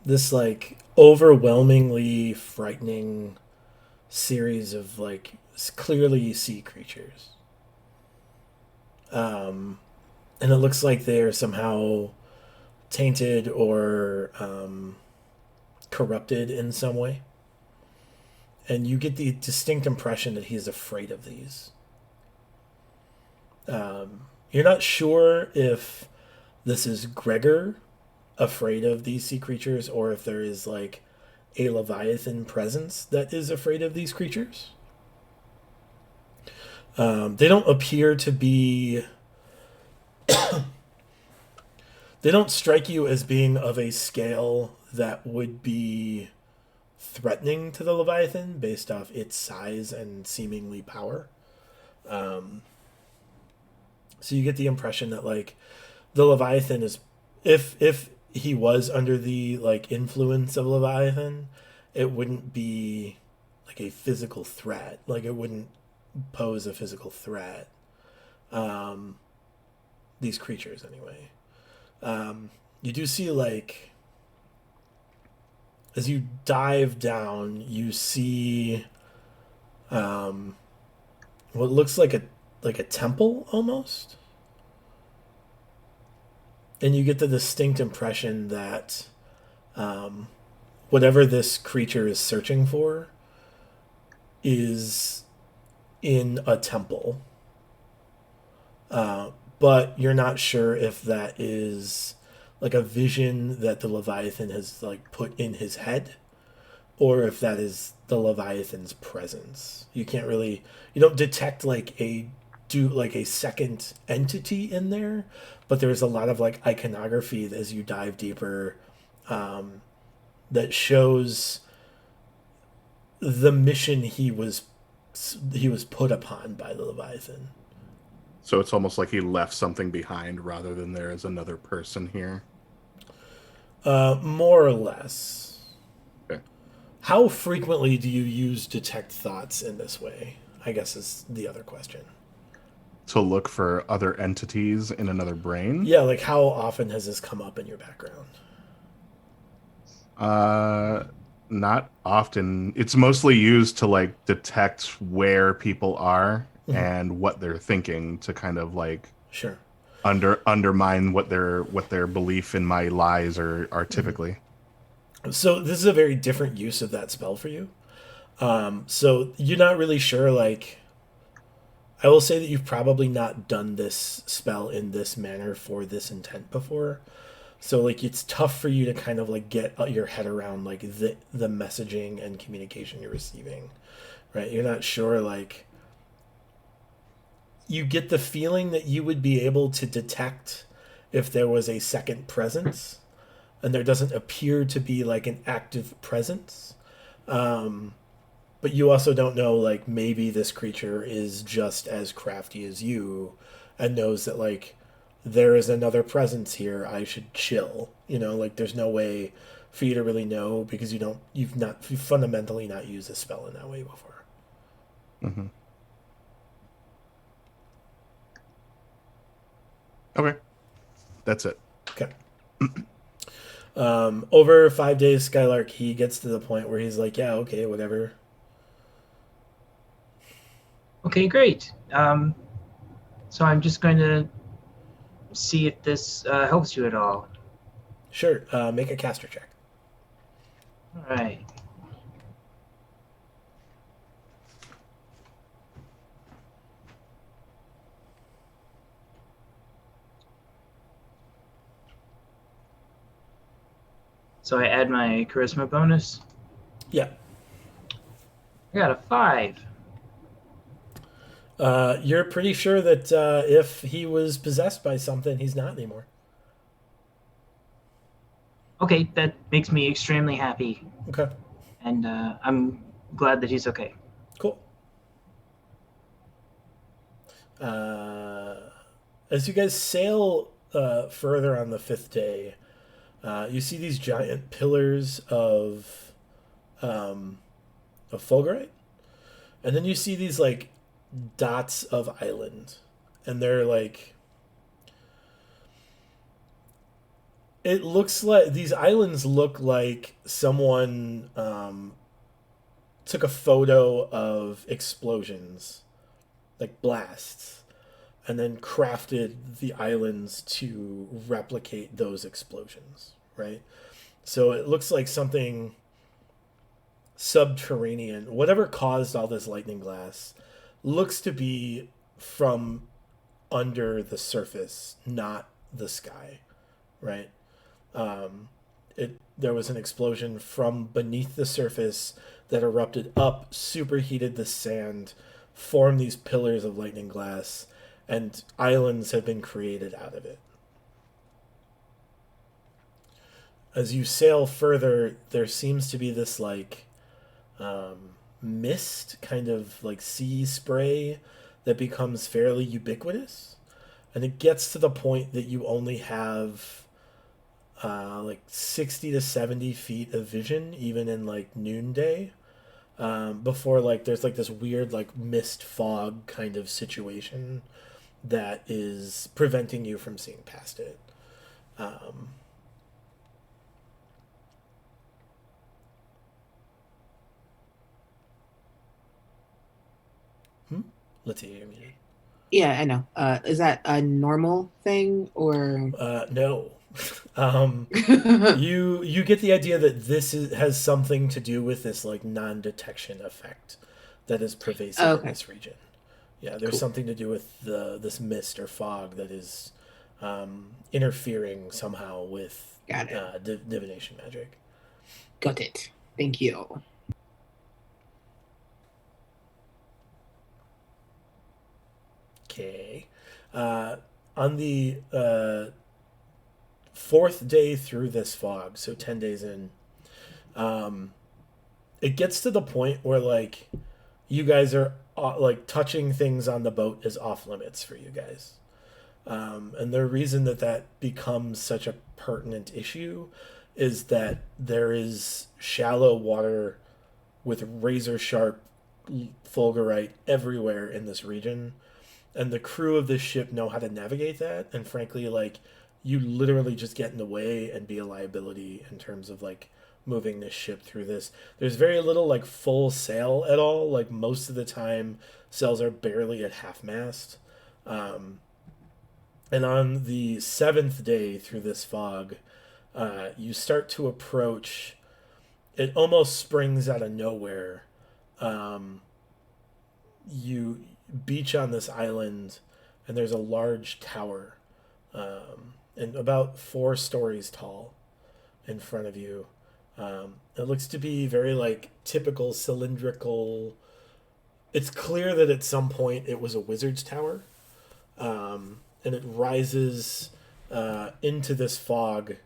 this like overwhelmingly frightening series of like clearly sea creatures. And it looks like they are somehow tainted or corrupted in some way. And you get the distinct impression that he's afraid of these. You're not sure if this is Gregor afraid of these sea creatures, or if there is like a Leviathan presence that is afraid of these creatures. They don't appear to be. They don't strike you as being of a scale that would be threatening to the Leviathan based off its size and seemingly power. So you get the impression that like the Leviathan is, if he was under the like influence of Leviathan, it wouldn't be like a physical threat. Like it wouldn't pose a physical threat. These creatures anyway. You do see like as you dive down, you see what looks like a temple almost, and you get the distinct impression that whatever this creature is searching for is in a temple. But you're not sure if that is like a vision that the Leviathan has like put in his head, or if that is the Leviathan's presence. You don't detect like a second entity in there, but there's a lot of like iconography as you dive deeper that shows the mission he was put upon by the Leviathan. So it's almost like he left something behind rather than there is another person here. More or less. Okay. How frequently do you use detect thoughts in this way? I guess is the other question. To look for other entities in another brain? Yeah, like how often has this come up in your background? Not often. It's mostly used to like detect where people are and what they're thinking to kind of like Sure. undermine what their belief in my lies are typically. So this is a very different use of that spell for you. So you're not really sure, like, I will say that you've probably not done this spell in this manner for this intent before. So like it's tough for you to kind of like get your head around like the messaging and communication you're receiving, right? You're not sure, like, you get the feeling that you would be able to detect if there was a second presence, and there doesn't appear to be like an active presence. But you also don't know, like, maybe this creature is just as crafty as you and knows that like there is another presence here, I should chill. Like there's no way for you to really know because you've fundamentally not used a spell in that way before. Mm-hmm. Okay. That's it. Okay. Over 5 days, Skylark, he gets to the point where he's like, yeah, okay, whatever. Okay, great. So I'm just going to see if this helps you at all. Sure. Make a caster check. All right. So I add my charisma bonus. Yeah. I got a 5. You're pretty sure that if he was possessed by something, he's not anymore. Okay, that makes me extremely happy. Okay. And I'm glad that he's okay. Cool. As you guys sail further on the 5th day, you see these giant pillars of fulgurite, and then you see these like dots of island, and they're like, it looks like these islands look like someone took a photo of explosions, like blasts, and then crafted the islands to replicate those explosions, right? So it looks like something subterranean. Whatever caused all this lightning glass looks to be from under the surface, not the sky, right? There was an explosion from beneath the surface that erupted up, superheated the sand, form these pillars of lightning glass, and islands have been created out of it. As you sail further, there seems to be this like mist, kind of like sea spray that becomes fairly ubiquitous, and it gets to the point that you only have like 60 to 70 feet of vision, even in like noonday, before like there's like this weird like mist fog kind of situation that is preventing you from seeing past it. Let's see. Yeah, I know. Is that a normal thing or? No. You get the idea that has something to do with this like non-detection effect that is pervasive in this region. Yeah, there's something to do with this mist or fog that is interfering somehow with divination magic. Got it. Thank you. Okay. On the 4th day through this fog, so 10 days in, it gets to the point where like you guys are like touching things on the boat is off limits for you guys. And the reason that becomes such a pertinent issue is that there is shallow water with razor sharp fulgurite everywhere in this region. And the crew of this ship know how to navigate that. And frankly, like, you literally just get in the way and be a liability in terms of, like, moving this ship through this. There's very little, like, full sail at all. Like, most of the time, sails are barely at half-mast. And on the 7th day through this fog, you start to approach... It almost springs out of nowhere. You beach on this island, and there's a large tower, and about 4 stories tall in front of you. It looks to be very like typical cylindrical. It's clear that at some point it was a wizard's tower, and it rises into this fog.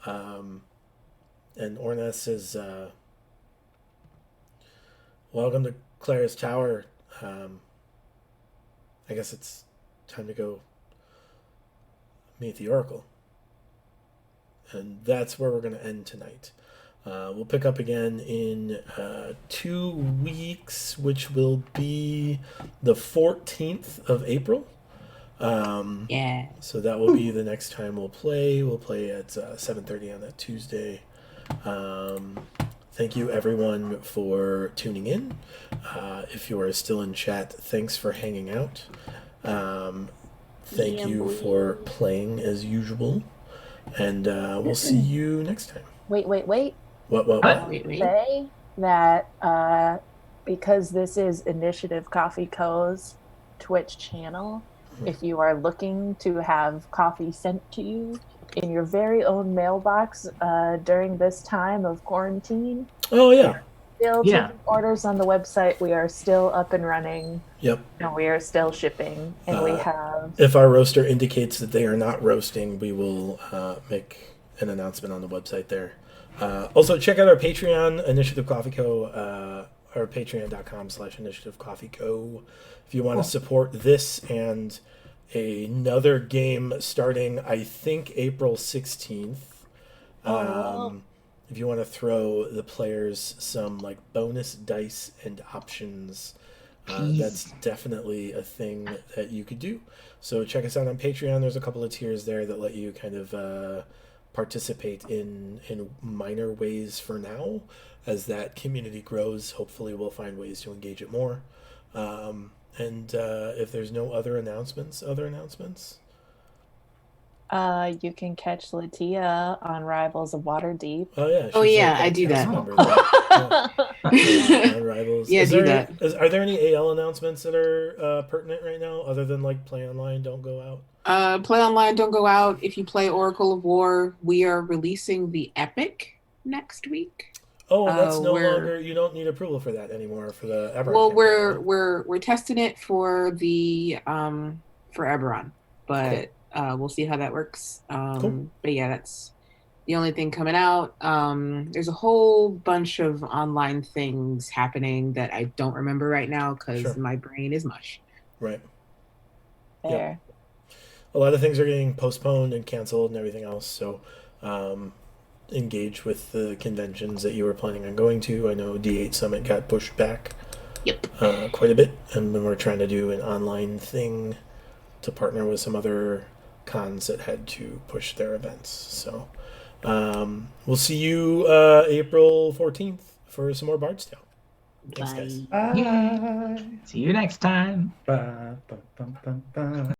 And Orneth says, "Welcome to Clara's Tower. I guess it's time to go meet the Oracle." And that's where we're going to end tonight. We'll pick up again in 2 weeks, which will be the 14th of April. Yeah. So that will be the next time we'll play. We'll play at 7:30 on that Tuesday. Thank you, everyone, for tuning in. If you are still in chat, thanks for hanging out. Thank you for playing as usual. And we'll see you next time. Wait. What? Wait. Say that because this is Initiative Coffee Co.'s Twitch channel, if you are looking to have coffee sent to you in your very own mailbox during this time of quarantine. Oh, yeah. Still taking orders on the website. We are still up and running. Yep. And we are still shipping. And we have... If our roaster indicates that they are not roasting, we will make an announcement on the website there. Also, check out our Patreon, Initiative Coffee Co., or patreon.com/Initiative Coffee Co. If you want to support this and another game starting, I think, April 16th. If you want to throw the players some like bonus dice and options, that's definitely a thing that you could do. So check us out on Patreon. There's a couple of tiers there that let you kind of participate in minor ways for now. As that community grows, hopefully we'll find ways to engage it more. And if there's no other announcements? You can catch Latia on Rivals of Waterdeep. Oh, yeah. Oh, yeah, I do that. On Rivals. Are there any AL announcements that are pertinent right now, other than like Play Online, Don't Go Out? Play Online, Don't Go Out. If you play Oracle of War, we are releasing the Epic next week. Oh, that's no we're- longer. You don't need approval for that anymore for the Eberron Well, campaign, we're testing it for the for Eberron, but we'll see how that works. Cool. But yeah, that's the only thing coming out. There's a whole bunch of online things happening that I don't remember right now because Sure. my brain is mush. Right. There. A lot of things are getting postponed and canceled and everything else. So, engage with the conventions that you were planning on going to. I know D8 Summit got pushed back. Yep. Quite a bit, and then we're trying to do an online thing to partner with some other cons that had to push their events. So, we'll see you April 14th for some more Bard's Tale. Thanks, guys. Bye. See you next time. Ba, ba, ba, ba, ba.